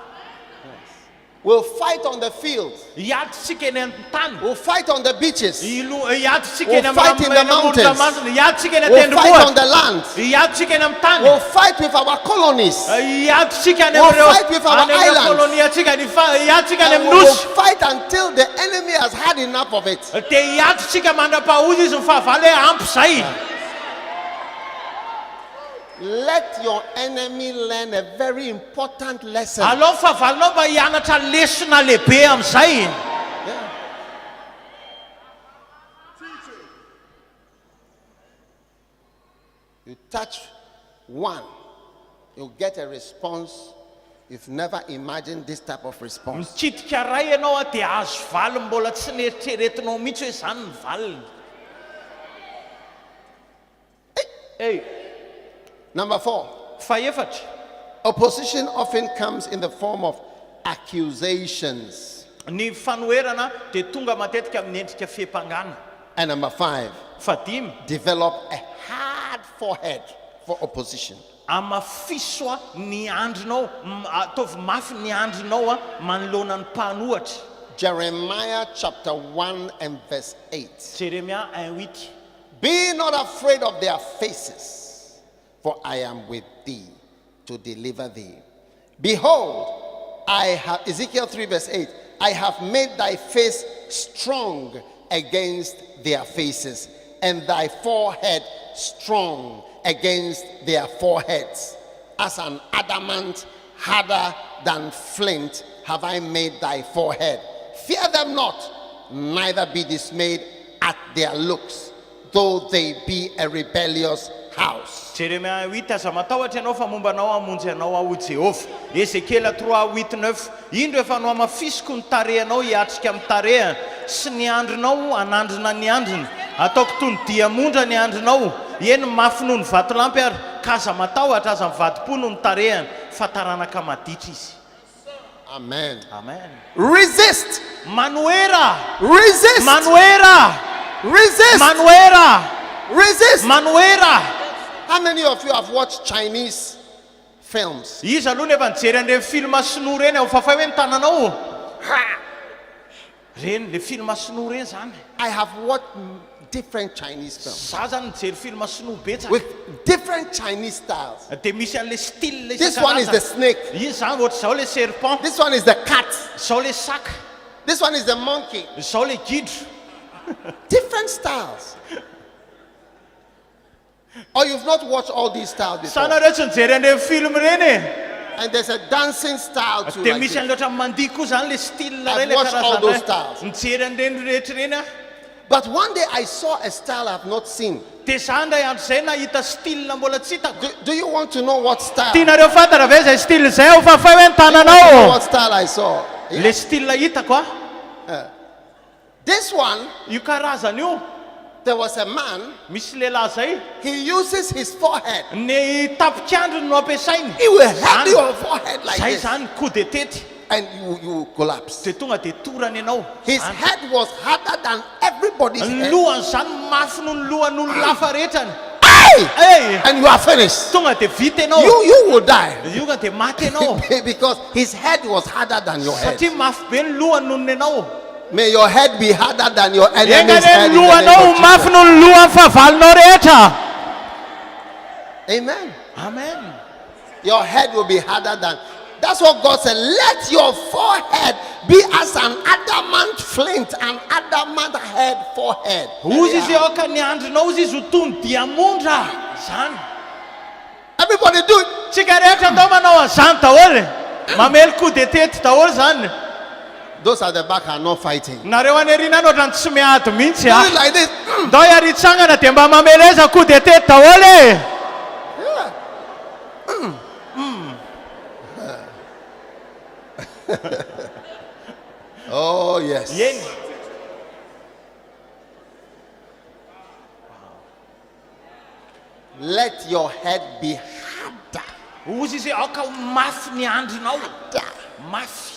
Speaker 1: We'll fight on the field.
Speaker 2: Hiaditsika eny amin'ny tany.
Speaker 1: We'll fight on the beaches.
Speaker 2: Hiaditsika eny
Speaker 1: We'll fight in the mountains.
Speaker 2: Hiaditsika eny
Speaker 1: We'll fight on
Speaker 2: an-tendrombohitra.
Speaker 1: the land.
Speaker 2: Hiaditsika eny amin'ny tany.
Speaker 1: We'll fight with our colonies.
Speaker 2: Hiaditsika any
Speaker 1: We'll
Speaker 2: amin'ireo
Speaker 1: fight with our islands.
Speaker 2: koloniatsika. Hiaditsika any
Speaker 1: And we
Speaker 2: amin'ny
Speaker 1: will
Speaker 2: nosy.
Speaker 1: fight until the enemy has had enough of it.
Speaker 2: Dia hiaditsika mandra-pahaozy izy ny fahavalo hoe ampy izay.
Speaker 1: Let your enemy learn a very important lesson.
Speaker 2: Alao fahavalonao mba hianatra lesona lehibe amin'izay.
Speaker 1: Yeah. You touch one, you'll get a response. You've never imagined this type of response.
Speaker 2: Mikitika ray ianao dia azo valo mbola tsy nieritreretinao mihitsy hoe izany ny valiny. Hey.
Speaker 1: Number 4,
Speaker 2: Fahefatra.
Speaker 1: opposition often comes in the form of accusations.
Speaker 2: Ny fanoherana dia tonga matetika amin'ny endrika fiepangana.
Speaker 1: And number 5,
Speaker 2: Fadimy.
Speaker 1: develop a hard forehead for opposition.
Speaker 2: Amafiso ny andrinao, ataovy mafy ny andrinao manoloana ny mpanohatra.
Speaker 1: Jeremiah chapter 1 and verse 8.
Speaker 2: Jeremia 1:8.
Speaker 1: Be not afraid of their faces, for I am with thee to deliver thee. Behold, I have, Ezekiel 3 verse 8, I have made thy face strong against their faces, and thy forehead strong against their foreheads. As an adamant harder than flint have I made thy forehead. Fear them not, neither be dismayed at their looks, though they be a rebellious house.
Speaker 2: Jeremia 8, aza matahotra ianao fa mombanao hamonjy anao ao Jehovah. Ezekiel 3:8-9, indro efa no amafisiko ny tarehanao hiatrika amin'ny tarehana, sy ny andrinao anandrina ny andriny, ataoko toy ny diamondra ny andrinao, eny mafy noho ny vatolampy ary, ka aza matahotra aza mivadi-po noho ny tarehana, fa taranaka maditra izy.
Speaker 1: Amen.
Speaker 2: Amen.
Speaker 1: Resist.
Speaker 2: Manohera.
Speaker 1: Resist.
Speaker 2: Manohera.
Speaker 1: Resist.
Speaker 2: manoera
Speaker 1: Resist.
Speaker 2: manoera.
Speaker 1: How many of you have watched Chinese films?
Speaker 2: Izy aloha nefa nijery an'ireny film sinoa reny ao fafa hoe ny tananao reny le film sinoa reny zany.
Speaker 1: I have watched different Chinese films
Speaker 2: Za zany nijery film sinoa betsaka
Speaker 1: with different Chinese styles.
Speaker 2: dia misy an'le style
Speaker 1: This one is the snake.
Speaker 2: izy zany ohatra zao le serpent,
Speaker 1: This one is the cat.
Speaker 2: zao le saka,
Speaker 1: This one is the monkey.
Speaker 2: zao le gidro.
Speaker 1: Different styles. Or you've not watched all these styles before.
Speaker 2: Sanareo tsy nijery an'ireny film reny e.
Speaker 1: And there's a dancing style too.
Speaker 2: Dia
Speaker 1: Like
Speaker 2: misy
Speaker 1: this.
Speaker 2: an'le oatra mandihy koa zany le style
Speaker 1: I've
Speaker 2: reny le
Speaker 1: watched all those
Speaker 2: karazana
Speaker 1: styles.
Speaker 2: nijery an'ireny rehetra reny a.
Speaker 1: But one day I saw a style I've not seen.
Speaker 2: Dia za ndray andro zay nahita style mbola tsy hitako.
Speaker 1: Do you want to know what style?
Speaker 2: Tianareo fantara ve zay style zay ao fa fa hoe ny
Speaker 1: You know
Speaker 2: tananao
Speaker 1: what style I saw?
Speaker 2: le style hitako a.
Speaker 1: This one,
Speaker 2: Io karazana io
Speaker 1: there was a man,
Speaker 2: misy lehilahy zay
Speaker 1: he uses his forehead.
Speaker 2: ny tapikandrony no ampiasainy.
Speaker 1: He will have
Speaker 2: Zany.
Speaker 1: your forehead like
Speaker 2: Zay
Speaker 1: this.
Speaker 2: zany coup de tête
Speaker 1: And you collapse.
Speaker 2: dia tonga dia torany ianao.
Speaker 1: His
Speaker 2: Zany.
Speaker 1: head was harder than everybody's
Speaker 2: Ny
Speaker 1: head.
Speaker 2: lohany zany mafy noho ny lohan'olona hafa rehetrany.
Speaker 1: Hey!
Speaker 2: Hey!
Speaker 1: And you are finished.
Speaker 2: Tonga dia vita ianao.
Speaker 1: You will die.
Speaker 2: Tonga dia maty ianao.
Speaker 1: Because his head was harder than your head.
Speaker 2: Satria mafy be ny lohany noho ny ianao.
Speaker 1: May your head be harder than your enemy's
Speaker 2: Engane
Speaker 1: head.
Speaker 2: ny
Speaker 1: in the name
Speaker 2: lohanao
Speaker 1: of
Speaker 2: mafy
Speaker 1: Jesus.
Speaker 2: noho ny lohan'ny fahavalonao rehetra.
Speaker 1: Amen.
Speaker 2: Amen.
Speaker 1: Your head will be harder than. That's what God said. Let your forehead be as an adamant flint, an adamant head forehead.
Speaker 2: Ozy izy aoka ny andrinao izy izy ho toy ny diamondra. Zany.
Speaker 1: Everybody do it.
Speaker 2: Tsika rehetra andao manao an'izany daholo. Mamely coup de tête daholo zany.
Speaker 1: Those at the back are not fighting.
Speaker 2: Nareo any arina any ohatrany tsy miady mihitsy
Speaker 1: Do
Speaker 2: a.
Speaker 1: it like this.
Speaker 2: Ndao iaritsangana dia mba mameleza coup de tête daholo e.
Speaker 1: Oh, yes.
Speaker 2: Yeny.
Speaker 1: Let your head be harder.
Speaker 2: Ozy izy aoka mafy ny andrinao. Mafy.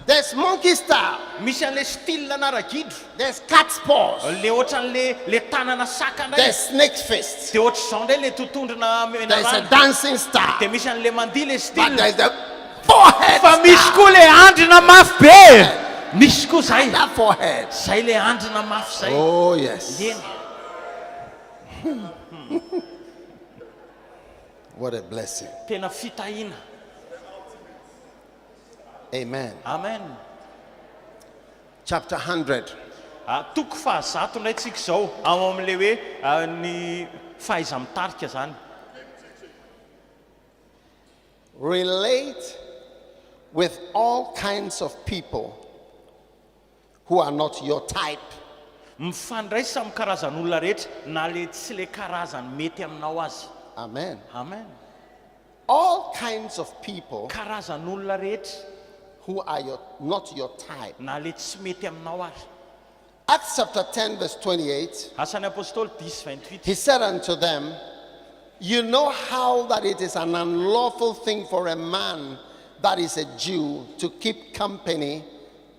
Speaker 1: There's monkey style.
Speaker 2: Misy an'le style anaragidro.
Speaker 1: There's cat's paws.
Speaker 2: Le ohatran'le tanana saka ndray.
Speaker 1: There's snake fist.
Speaker 2: Dia ohatr'izao ndray le totondrona
Speaker 1: There's a
Speaker 2: menarana.
Speaker 1: dancing style.
Speaker 2: Dia misy an'le mandihy le
Speaker 1: But
Speaker 2: style.
Speaker 1: there's the forehead
Speaker 2: Fa misy
Speaker 1: style.
Speaker 2: koa le andrina mafy be. Misy koa zay.
Speaker 1: That forehead.
Speaker 2: Zay le andrina mafy zay.
Speaker 1: Oh, yes.
Speaker 2: Yeny.
Speaker 1: What a blessing.
Speaker 2: Tena fitahina.
Speaker 1: Amen.
Speaker 2: Amen.
Speaker 1: Chapter 100.
Speaker 2: Toko fahazato ndray tsika zao ao amin'le hoe ny fahaiza mitarika zany.
Speaker 1: Relate with all kinds of people who are not your type.
Speaker 2: Mifandray samy karazan'olona rehetra na le tsy le karazany mety aminao azy.
Speaker 1: Amen.
Speaker 2: Amen.
Speaker 1: All kinds of people
Speaker 2: Karazan'olona rehetra
Speaker 1: who are not your type.
Speaker 2: na le tsy mety aminao azy.
Speaker 1: Acts chapter 10 verse 28.
Speaker 2: Asan'ny apôstôly 10:28.
Speaker 1: He said unto them, you know how that it is an unlawful thing for a man that is a Jew to keep company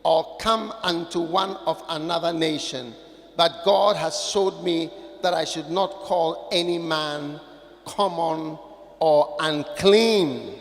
Speaker 1: or come unto one of another nation. But God has showed me that I should not call any man common or unclean.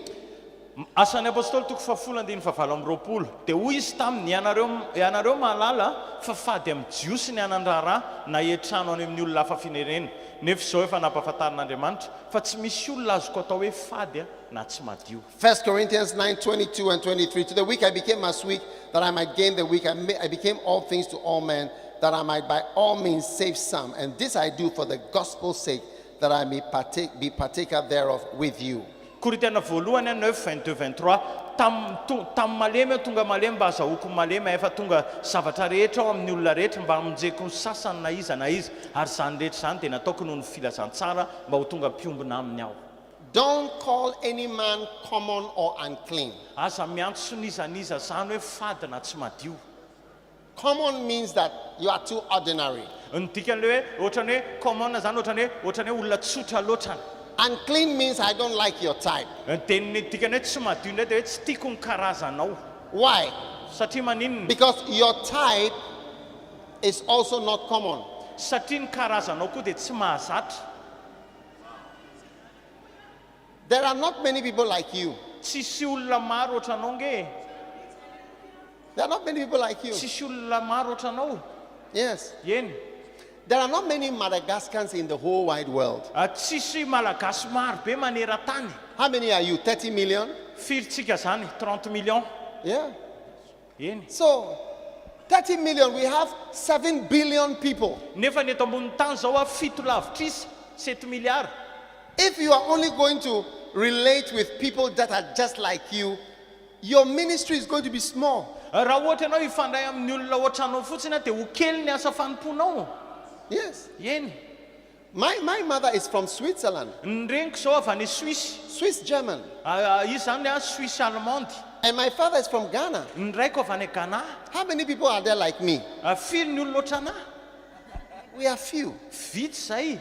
Speaker 2: Asan'ny apôstôly toko 10:7 dia hoy izy taminy ianareo mahalala fa fady amin'ny jiosy ny anan-draharaha na etrano any amin'ny olona hafa firenena nefa izao efa nampahafantarin'Andriamanitra fa tsy misy olona azoko atao hoe fady na tsy madio.
Speaker 1: 1 Corinthians 9:22 and 23. To the weak I became as weak, that I might gain the weak. I became all things to all men, that I might by all means save some. And this I do for the gospel's sake, that I may be partaker thereof with you.
Speaker 2: Korintena voalohany 9:22-23 tam malemy tonga malemy mba azahoako malemy efa tonga zavatra rehetra ao amin'ny olona rehetra mba amonjeko ny sasany na iza ary zany rehetra zany dia nataoko noho ny filazantsara mba ho tonga mpiombona aminy aho.
Speaker 1: Don't call any man common or unclean.
Speaker 2: Aza miantso nizaniza zany hoe fady na tsy madio.
Speaker 1: Common means that you are too ordinary.
Speaker 2: Ny dikan'le hoe ohatrany hoe common zany ohatrany hoe olona tsotra loatrany.
Speaker 1: Unclean means I don't like your type.
Speaker 2: Ny teniny dikany hoe tsy madio ndray dia hoe tsy tiako ny karazanao.
Speaker 1: Why?
Speaker 2: Satria maninona?
Speaker 1: Because your type is also not common.
Speaker 2: satria ny karazanao koa dia tsy mahazatra.
Speaker 1: There are not many people like you.
Speaker 2: Tsisy olona maro ohatranao nge.
Speaker 1: There are not many people like you.
Speaker 2: Tsisy olona maro ohatranao.
Speaker 1: Yes.
Speaker 2: Eny.
Speaker 1: There are not many Madagascans in the whole wide world.
Speaker 2: Tsisy malagasy maro be maneran-tany.
Speaker 1: How many are you? 30 million?
Speaker 2: Firy-tsika zany 30 millions.
Speaker 1: Yeah.
Speaker 2: Eny.
Speaker 1: So, 30 million, we have 7 billion people.
Speaker 2: Nefa ny eto ambonin'ny tany zao a 7 lavitrisy 7 milliards.
Speaker 1: If you are only going to relate with people that are just like you, your ministry is going to be small.
Speaker 2: Raha ohatra ianao ifandray amin'ny olona ohatranao fotsiny dia ho kely ny asa fanomponao.
Speaker 1: Yes.
Speaker 2: Eny.
Speaker 1: My mother is from Switzerland.
Speaker 2: Ny reniko zao avy any Suisse.
Speaker 1: Swiss German.
Speaker 2: Izy zany a Suisse allemande.
Speaker 1: And my father is from Ghana.
Speaker 2: Ny raiko avy any Ghana.
Speaker 1: How many people are there like me?
Speaker 2: Firy ny olona ohatrana.
Speaker 1: We are few.
Speaker 2: Vitsy zay.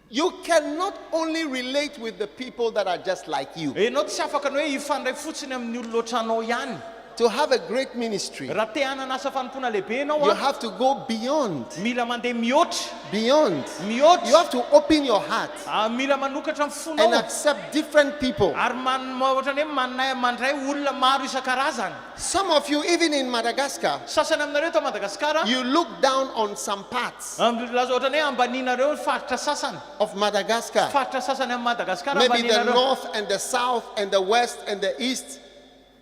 Speaker 1: You cannot only relate with the people that are just like you.
Speaker 2: Enao tsy afaka ny hoe ifandray fotsiny amin'ny olona ohatranao ihany.
Speaker 1: To have a great ministry,
Speaker 2: Raha te hanana asa fanompona lehibe enao
Speaker 1: you
Speaker 2: a,
Speaker 1: have to go beyond.
Speaker 2: mila mandeha mihoatra.
Speaker 1: Beyond.
Speaker 2: Mihoatra.
Speaker 1: You have to open your heart
Speaker 2: Mila manokatra amin'ny
Speaker 1: and
Speaker 2: fonao.
Speaker 1: accept different people.
Speaker 2: Ary ohatrany hoe mandray olona maro isan-karazany.
Speaker 1: Some of you, even in Madagascar,
Speaker 2: Sasany aminareo to Madagaskar,
Speaker 1: you look down on some parts
Speaker 2: laza ohatrany hoe ambaninareo ny faritra sasany.
Speaker 1: of Madagascar.
Speaker 2: Faritra sasany amin'ny Madagaskar
Speaker 1: Maybe the
Speaker 2: ambaninareo.
Speaker 1: north and the south and the west and the east.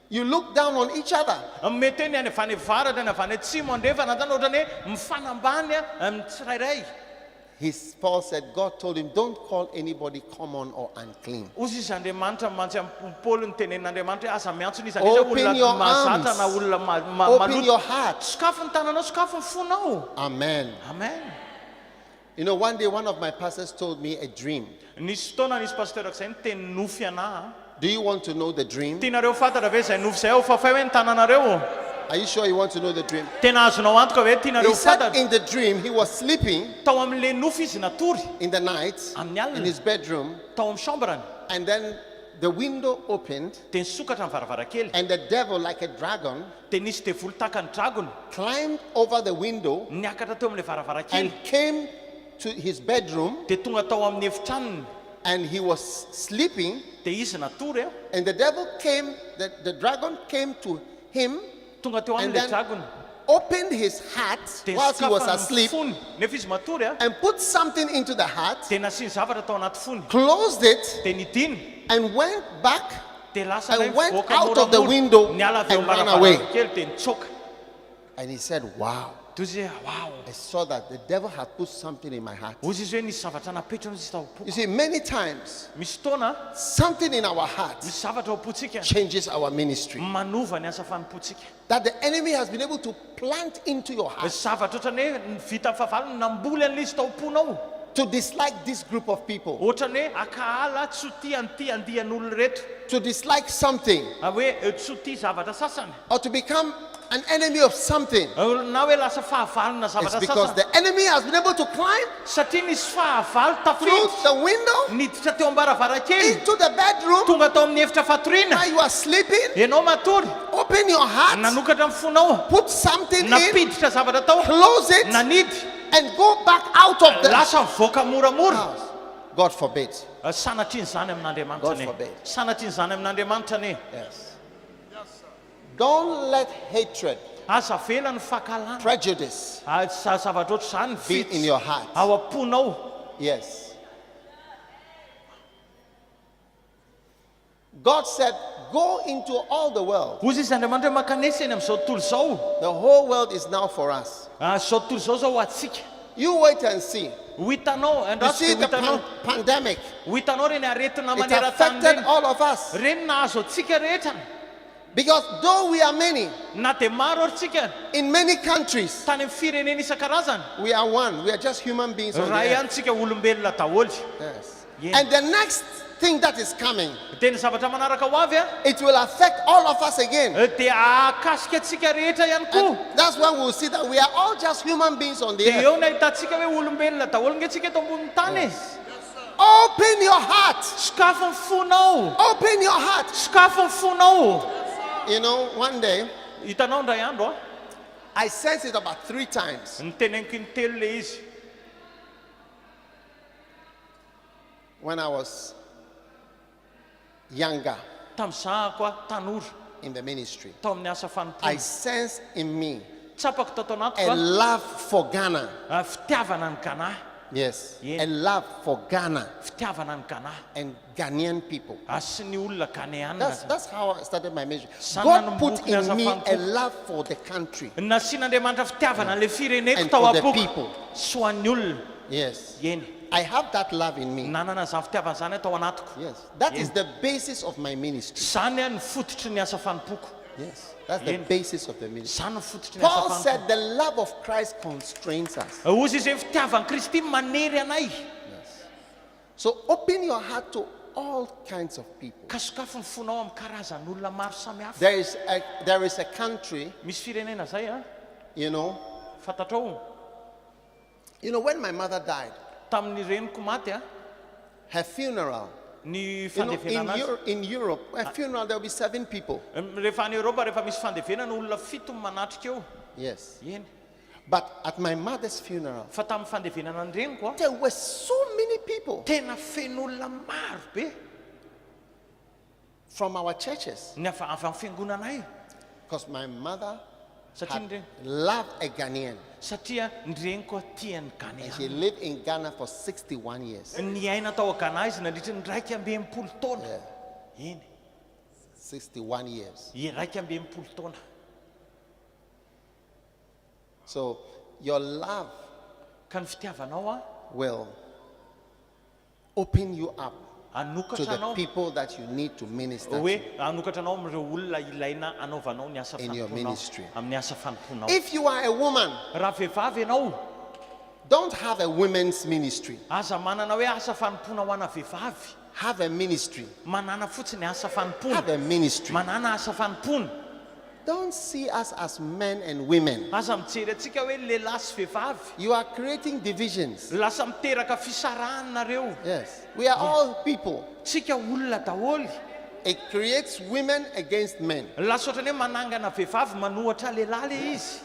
Speaker 1: You look down on each other.
Speaker 2: Mety hoe ny any avy any avaratra ny avy any atsimo andrefana zany ohatrany hoe mifanambany amin'ny tsirairay.
Speaker 1: Paul said, God told him, don't call anybody common or unclean.
Speaker 2: Ozy izy Andriamanitra mantsy amin'ny Paoly ny tenenin'Andriamanitra hoe aza miantsona izy
Speaker 1: Open your
Speaker 2: mahazatra na
Speaker 1: arms.
Speaker 2: olona
Speaker 1: Open your
Speaker 2: maloto.
Speaker 1: heart.
Speaker 2: Sokafo ny tananao, sokafo ny fonao.
Speaker 1: Amen.
Speaker 2: Amen.
Speaker 1: You know, one day one of my pastors told me a dream.
Speaker 2: Nisy fotoana nisy pasteurako zay niteny nofy anahy.
Speaker 1: Do you want to know the dream?
Speaker 2: Tianareo fantatra ve zay nofy zay ao fa hoe ny tananareo?
Speaker 1: Are you sure you want to know the dream?
Speaker 2: Tena azonao antoka hoe tianareo
Speaker 1: He said
Speaker 2: fantatra.
Speaker 1: in the dream he was sleeping
Speaker 2: Tao amin'le nofy izy natory
Speaker 1: in the night
Speaker 2: amin'ny
Speaker 1: in
Speaker 2: alina
Speaker 1: his bedroom,
Speaker 2: tao amin'ny chambrany
Speaker 1: and then the window opened
Speaker 2: dia nisokatra ny varavarankely
Speaker 1: and the devil, like a dragon,
Speaker 2: dia nisy devoly takany dragony
Speaker 1: climbed over the window
Speaker 2: niakatra teo amin'le varavarankely
Speaker 1: and came to his bedroom,
Speaker 2: dia tonga tao amin'ny efitranony
Speaker 1: and he was sleeping,
Speaker 2: dia izy natory
Speaker 1: and the devil came, the dragon came to him
Speaker 2: tonga teo
Speaker 1: and
Speaker 2: amin'le
Speaker 1: then
Speaker 2: dragony
Speaker 1: opened his heart
Speaker 2: dia
Speaker 1: whilst he was asleep
Speaker 2: fony nefa izy matory
Speaker 1: and put something into the heart,
Speaker 2: dia nasiany zavatra tao anaty fony
Speaker 1: closed it,
Speaker 2: dia nidiny
Speaker 1: and went back
Speaker 2: dia lasa
Speaker 1: and
Speaker 2: ndray
Speaker 1: went
Speaker 2: mivoaka
Speaker 1: out of the
Speaker 2: moramora.
Speaker 1: window
Speaker 2: Niala avy eo
Speaker 1: and ran away.
Speaker 2: varavarankely dia nitsoka.
Speaker 1: And he said, wow,
Speaker 2: Tozy hoe wow.
Speaker 1: I saw that the devil had put something in my heart.
Speaker 2: Ozy izy hoe nisy zavatra napetrana izy tao
Speaker 1: You see, many times
Speaker 2: misy fotoana
Speaker 1: something in our hearts
Speaker 2: misy zavatra ao am-potsika
Speaker 1: changes our ministry.
Speaker 2: manova ny asa fanompotsika.
Speaker 1: That the enemy has been able to plant into your heart
Speaker 2: Zavatra ohatrany hoe vita fahavalony namboly an'le izy tao am-ponao.
Speaker 1: to dislike this group of people,
Speaker 2: Ohatrany hoe akahala tsy ho tia an'ity andian'olona rehetra.
Speaker 1: to dislike something,
Speaker 2: Hoe tsy ho tia zavatra sasany.
Speaker 1: or to become an enemy of something.
Speaker 2: Na hoe lasa fahavalona
Speaker 1: It's
Speaker 2: zavatra
Speaker 1: because
Speaker 2: sasany.
Speaker 1: the enemy has been able to climb
Speaker 2: Satria nisy fahavaly
Speaker 1: through
Speaker 2: tafiditra
Speaker 1: the window
Speaker 2: niditra teo am-baravarankely
Speaker 1: into the bedroom
Speaker 2: tonga tao amin'ny efitra fatoriana.
Speaker 1: while you are sleeping.
Speaker 2: Ianao matory
Speaker 1: Open your heart,
Speaker 2: nanokatra amin'ny fonao,
Speaker 1: put something in,
Speaker 2: napiditra zavatra tao,
Speaker 1: close it,
Speaker 2: nanidy,
Speaker 1: and go back out of the
Speaker 2: lasa mivoaka moramora.
Speaker 1: house. God forbid.
Speaker 2: Sanatriany zany amin'Andriamanitra
Speaker 1: God
Speaker 2: ne.
Speaker 1: forbid.
Speaker 2: Sanatriany zany amin'Andriamanitra ne.
Speaker 1: Yes. Don't let hatred,
Speaker 2: Aza vela ny fakalana.
Speaker 1: prejudice
Speaker 2: Zavatra ohatr' zany
Speaker 1: be in
Speaker 2: vitsy
Speaker 1: your heart.
Speaker 2: ao am-ponao.
Speaker 1: Yes. God said, go into all the world.
Speaker 2: Ozy izy Andriamanitra hoe makanesa eny amin'izao tontolo izao.
Speaker 1: The whole world is now for us.
Speaker 2: Zao tontolo izao zao ho atsika.
Speaker 1: You wait and see.
Speaker 2: Ho hitanao,
Speaker 1: You
Speaker 2: andraso
Speaker 1: see
Speaker 2: dia
Speaker 1: the
Speaker 2: ho hitanao.
Speaker 1: pandemic.
Speaker 2: Ho hitanao reny aretina
Speaker 1: It
Speaker 2: maneran-tany
Speaker 1: affected
Speaker 2: reny.
Speaker 1: all of us.
Speaker 2: Reny nahazo atsika rehetra.
Speaker 1: Because though we are many
Speaker 2: Na dia maro ary tsika
Speaker 1: in many countries,
Speaker 2: tany amin'ny firenena isan-karazany.
Speaker 1: we are one. We are just human beings on the
Speaker 2: Raha
Speaker 1: earth.
Speaker 2: ihany tsika olombelona daholo.
Speaker 1: Yes.
Speaker 2: Yeah.
Speaker 1: And the next thing that is coming,
Speaker 2: Dia ny zavatra manaraka ho avy
Speaker 1: it will affect all of us again.
Speaker 2: dia ahakasika atsika rehetra ihany koa.
Speaker 1: And that's when we'll see that we are all just human beings on the
Speaker 2: Dia
Speaker 1: earth.
Speaker 2: eo ny ahitantsika hoe olombelona daholo nge tsika eto ambonin'ny tany.
Speaker 1: Open your heart.
Speaker 2: Sokafo ny fonao.
Speaker 1: Open your heart.
Speaker 2: Sokafo ny fonao.
Speaker 1: You know, one day
Speaker 2: Hitanao ndray andro
Speaker 1: I sensed it about 3 times.
Speaker 2: Niteneniko intelo le izy.
Speaker 1: When I was younger
Speaker 2: Tamin'izah koa tanora
Speaker 1: in the ministry,
Speaker 2: tao amin'ny asa
Speaker 1: I
Speaker 2: fanompona.
Speaker 1: sensed in me
Speaker 2: Tsapako tao anato
Speaker 1: a
Speaker 2: fa
Speaker 1: love for Ghana.
Speaker 2: fitiavana ny Ghana.
Speaker 1: Yes,
Speaker 2: Yeah.
Speaker 1: a love for Ghana
Speaker 2: Fitiavana ny Ghana.
Speaker 1: and Ghanaian people.
Speaker 2: Sy ny olona Ghanéana.
Speaker 1: That's how I started my ministry.
Speaker 2: Sana
Speaker 1: God put
Speaker 2: namboky
Speaker 1: in me
Speaker 2: niasa
Speaker 1: a love for the country
Speaker 2: Nasian'Andriamanitra fitiavana le fireneko
Speaker 1: and
Speaker 2: tao
Speaker 1: for the
Speaker 2: apoko.
Speaker 1: people.
Speaker 2: Sy ho an'ny olona.
Speaker 1: Yes,
Speaker 2: Eny.
Speaker 1: I have that love in me.
Speaker 2: Nanana zany fitiavana zany tao anatiko.
Speaker 1: Yes, that is the basis of my ministry.
Speaker 2: Zany ny fototry ny asa fanompoko.
Speaker 1: Yes, that's the
Speaker 2: Yeah.
Speaker 1: basis of the ministry.
Speaker 2: Zany ny fototry ny asa
Speaker 1: Paul
Speaker 2: fanompoko.
Speaker 1: said the love of Christ constrains us.
Speaker 2: Ozy izay fitiavan'i Kristy manery anay.
Speaker 1: So open your heart to all kinds of people.
Speaker 2: Ka sokafo ny fonao amin'ny karazan'olona maro samihafa.
Speaker 1: There is a country,
Speaker 2: Misy firenena zay a.
Speaker 1: you know,
Speaker 2: Fantatrao.
Speaker 1: when my mother died,
Speaker 2: Tamin'ny reniko maty a.
Speaker 1: her funeral,
Speaker 2: Ny
Speaker 1: you know,
Speaker 2: fandevenana azy.
Speaker 1: in Europe, a funeral, there will be 7 people.
Speaker 2: Rehefa any Europa rehefa misy fandevenana olona 7 manatrika eo.
Speaker 1: Yes.
Speaker 2: Eny.
Speaker 1: But at my mother's funeral,
Speaker 2: Fa tamin'ny fandevenana ny reniko a.
Speaker 1: there were so many people
Speaker 2: Tena feno olona maro be.
Speaker 1: from our churches.
Speaker 2: Ny avy amin'ny fiangonanay.
Speaker 1: Because my mother
Speaker 2: Satria
Speaker 1: had
Speaker 2: ny reniko.
Speaker 1: loved a Ghanaian.
Speaker 2: Satria ny reniko tiany
Speaker 1: And
Speaker 2: Ghanéana.
Speaker 1: she lived in Ghana for 61 years.
Speaker 2: Ny aina tao Ghana izy nandritra ny 280 taona.
Speaker 1: Yeah,
Speaker 2: Eny.
Speaker 1: 61 years.
Speaker 2: 280 taona.
Speaker 1: So your love
Speaker 2: Ka ny fitiavanao a
Speaker 1: will open you up to
Speaker 2: anokatra
Speaker 1: the
Speaker 2: anao
Speaker 1: people that you need to minister to.
Speaker 2: hoe anokatra anao amin'ireo olona ilaina anaovanao ny asa
Speaker 1: In your
Speaker 2: fanomponao
Speaker 1: ministry.
Speaker 2: amin'ny asa fanomponao.
Speaker 1: If you are a woman,
Speaker 2: Raha vehivavy ianao
Speaker 1: don't have a women's ministry.
Speaker 2: aza manana hoe asa fanompona ho ana vehivavy.
Speaker 1: Have a ministry.
Speaker 2: Manana fotsiny asa
Speaker 1: Have
Speaker 2: fanompona.
Speaker 1: a ministry.
Speaker 2: Manana asa fanompona.
Speaker 1: Don't see us as men and women.
Speaker 2: Aza mijery atsika hoe lehilahy sy vehivavy.
Speaker 1: You are creating divisions.
Speaker 2: Lasa miteraka fisarahana nareo.
Speaker 1: Yes. We are all people.
Speaker 2: Tsika olona daholo.
Speaker 1: It creates women against men.
Speaker 2: Lasa ohatrany hoe manangana vehivavy manohatra lehilahy le izy.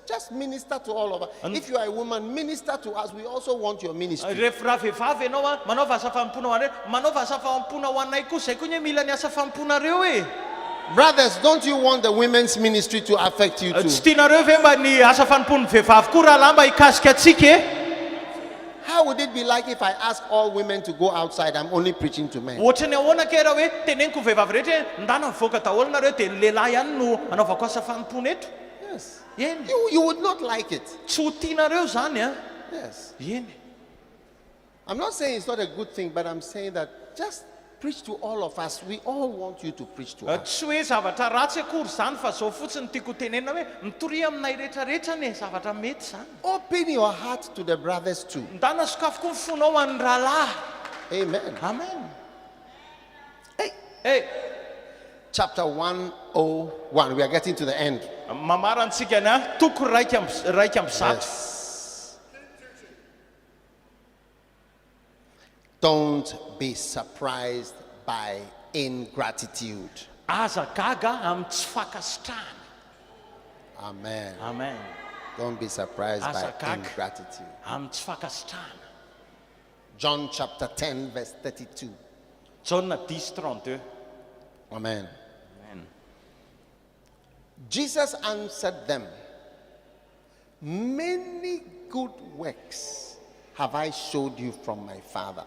Speaker 1: Just minister to all of us. If you are a woman, minister to us. We also want your ministry.
Speaker 2: Rehefa raha vehivavy ianao a manaova asa famompona ho anareo, manaova asa famompona ho anay koa, zay koa ny hoe mila ny asa famomponareo e.
Speaker 1: Brothers, don't you want the women's ministry to affect you too?
Speaker 2: Tsy tianareo ve mba ny asa fanompon'ny vehivavy koa raha lamba hikasika atsika e?
Speaker 1: How would it be like if I ask all women to go outside? I'm only preaching to men.
Speaker 2: Ohatrany ahoana ke raha hoe teneniko vehivavy rehetra hoe ndana mivoaka daholo nareo dia ny lehilahy ihany no anaovako asa fanompona eto.
Speaker 1: Yes.
Speaker 2: Eny.
Speaker 1: You would not like it.
Speaker 2: Tsy ho tianareo zany a.
Speaker 1: Yes.
Speaker 2: Eny.
Speaker 1: I'm not saying it's not a good thing, but I'm saying that just preach to all of us. We all want you to preach to us.
Speaker 2: Tsy hoe zavatra ratsy akory zany fa zao fotsiny tiako tenenina hoe mitory aminay rehetrarehetra ne zavatra mety zany.
Speaker 1: Open your heart to the brothers too.
Speaker 2: Ndana sokafo koa ny fonao an'ny rahalahy.
Speaker 1: Amen.
Speaker 2: Amen.
Speaker 1: Hey. Chapter 101. We are getting to the end.
Speaker 2: Mamarantsika na toko raika amby zato.
Speaker 1: Yes. Don't be surprised by ingratitude.
Speaker 2: Aza gaga amin'ny tsy fakasitrahana.
Speaker 1: Amen.
Speaker 2: Amen.
Speaker 1: Don't be surprised by
Speaker 2: Asakak.
Speaker 1: ingratitude.
Speaker 2: Amin'ny tsy fakasitrahana.
Speaker 1: John chapter 10, verse 32.
Speaker 2: Jauna 10:32.
Speaker 1: Amen.
Speaker 2: Amen.
Speaker 1: Jesus answered them, many good works have I showed you from my Father.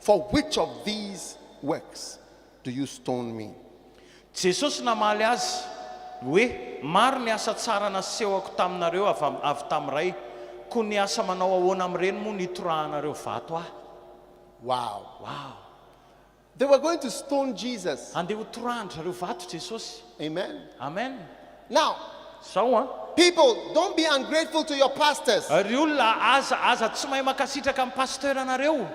Speaker 1: For which of these works do you stone me?
Speaker 2: Jesosy namaly azy hoe maro ny asa tsara nasehoko taminareo avy tamin'ray, koa ny asa manao ahoana amin'ireny moa nitorahanareo vato ah.
Speaker 1: Wow.
Speaker 2: Wow.
Speaker 1: They were going to stone Jesus.
Speaker 2: Andeha ho torahandrareo vato Jesosy.
Speaker 1: Amen.
Speaker 2: Amen.
Speaker 1: Now,
Speaker 2: Sao a.
Speaker 1: people, don't be ungrateful to your pastors.
Speaker 2: Ry olona aza tsy mahay makasitraka amin'ny pasteur nareo.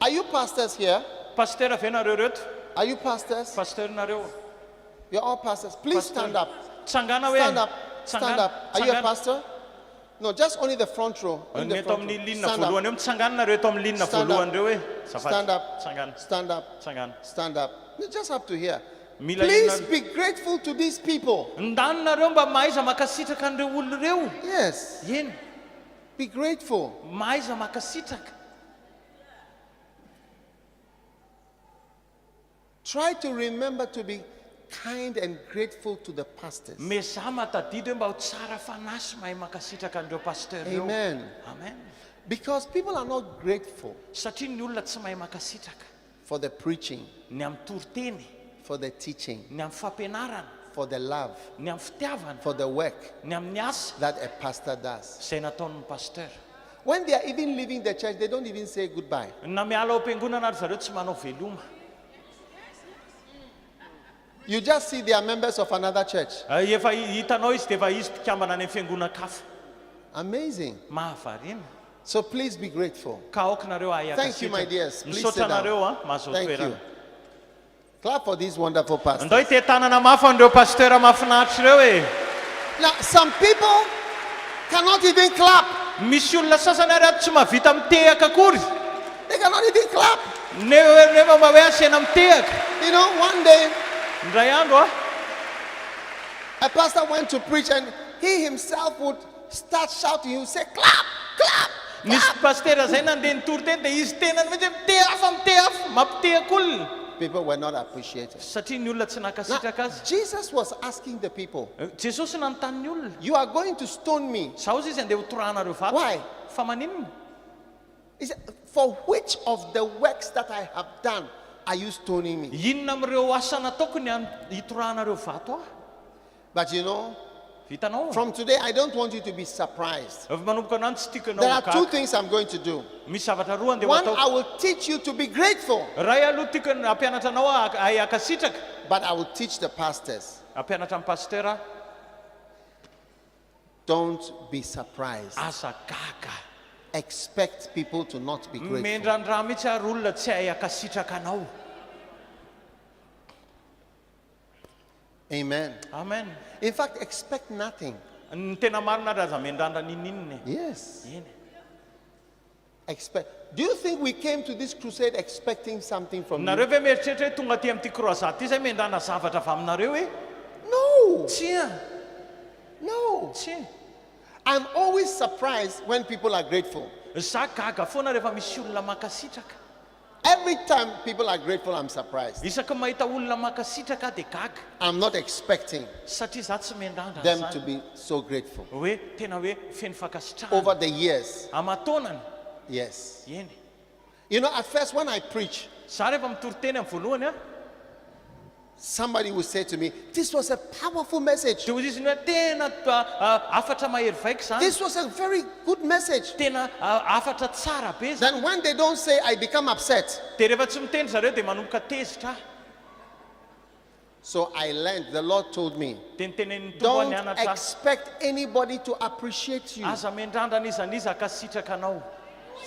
Speaker 1: Are you pastors here?
Speaker 2: Pasteur ve nareo reto?
Speaker 1: Are you pastors?
Speaker 2: Pasteur nareo.
Speaker 1: You're all pastors. Please stand up.
Speaker 2: Tsangana hoe.
Speaker 1: Stand up. Stand up. Are you a
Speaker 2: Tsangana.
Speaker 1: pastor? No, just only the front row. Only the
Speaker 2: Eto
Speaker 1: front
Speaker 2: amin'ny
Speaker 1: row.
Speaker 2: linina
Speaker 1: Stand
Speaker 2: voalohany
Speaker 1: up.
Speaker 2: eo mitsangana nareo eto amin'ny linina
Speaker 1: Stand up.
Speaker 2: voalohany reo hoe.
Speaker 1: Stand up.
Speaker 2: Tsangana.
Speaker 1: Stand up.
Speaker 2: Tsangana.
Speaker 1: Stand up. You just have to hear. Please be grateful to these people.
Speaker 2: Ndanareo mba mahaiza makasitraka an'ireo olona ireo.
Speaker 1: Yes.
Speaker 2: Eny.
Speaker 1: Be grateful.
Speaker 2: Mahaiza makasitraka.
Speaker 1: Try to remember to be kind and grateful to the pastors.
Speaker 2: Mezaha matadidy hoe mba ho tsara fanahy sy mahay makasitraka an'ireo pasteur ireo.
Speaker 1: Amen.
Speaker 2: Amen.
Speaker 1: Because people are not grateful
Speaker 2: Satria ny olona tsy mahay makasitraka.
Speaker 1: for the preaching,
Speaker 2: Ny amin'ny toriteny,
Speaker 1: for the teaching,
Speaker 2: ny amin'ny fampianarana,
Speaker 1: for the love,
Speaker 2: ny amin'ny fitiavana,
Speaker 1: for the work
Speaker 2: ny amin'ny asa
Speaker 1: that a pastor does.
Speaker 2: izay nataon'ny pasteur.
Speaker 1: When they are even leaving the church, they don't even say goodbye.
Speaker 2: Na miala ao am-piangonana ary zareo tsy manao veloma.
Speaker 1: You just see they are members of another church.
Speaker 2: Efa hitanao izy dia efa izy mpikambana any amin'ny fiangonana-kafa.
Speaker 1: Amazing.
Speaker 2: Mahavariana.
Speaker 1: So please be grateful.
Speaker 2: Ka aokinareo ahiaka
Speaker 1: Thank you, my dears. Please sit down.
Speaker 2: misotranareo mahazo
Speaker 1: Thank
Speaker 2: toerana.
Speaker 1: you. Clap for these wonderful pastors.
Speaker 2: Andao ite tanana mafy an'ireo pasteur mahafinaritra ireo e.
Speaker 1: Now, some people cannot even clap.
Speaker 2: Misy olona sasany ary ato tsy mahavita mitehaka akory.
Speaker 1: They cannot even clap.
Speaker 2: Nefa mba hoe asena mitehaka.
Speaker 1: You know, one day,
Speaker 2: Indray andro
Speaker 1: a pastor went to preach and he himself would start shouting. He would say, clap, clap.
Speaker 2: misy pasteur zay nandeha nitory teny dia izy tena mihitsy mitehafa mampitehaka olona.
Speaker 1: People were not appreciated.
Speaker 2: Satria ny olona tsy nakasitraka
Speaker 1: Now,
Speaker 2: azy.
Speaker 1: Jesus was asking the people,
Speaker 2: Jesosy nanontany ny olona.
Speaker 1: you are going to stone me.
Speaker 2: Sao izy andeha hotoranareo vato.
Speaker 1: Why?
Speaker 2: Fa maninona?
Speaker 1: He said, for which of the works that I have done are you stoning me?
Speaker 2: Inona amin'ireo asa nataoko ny hitoranareo vato aho?
Speaker 1: But you know,
Speaker 2: Vitanao?
Speaker 1: from today, I don't want you to be surprised.
Speaker 2: Efa manomboka anany tsy tiako
Speaker 1: There are
Speaker 2: ianao
Speaker 1: two
Speaker 2: gaga.
Speaker 1: things I'm going to do.
Speaker 2: Misy zavatra roa andeha
Speaker 1: One,
Speaker 2: hatao.
Speaker 1: I will teach you to be grateful,
Speaker 2: Ray aloha tiako hampianatra anao ahay akasitraka.
Speaker 1: but I will teach the pastors.
Speaker 2: Hampianatra amin'ny pasteur
Speaker 1: Don't be surprised.
Speaker 2: asa gaga.
Speaker 1: Expect people to not be grateful.
Speaker 2: Mendrandraha mihitsy ary olona tsy hay akasitraka anao.
Speaker 1: Amen.
Speaker 2: Amen.
Speaker 1: In fact, expect nothing.
Speaker 2: Ny tena marina ary aza mendrandra ninininy.
Speaker 1: Yes.
Speaker 2: Eny.
Speaker 1: Expect. Do you think we came to this crusade expecting something from you?
Speaker 2: Nareo ve mieritreritra hoe tonga aty amin'ity croisade ty zay mendrana zavatra avy aminareo e?
Speaker 1: No.
Speaker 2: Tsia.
Speaker 1: No.
Speaker 2: Tsia.
Speaker 1: I'm always surprised when people are grateful.
Speaker 2: Za gaga foana rehefa misy olona makasitraka.
Speaker 1: Every time people are grateful, I'm surprised.
Speaker 2: Isaka mahita olona makasitraka dia gaga.
Speaker 1: I'm not expecting
Speaker 2: Satria za tsy mendrandra
Speaker 1: them to
Speaker 2: zany.
Speaker 1: be so grateful.
Speaker 2: Hoe tena hoe feno fakasitrahana.
Speaker 1: Over the years,
Speaker 2: Amatonany.
Speaker 1: yes.
Speaker 2: Eny.
Speaker 1: You know, at first when I preach,
Speaker 2: Za rehefa mitory teny amin'ny voalohany
Speaker 1: somebody would say to me, this was a powerful message.
Speaker 2: dia hozy izy ny hoe tena afatra mahery vaika zany.
Speaker 1: This was a very good message.
Speaker 2: Tena afatra tsara be zany.
Speaker 1: Then when they don't say, I become upset.
Speaker 2: Dia rehefa tsy miteny zareo dia manomboka tezitra.
Speaker 1: So I learned, the Lord told me,
Speaker 2: Dia nitenen'ny tompo
Speaker 1: don't
Speaker 2: nianatra.
Speaker 1: expect anybody to appreciate you.
Speaker 2: Aza mendrandra n'iza n'iza akasitraka anao.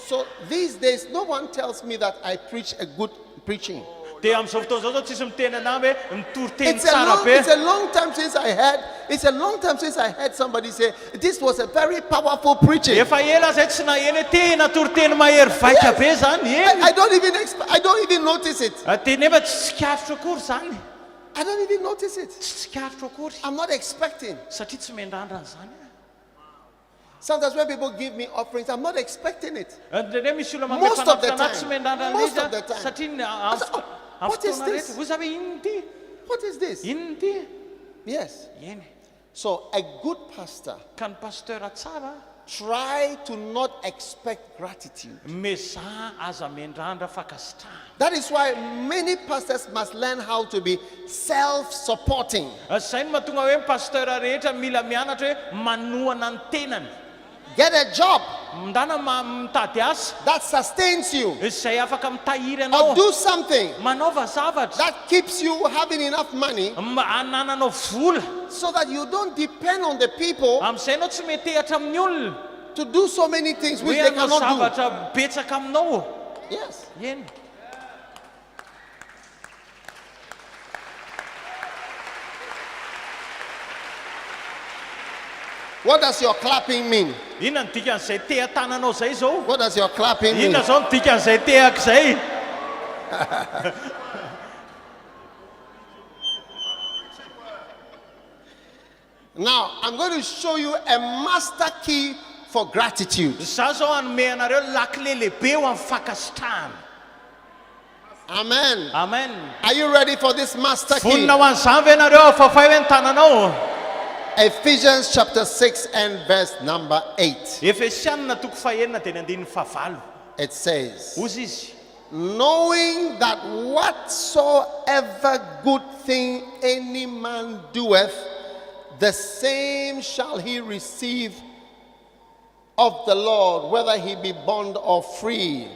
Speaker 1: So these days, no one tells me that I preach a good preaching.
Speaker 2: Dia amin'izao fotoana zao tsisy miteny anao hoe nitory teny
Speaker 1: It's a
Speaker 2: tsara be.
Speaker 1: long time since I heard somebody say, this was a very powerful preaching.
Speaker 2: Efa ela zay tsy naheny hoe tena tory teny mahery vaika be zany. Eny.
Speaker 1: I don't even notice it.
Speaker 2: Dia nefa tsy tsikaritro akory zany.
Speaker 1: I don't even notice it.
Speaker 2: Tsy tsikaritro akory.
Speaker 1: I'm not expecting.
Speaker 2: Satria tsy mendrandra zany.
Speaker 1: Sometimes when people give me offerings, I'm not expecting it.
Speaker 2: Dia misy olona
Speaker 1: Most of the
Speaker 2: mampifanafitana
Speaker 1: time.
Speaker 2: tsy mendrandra
Speaker 1: Most
Speaker 2: izy
Speaker 1: of the time.
Speaker 2: satria
Speaker 1: What is this?
Speaker 2: rehetra hoza hoe inona ty?
Speaker 1: What is this?
Speaker 2: Inona ty?
Speaker 1: Yes.
Speaker 2: Eny.
Speaker 1: So a good pastor,
Speaker 2: Ka ny pasteur tsara
Speaker 1: try to not expect gratitude.
Speaker 2: mezaha aza mendrandra fakasitrahana.
Speaker 1: That is why many pastors must learn how to be self-supporting.
Speaker 2: Zay no mahatonga hoe ny pasteur rehetra mila mianatra hoe manohana ny tenany.
Speaker 1: Get a job
Speaker 2: Mindana mitady asa
Speaker 1: that sustains you,
Speaker 2: izay afaka mitahiry
Speaker 1: or
Speaker 2: anao.
Speaker 1: do something
Speaker 2: Manaova zavatra
Speaker 1: that keeps you having enough money
Speaker 2: anananao vola.
Speaker 1: so that you don't depend on the people
Speaker 2: Amin'izay anao tsy metehatra amin'ny olona.
Speaker 1: to do so many things which
Speaker 2: Hoe
Speaker 1: they
Speaker 2: anao
Speaker 1: cannot
Speaker 2: zavatra betsaka aminao.
Speaker 1: do. Yes.
Speaker 2: Eny.
Speaker 1: What does your clapping mean?
Speaker 2: Inona ny dikan'izay teha-tananao zay zao?
Speaker 1: What does your clapping mean?
Speaker 2: Inona zao ny dikan'izay tehaka zay?
Speaker 1: Now, I'm going to show you a master key for gratitude.
Speaker 2: Za zao anome anareo lakile lehibe ho amin'ny fankasitrahana.
Speaker 1: Amen.
Speaker 2: Amen.
Speaker 1: Are you ready for this master key?
Speaker 2: Vonina ho an'izany ve nareo fafay hoe ny tananao?
Speaker 1: Ephesians chapter 6 and verse number 8.
Speaker 2: Efesianina toko fahenina dia ny andininy favalo.
Speaker 1: It says,
Speaker 2: Ozy izy.
Speaker 1: knowing that whatsoever good thing any man doeth, the same shall he receive of the Lord, whether he be bond or free.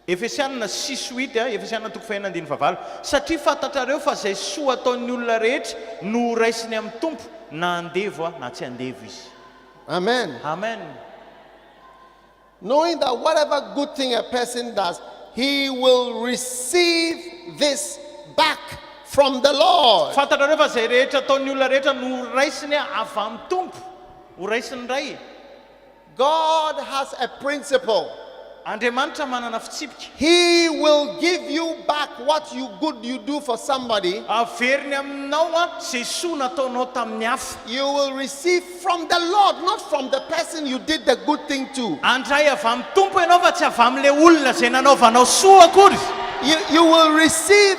Speaker 2: Efesianina 6:8, Efesianina toko fahenina andininy favalo. Satria fantatrareo fa izay soa ataon'ny olona rehetra no raisiny amin'ny tompo, na andevo na tsy andevo izy.
Speaker 1: Amen.
Speaker 2: Amen.
Speaker 1: Knowing that whatever good thing a person does, he will receive this back from the Lord.
Speaker 2: Fantatrareo fa izay rehetra ataon'ny olona rehetra no raisiny avy amin'ny tompo, ho raisiny ray.
Speaker 1: God has a principle.
Speaker 2: Andriamanitra manana fitsipika.
Speaker 1: He will give you back what good you do for somebody.
Speaker 2: Averiny aminao izay soa nataonao tamin'ny hafa.
Speaker 1: You will receive from the Lord, not from the person you did the good thing to.
Speaker 2: Andray avy amin'ny tompo ianao fa tsy avy amin'ilay olona izay nanaovanao soa akory.
Speaker 1: You will receive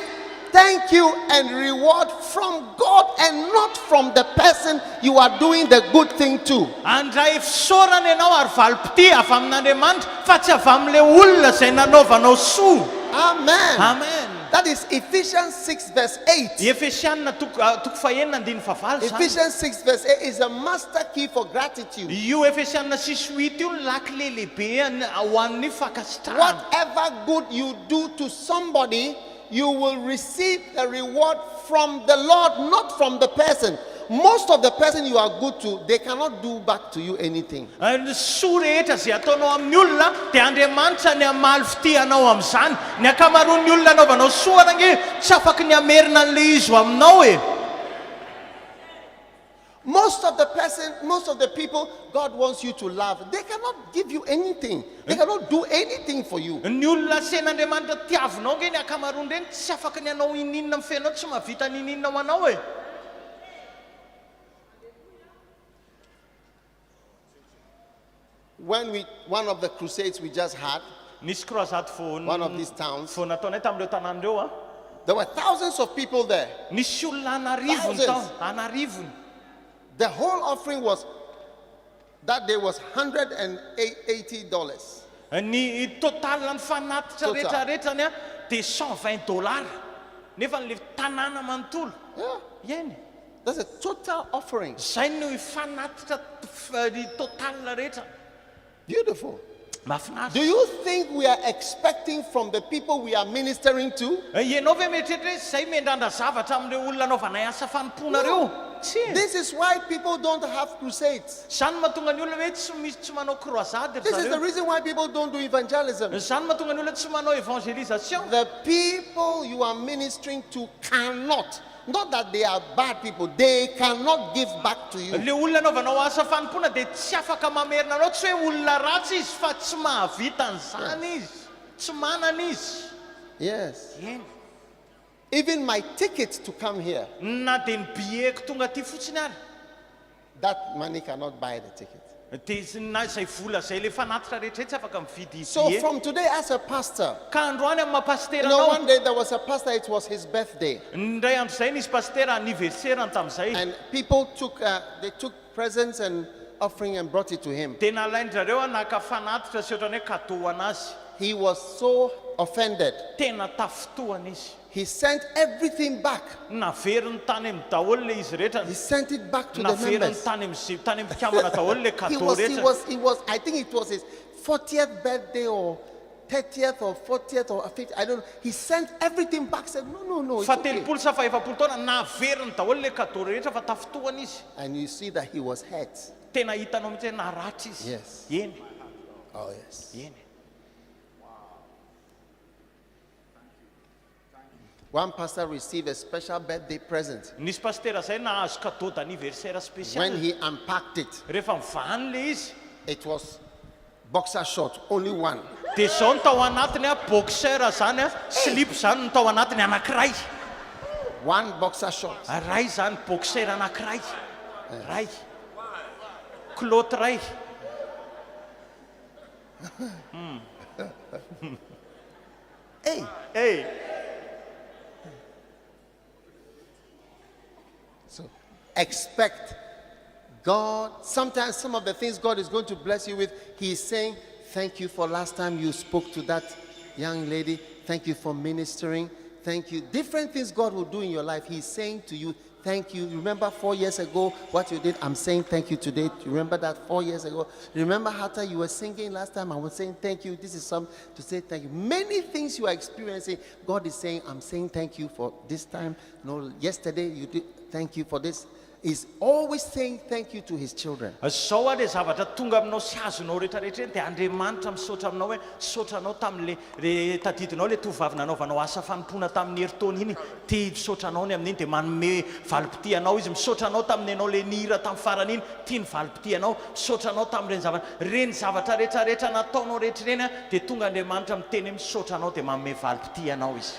Speaker 1: thank you and reward from God and not from the person you are doing the good thing to.
Speaker 2: Andray fisaorana ianao ary valopity avy amin'Andriamanitra fa tsy avy amin'ilay olona izay nanaovanao soa.
Speaker 1: Amen.
Speaker 2: Amen.
Speaker 1: That is Ephesians 6 verse 8.
Speaker 2: Efesianina toko fahenina andininy favalo zany.
Speaker 1: Ephesians 6 verse 8 is a master key for gratitude.
Speaker 2: Io Efesianina 6:8 io ny lakile lehibe ho an'ny fankasitrahana.
Speaker 1: Whatever good you do to somebody, you will receive the reward from the Lord, not from the person. Most of the person you are good to, they cannot do back to you anything.
Speaker 2: Ny soa rehetra izay ataonao amin'ny olona dia Andriamanitra ny hamaly fitianao amin'izany. Ny ankamaroan'ny olona anaovanao soa range tsy afaka ny hamerina an'ilay izy ho aminao e.
Speaker 1: Most of the people God wants you to love, they cannot give you anything. They cannot do anything for you.
Speaker 2: Ny olona sen'Andriamanitra tiavinao nge ny ankamaroany reny tsy afaka ny hanao ininona amin'ny fiainao, tsy mahavita ny ininona ho anao e.
Speaker 1: When one of the crusades we just had,
Speaker 2: Nisy croisade
Speaker 1: one of these towns,
Speaker 2: fo nataonay tamin'ireo tanàn'ireo
Speaker 1: there were thousands of people there.
Speaker 2: nisy olona anarivony tao, anarivony.
Speaker 1: The whole offering was that day was $180.
Speaker 2: Ny totalna ny fanatitra rehetrarehetrany dia $120. Nefa le tanàna manontolo. Eny.
Speaker 1: That's a total offering.
Speaker 2: Zay no fanatitra ny totalna rehetra.
Speaker 1: Beautiful.
Speaker 2: Mahafinaritra.
Speaker 1: Do you think we are expecting from the people we are ministering to?
Speaker 2: Ianao ve mieritreritra hoe zay mendrandra zavatra amin'ireo olona anaovanay asa fanomponareo? Tsy.
Speaker 1: This is why people don't have crusades.
Speaker 2: Zany mahatonga ny olona hoe tsy manao croisade
Speaker 1: This is the reason why people don't do evangelism.
Speaker 2: Zany mahatonga ny olona tsy manao evangelisation.
Speaker 1: The people you are ministering to cannot. Not that they are bad people, they cannot give back to you.
Speaker 2: Le olona anaovanao asa fanompona dia tsy afaka mamerina anao, tsy hoe olona ratsy izy fa tsy mahavita an'izany izy, tsy manana izy.
Speaker 1: Yes.
Speaker 2: Eny.
Speaker 1: Even my ticket to come here,
Speaker 2: Na dia ny billetko tonga aty fotsiny ary.
Speaker 1: that money cannot buy the ticket.
Speaker 2: Dia na izay vola izay le fanatitra rehetra tsy afaka mividy
Speaker 1: So
Speaker 2: billet.
Speaker 1: from today as a pastor,
Speaker 2: Ka androany amin'ny mahapastera
Speaker 1: you know,
Speaker 2: anao.
Speaker 1: one day there was a pastor, it was his birthday.
Speaker 2: Ndray andro zay nisy pastera anniversaire tamin'izay.
Speaker 1: And people took presents and offering and brought it to him.
Speaker 2: Dia nalaindrareo naka fanatitra sy ohatrany hoe cadeau anazy.
Speaker 1: He was so offended.
Speaker 2: Tena tafotoana izy.
Speaker 1: He sent everything back.
Speaker 2: Naveriny tany amin'ny daholo le izy rehetra.
Speaker 1: He sent it back to the
Speaker 2: Naveriny
Speaker 1: members.
Speaker 2: tany amin'ny mpikambana daholo le
Speaker 1: He
Speaker 2: cadeau
Speaker 1: was,
Speaker 2: rehetra.
Speaker 1: I think it was his 40th birthday or 30th or 40th or 50th, I don't know. He sent everything back, said, no, it's
Speaker 2: Fa
Speaker 1: okay.
Speaker 2: telopolo sa faefapolo taona naveriny daholo le cadeau rehetra fa tafotoana izy.
Speaker 1: And you see that he was hurt.
Speaker 2: Tena hitanao mihitsy hoe naratra izy.
Speaker 1: Yes.
Speaker 2: Eny.
Speaker 1: Oh, yes.
Speaker 2: Eny.
Speaker 1: One pastor received a special birthday present.
Speaker 2: Nisy pastera zay nahazo cadeau d'anniversaire spécial.
Speaker 1: When he unpacked it,
Speaker 2: Rehefa mivany le izy,
Speaker 1: it was boxer short, only one.
Speaker 2: dia zao no tao anatiny boxer zany slip zany no tao anatiny anankiray.
Speaker 1: One boxer short.
Speaker 2: Ray zany boxer anankiray. ray clote ray
Speaker 1: Hey. So expect God. Sometimes some of the things God is going to bless you with, He is saying, thank you for last time you spoke to that young lady. Thank you for ministering. Thank you. Different things God will do in your life. He's saying to you, thank you. Remember 4 years ago what you did? I'm saying thank you today. You remember that 4 years ago? Remember Hafatra, you were singing last time? I was saying thank you. This is some to say thank you. Many things you are experiencing, God is saying, I'm saying thank you for this time. No, yesterday you did thank you for this. Is always saying thank you to his children.
Speaker 2: Zao ary zavatra tonga aminao sy azonao rehetrarehetra dia Andriamanitra misaotra aminao hoe saotranao tamin'le tadidinao le tovavy nanaovanao asa fanompona tamin'ny heritaona iny tia misaotranao ny amin'iny dia manome valim-potianao izy misaotranao tamin'ny anao le nihira tamin'ny farany iny tia ny valim-potianao misaotranao tamin'ireny zavatra rehetrarehetra nataonao rehetrareny dia tonga Andriamanitra miteny hoe misaotranao dia manome valim-potianao izy.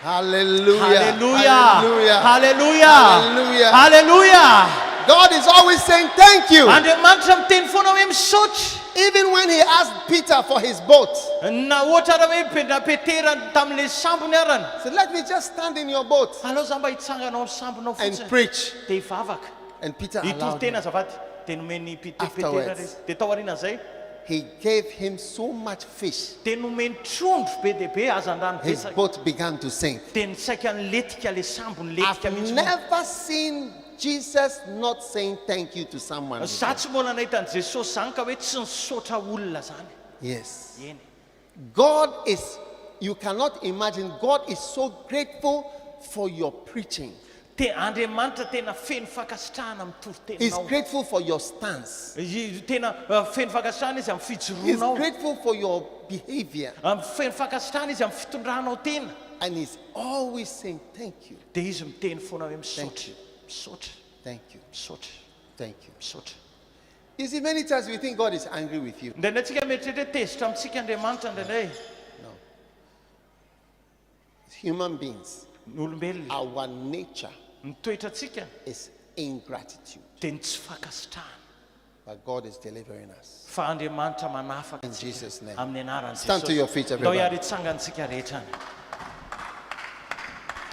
Speaker 1: Hallelujah.
Speaker 2: Hallelujah.
Speaker 1: Hallelujah.
Speaker 2: Hallelujah.
Speaker 1: Hallelujah.
Speaker 2: Hallelujah.
Speaker 1: God is always saying thank you.
Speaker 2: Andriamanitra miteny foana hoe misaotra.
Speaker 1: Even when he asked Peter for his boat.
Speaker 2: Na ohatra raha hoe Petera tamin'le sambony arany.
Speaker 1: So let me just stand in your boat
Speaker 2: Alao za mba hitsanganao amin'ny sambonao
Speaker 1: and
Speaker 2: fotsiny.
Speaker 1: preach.
Speaker 2: Dia hivavaka.
Speaker 1: And Peter allowed
Speaker 2: Itoro tena
Speaker 1: him.
Speaker 2: azafady. Dia nomeny Petera
Speaker 1: Afterwards.
Speaker 2: rezy. Dia tao aorianan'izay
Speaker 1: He gave him so much fish.
Speaker 2: dia nomeny trondro be dia be hazan-drano
Speaker 1: His
Speaker 2: betsaka.
Speaker 1: boat began to sink.
Speaker 2: Dia nisaika niletika le sambony letika
Speaker 1: I've
Speaker 2: mihitsy.
Speaker 1: never seen Jesus not saying thank you to someone.
Speaker 2: Za tsy mbola nahita an'i Jesosy zany ka hoe tsy nisaotra olona zany.
Speaker 1: Yes.
Speaker 2: Eny.
Speaker 1: God is, you cannot imagine, God is so grateful for your preaching.
Speaker 2: Dia Andriamanitra tena feno fankasitrahana amin'ny
Speaker 1: He's
Speaker 2: toritenao.
Speaker 1: grateful for your stance.
Speaker 2: Tena feno fankasitrahana izy amin'ny
Speaker 1: He's
Speaker 2: fijoroanao.
Speaker 1: grateful for your behavior.
Speaker 2: Feno fankasitrahana izy amin'ny fitondranao tena.
Speaker 1: And he's always saying thank you,
Speaker 2: Dia izy miteny foana hoe
Speaker 1: Thank
Speaker 2: misaotra.
Speaker 1: you.
Speaker 2: Misaotra.
Speaker 1: thank you,
Speaker 2: Misaotra.
Speaker 1: thank you.
Speaker 2: Misaotra.
Speaker 1: You see, many times we think God is angry with you.
Speaker 2: Indraindray tsika mieritreritra tezitra amintsika Andriamanitra indraindray.
Speaker 1: No. As human beings,
Speaker 2: Ny olombelona.
Speaker 1: our nature
Speaker 2: Ny toetratsika
Speaker 1: is ingratitude.
Speaker 2: dia ny tsy fankasitrahana.
Speaker 1: But God is delivering us.
Speaker 2: Fa Andriamanitra manafaka
Speaker 1: In
Speaker 2: antsika
Speaker 1: Jesus' name.
Speaker 2: amin'ny anaran'i
Speaker 1: Stand to your feet,
Speaker 2: Ndao
Speaker 1: everybody.
Speaker 2: hiary hitsangantsika rehetra.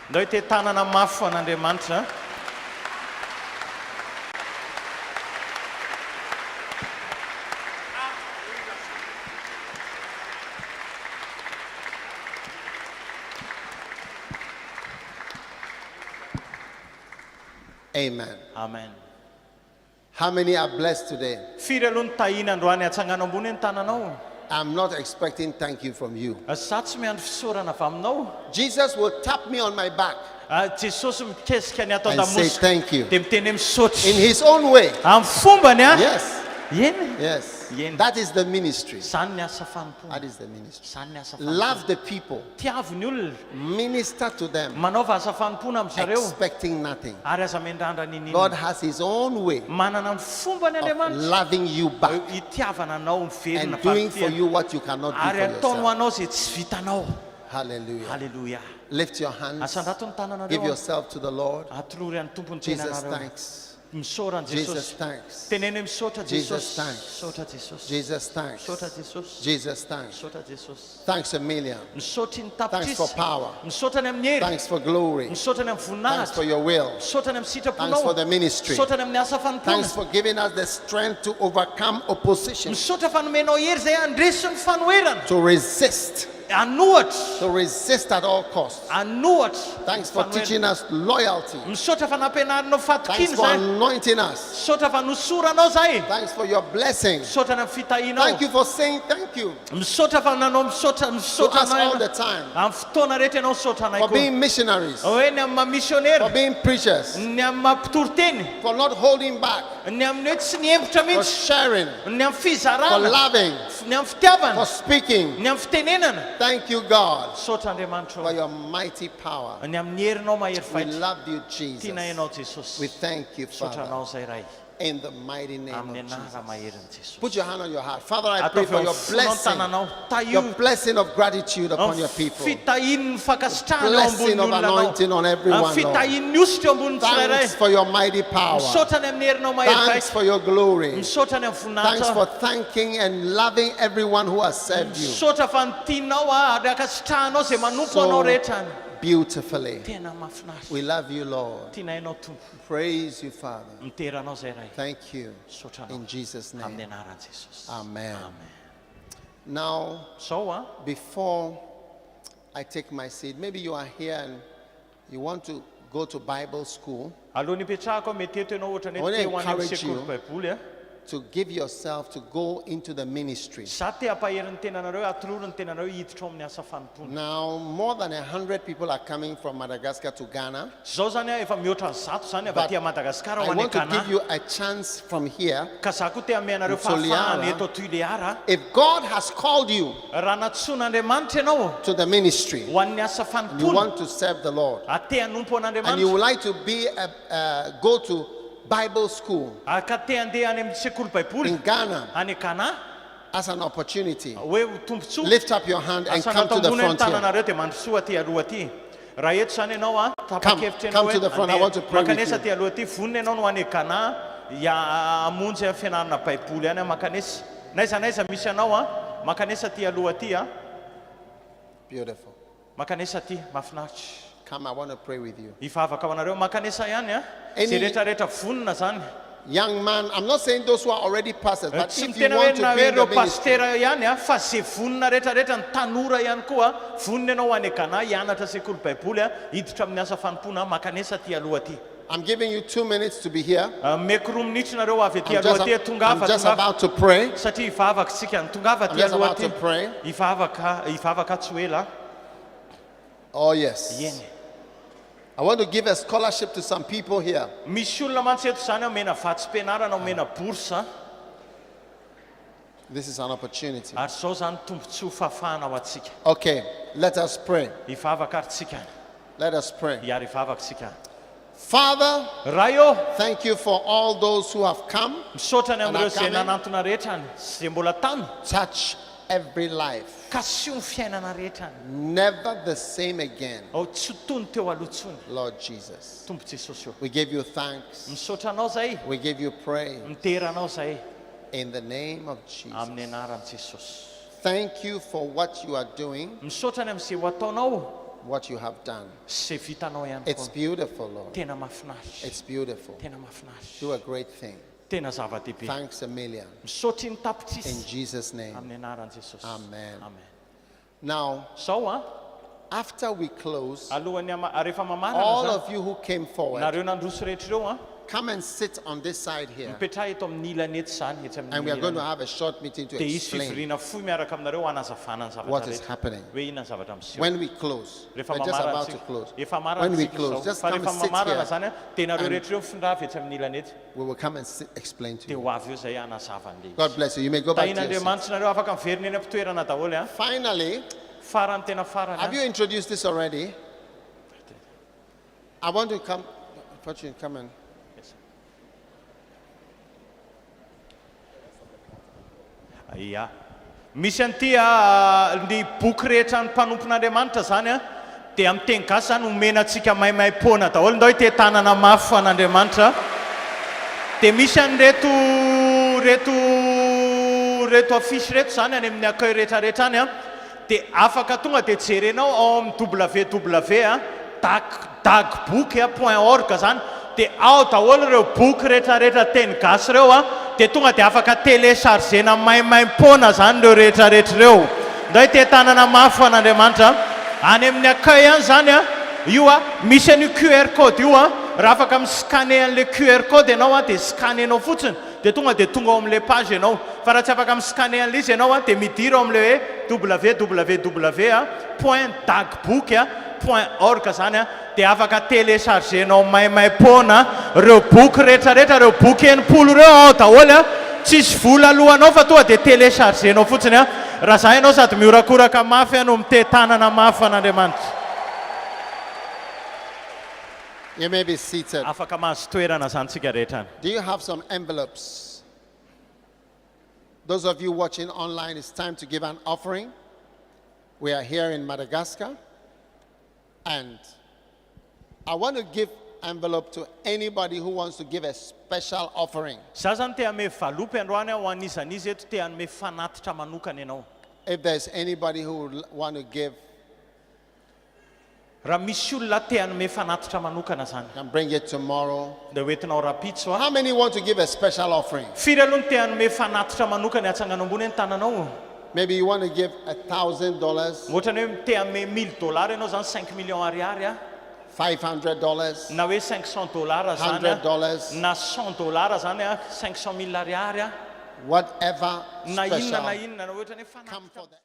Speaker 2: Ndao hite tanana mafy ho an'Andriamanitra.
Speaker 1: Amen.
Speaker 2: Amen.
Speaker 1: How many are blessed today?
Speaker 2: Firy aloha ny tahina androany hatsangana ambony ny tananao.
Speaker 1: I'm not expecting thank you from you.
Speaker 2: Za tsy miandro fisaorana avy aminao.
Speaker 1: Jesus will tap me on my back
Speaker 2: Jesosy mikesika ny ato
Speaker 1: and say
Speaker 2: an-damosika
Speaker 1: thank you
Speaker 2: dia miteny hoe misaotra.
Speaker 1: in his own way.
Speaker 2: Amin'ny fombany a.
Speaker 1: Yes,
Speaker 2: Eny.
Speaker 1: yes.
Speaker 2: Yen.
Speaker 1: That is the ministry.
Speaker 2: Zany ny asa fanompona.
Speaker 1: That is the ministry.
Speaker 2: Zany ny asa fanompona.
Speaker 1: Love the people.
Speaker 2: Tiavo ny olona.
Speaker 1: Minister to them,
Speaker 2: Manaova asa fanompona amin'ny zareo.
Speaker 1: expecting nothing.
Speaker 2: Ary aza mendrandra ninina.
Speaker 1: God has his own way
Speaker 2: Manana ny fombany
Speaker 1: of
Speaker 2: Andriamanitra.
Speaker 1: loving you back
Speaker 2: Itiavana anao miverina
Speaker 1: and doing for
Speaker 2: fahafiana.
Speaker 1: you what you cannot do
Speaker 2: Ary
Speaker 1: for
Speaker 2: ataonao
Speaker 1: yourself.
Speaker 2: anao zay tsy vitanao.
Speaker 1: Hallelujah.
Speaker 2: Halleluja.
Speaker 1: Lift your hands.
Speaker 2: Asandrato ny tananareo.
Speaker 1: Give yourself to the Lord.
Speaker 2: Atolory any tompony
Speaker 1: Jesus,
Speaker 2: tenanareo.
Speaker 1: thanks.
Speaker 2: Misaora ny
Speaker 1: Jesus,
Speaker 2: Jesosy.
Speaker 1: thanks.
Speaker 2: Teneny hoe misaotra
Speaker 1: Jesus,
Speaker 2: Jesosy.
Speaker 1: thanks.
Speaker 2: Misaotra Jesosy.
Speaker 1: Jesus, thanks.
Speaker 2: Misaotra Jesosy.
Speaker 1: Jesus, thanks.
Speaker 2: Misaotra Jesosy.
Speaker 1: Thanks a million.
Speaker 2: Misaotra ny
Speaker 1: Thanks for
Speaker 2: tapitrisy.
Speaker 1: power.
Speaker 2: Misaotra ny amin'ny hery.
Speaker 1: Thanks for glory.
Speaker 2: Misaotra ny amin'ny
Speaker 1: Thanks for
Speaker 2: voninahitra.
Speaker 1: your will.
Speaker 2: Misaotra ny amin'ny
Speaker 1: Thanks for
Speaker 2: sitraponao.
Speaker 1: the ministry.
Speaker 2: Misaotra ny amin'ny asa fanompona.
Speaker 1: Thanks for giving us the strength to overcome opposition,
Speaker 2: Misaotra fa nomenao hery zay andresy ny fanoherana.
Speaker 1: to resist,
Speaker 2: Anohatra.
Speaker 1: to resist at all costs.
Speaker 2: Anohatra.
Speaker 1: Thanks for teaching us loyalty.
Speaker 2: Misaotra fa nampianarinao
Speaker 1: Thanks
Speaker 2: fatokiny
Speaker 1: for
Speaker 2: zay.
Speaker 1: anointing us.
Speaker 2: Misaotra fa nosoranao zay.
Speaker 1: Thanks for your blessing.
Speaker 2: Misaotra ny fitahinao.
Speaker 1: Thank you for saying thank you
Speaker 2: Misaotra fa nanao
Speaker 1: to
Speaker 2: misaotra
Speaker 1: us all the
Speaker 2: anao.
Speaker 1: time,
Speaker 2: Amin'ny fotoana rehetra ianao misaotra anay
Speaker 1: for
Speaker 2: koa.
Speaker 1: being missionaries,
Speaker 2: Hoe ny amin'ny
Speaker 1: for
Speaker 2: mamisionera.
Speaker 1: being preachers,
Speaker 2: Ny amin'ny mampitoroteny.
Speaker 1: for not holding back,
Speaker 2: Ny amin'ny hoe tsy niempotra
Speaker 1: for
Speaker 2: mihitsy.
Speaker 1: sharing,
Speaker 2: Ny amin'ny
Speaker 1: for
Speaker 2: fizarana.
Speaker 1: loving,
Speaker 2: Ny amin'ny fitiavana.
Speaker 1: for speaking.
Speaker 2: Ny amin'ny fitenenana.
Speaker 1: Thank you, God,
Speaker 2: Misaotra Andriamanitra.
Speaker 1: for your mighty power.
Speaker 2: Ny amin'ny herinao mahery
Speaker 1: We
Speaker 2: fahitra.
Speaker 1: love you,
Speaker 2: Tiana
Speaker 1: Jesus.
Speaker 2: ianao Jesosy.
Speaker 1: We thank you,
Speaker 2: Misaotra
Speaker 1: Father.
Speaker 2: anao zay ray.
Speaker 1: In the mighty name of
Speaker 2: amin'ny anara
Speaker 1: Jesus.
Speaker 2: maherin'i Jesosy.
Speaker 1: Put your hand on your heart. Father, I
Speaker 2: Atao
Speaker 1: pray for your
Speaker 2: feonao
Speaker 1: blessing.
Speaker 2: tananao.
Speaker 1: Your
Speaker 2: Tahio
Speaker 1: blessing of gratitude upon your people.
Speaker 2: fitahin'ny fakasitrahana eo
Speaker 1: Blessing
Speaker 2: ambonin'ny
Speaker 1: of
Speaker 2: olona
Speaker 1: anointing on everyone, Lord.
Speaker 2: fitahin'ny ositra eo ambonin'ny tsirairay.
Speaker 1: Thanks for your mighty power.
Speaker 2: Misaotra ny amin'ny herinao
Speaker 1: Thanks
Speaker 2: mahery
Speaker 1: for your glory.
Speaker 2: misaotra ny amin'ny
Speaker 1: Thanks for
Speaker 2: voninahitra.
Speaker 1: thanking and loving everyone who has served you
Speaker 2: Misaotra fa nitianao ary akasitrahanao izay manompo
Speaker 1: So-
Speaker 2: anao rehetra.
Speaker 1: beautifully.
Speaker 2: Tena mahafinaritra.
Speaker 1: We love you, Lord.
Speaker 2: Tianainao tompo.
Speaker 1: Praise you, Father.
Speaker 2: Miteranao izay ray.
Speaker 1: Thank you.
Speaker 2: Misaotra
Speaker 1: In
Speaker 2: anao
Speaker 1: Jesus'
Speaker 2: amin'ny
Speaker 1: name.
Speaker 2: anaran'i Jesosy.
Speaker 1: Amen.
Speaker 2: Amen.
Speaker 1: Now,
Speaker 2: Sao
Speaker 1: before I take my seat, maybe you are here and you want to go to Bible school,
Speaker 2: alohan'ny hipetrahako mety eto ianao ohatra ny
Speaker 1: I
Speaker 2: hoe
Speaker 1: wanna
Speaker 2: te ho any amin'ny
Speaker 1: encourage you.
Speaker 2: sekoly baiboly
Speaker 1: to give yourself to go into the ministry.
Speaker 2: za te hampaherin'ny tenanareo atoloro ny tenanareo hiditra ao amin'ny asa fanompona.
Speaker 1: Now, more than 100 people are coming from Madagascar to Ghana.
Speaker 2: Zao zany efa mihoatra ny zato zany avy
Speaker 1: But
Speaker 2: aty Madagaskar
Speaker 1: I
Speaker 2: ho any
Speaker 1: want to
Speaker 2: Ghana.
Speaker 1: give you a chance from here.
Speaker 2: Ka za koa te amenareo
Speaker 1: Toliara.
Speaker 2: fahafahana eto Toliara.
Speaker 1: If God has called you
Speaker 2: Raha natson'Andriamanitra ianao
Speaker 1: to the ministry,
Speaker 2: ho an'ny asa
Speaker 1: you
Speaker 2: fanompona
Speaker 1: want to serve the Lord,
Speaker 2: ate hanompo
Speaker 1: and you
Speaker 2: an'Andriamanitra
Speaker 1: would like to be go to Bible school
Speaker 2: ka te handeha any amin'ny sekoly baiboly
Speaker 1: in Ghana
Speaker 2: any Ghana
Speaker 1: as an opportunity,
Speaker 2: hoe ho tombontsoa.
Speaker 1: lift up your hand and
Speaker 2: Asa
Speaker 1: come to the
Speaker 2: natambona ny
Speaker 1: front here.
Speaker 2: tananareo dia mandrosoa aty aloha aty. Raha eto zany ianao tapa-kevitra
Speaker 1: come
Speaker 2: ianao
Speaker 1: to the front. I want to pray with
Speaker 2: makanesa
Speaker 1: you.
Speaker 2: aty aloha aty vonona ianao no any Ghana hamonjy amin'ny fianarana baiboly any makanesa naiza naiza misy anao makanesa aty aloha aty
Speaker 1: Beautiful.
Speaker 2: makanesa aty mahafinaritra.
Speaker 1: Come, I want to pray with you.
Speaker 2: Hivavaka ho anareo makanesa ihany
Speaker 1: Any-
Speaker 2: zay rehetrarehetra vonona zany.
Speaker 1: Young man, I'm not saying those who are already pastors, but
Speaker 2: Tsy
Speaker 1: if you
Speaker 2: mitena hoe
Speaker 1: want to
Speaker 2: na
Speaker 1: be
Speaker 2: hoe
Speaker 1: in the
Speaker 2: reo
Speaker 1: ministry,
Speaker 2: pastera ihany fa zay vonona rehetrarehetra ny tanora ihany koa vonona ianao any Ghana hianatra sekoly baiboly hiditra amin'ny asa fanompona makanesa aty aloha aty.
Speaker 1: I'm giving you 2 minutes to be here.
Speaker 2: Meko 2 minitra nareo avy aty
Speaker 1: I'm
Speaker 2: aloha
Speaker 1: just,
Speaker 2: aty
Speaker 1: I'm
Speaker 2: tongava
Speaker 1: just
Speaker 2: tongava
Speaker 1: about to pray.
Speaker 2: satria hivavaka tsika ny tongava
Speaker 1: I'm
Speaker 2: aty
Speaker 1: just
Speaker 2: aloha
Speaker 1: about to
Speaker 2: aty
Speaker 1: pray.
Speaker 2: hivavaka tsy ela
Speaker 1: Oh, yes.
Speaker 2: eny.
Speaker 1: I want to give a scholarship to some people here.
Speaker 2: Misy olona mantsy eto zany omena vatsim-pianarana omena bourse
Speaker 1: This is an opportunity.
Speaker 2: ary zao zany tombontsoa fahafahana ho atsika.
Speaker 1: Okay, let us pray.
Speaker 2: Hivavaka ary tsika
Speaker 1: Let us pray.
Speaker 2: iary hivavaka tsika.
Speaker 1: Father,
Speaker 2: Raha eo
Speaker 1: thank you for all those who have come.
Speaker 2: misaotra ny amin'ireo zay
Speaker 1: Anakamy.
Speaker 2: nanantona rehetra zay mbola tany
Speaker 1: Touch every life.
Speaker 2: ka sio ny fiainana rehetra
Speaker 1: Never the same again,
Speaker 2: ao tsy tony teo alotsony.
Speaker 1: Lord Jesus.
Speaker 2: Tombo Jesosy eo
Speaker 1: We give you thanks.
Speaker 2: misaotra anao zay
Speaker 1: We give you praise
Speaker 2: miteranao zay
Speaker 1: in the name of Jesus.
Speaker 2: amin'ny anaran'i Jesosy.
Speaker 1: Thank you for what you are doing,
Speaker 2: Misaotra ny amin'izay ho ataonao
Speaker 1: what you have done.
Speaker 2: zay vitanao ihany
Speaker 1: It's
Speaker 2: koa.
Speaker 1: beautiful, Lord.
Speaker 2: Tena mahafinaritra.
Speaker 1: It's beautiful.
Speaker 2: Tena mahafinaritra.
Speaker 1: Do a great thing.
Speaker 2: Tena zava-dehibe.
Speaker 1: Thanks a million.
Speaker 2: Misaotry ny
Speaker 1: In
Speaker 2: tapitrisy
Speaker 1: Jesus' name.
Speaker 2: amin'ny anaran'i Jesosy.
Speaker 1: Amen.
Speaker 2: Amen.
Speaker 1: Now,
Speaker 2: Sao
Speaker 1: after we close,
Speaker 2: alohany rehefa mamarana
Speaker 1: all
Speaker 2: zany
Speaker 1: of you who came forward,
Speaker 2: nareo nandroso rehetra ireo
Speaker 1: come and sit on this side here.
Speaker 2: mipetraha eto amin'ny ilany eto zany etsy
Speaker 1: And
Speaker 2: amin'ny
Speaker 1: we are going to
Speaker 2: ilany.
Speaker 1: have a short meeting to
Speaker 2: Dia isy
Speaker 1: explain
Speaker 2: fivoriana fohy miaraka aminareo hanazavana ny
Speaker 1: what
Speaker 2: zavatra
Speaker 1: is
Speaker 2: rehetra
Speaker 1: happening.
Speaker 2: hoe inona ny zavatra miseho.
Speaker 1: When we close,
Speaker 2: Rehefa
Speaker 1: we're just
Speaker 2: mamarana
Speaker 1: about to
Speaker 2: tsika
Speaker 1: close.
Speaker 2: efa marana
Speaker 1: When we
Speaker 2: tsika
Speaker 1: close,
Speaker 2: zao.
Speaker 1: just
Speaker 2: Fa
Speaker 1: come
Speaker 2: rehefa
Speaker 1: and sit
Speaker 2: mamarana
Speaker 1: here.
Speaker 2: zany dia nareo rehetra eo mifindravy etsy amin'ny ilany eto
Speaker 1: We will come and explain to
Speaker 2: dia
Speaker 1: you.
Speaker 2: ho avy eo zay hanazava an'le
Speaker 1: God bless you. You may go back to your seat.
Speaker 2: tahin'Andriamanitra nareo afaka miverina eny am-pitoerana daholo
Speaker 1: Finally,
Speaker 2: farany tena farany
Speaker 1: have you introduced this already? I want to come. Fortune, come and.
Speaker 2: ia misy an'ity ny boky rehetra ny mpanompon'Andriamanitra zany dia amin'ny teny gasy zany omena antsika maimaim-poana daholo ndao ite tanana mafy ho an'Andriamanitra dia misy an'reto afisy reto zany any amin'ny accueil rehetrarehetra any dia afaka tonga dia jerenao ao amin'ny www dagbook.org zany dia ao daholo ireo boky rehetrarehetra teny gasy ireo dia tonga dia afaka téléchargena maimaim-poana zany ireo rehetrarehetra ireo ndao ite tanana mafy ho an'Andriamanitra any amin'ny accueil any zany io misy an'io QR code io raha afaka miscanner an'le QR code ianao dia scanenao fotsiny dia tonga ao amin'le page ianao fa raha tsy afaka miscanner an'le izy ianao dia midira ao amin'le hoe www.dagbook.org zany dia afaka téléchargenao maimaim-poana reo boky rehetrarehetra reo boky enimpolo reo ao daholo tsisy vola alohanao fa tonga dia téléchargenao fotsiny raha zay ianao sady miorakoraka mafy no mite tanana mafy an'Andriamanitra.
Speaker 1: You may be seated.
Speaker 2: afaka mahazo toerana zany tsika rehetra.
Speaker 1: Do you have some envelopes? Those of you watching online, it's time to give an offering. We are here in Madagascar, and I want to give envelope to anybody who wants to give a special offering.
Speaker 2: Za zany te hanome valopy androany ho an'izan'izy eto te hanome fanatitra manokana ianao.
Speaker 1: If there's anybody who would want to give,
Speaker 2: Raha misy olona te hanome fanatitra manokana zany,
Speaker 1: can bring it tomorrow.
Speaker 2: dia hoentinao rapitso a.
Speaker 1: How many want to give a special offering?
Speaker 2: Firy aloha no te hanome fanatitra manokana hatsangana ambony ny tananao.
Speaker 1: Maybe you want to give $1,000,
Speaker 2: Ohatra ny hoe te hanome $1,000 ianao zany 5 millions ariary a.
Speaker 1: $500,
Speaker 2: Na hoe $500 zany a.
Speaker 1: $100,
Speaker 2: Na $100 zany a, 500 000 ariary a.
Speaker 1: whatever
Speaker 2: Na inona na
Speaker 1: special.
Speaker 2: inona na ohatra ny hoe
Speaker 1: Come
Speaker 2: fanatitra.
Speaker 1: for the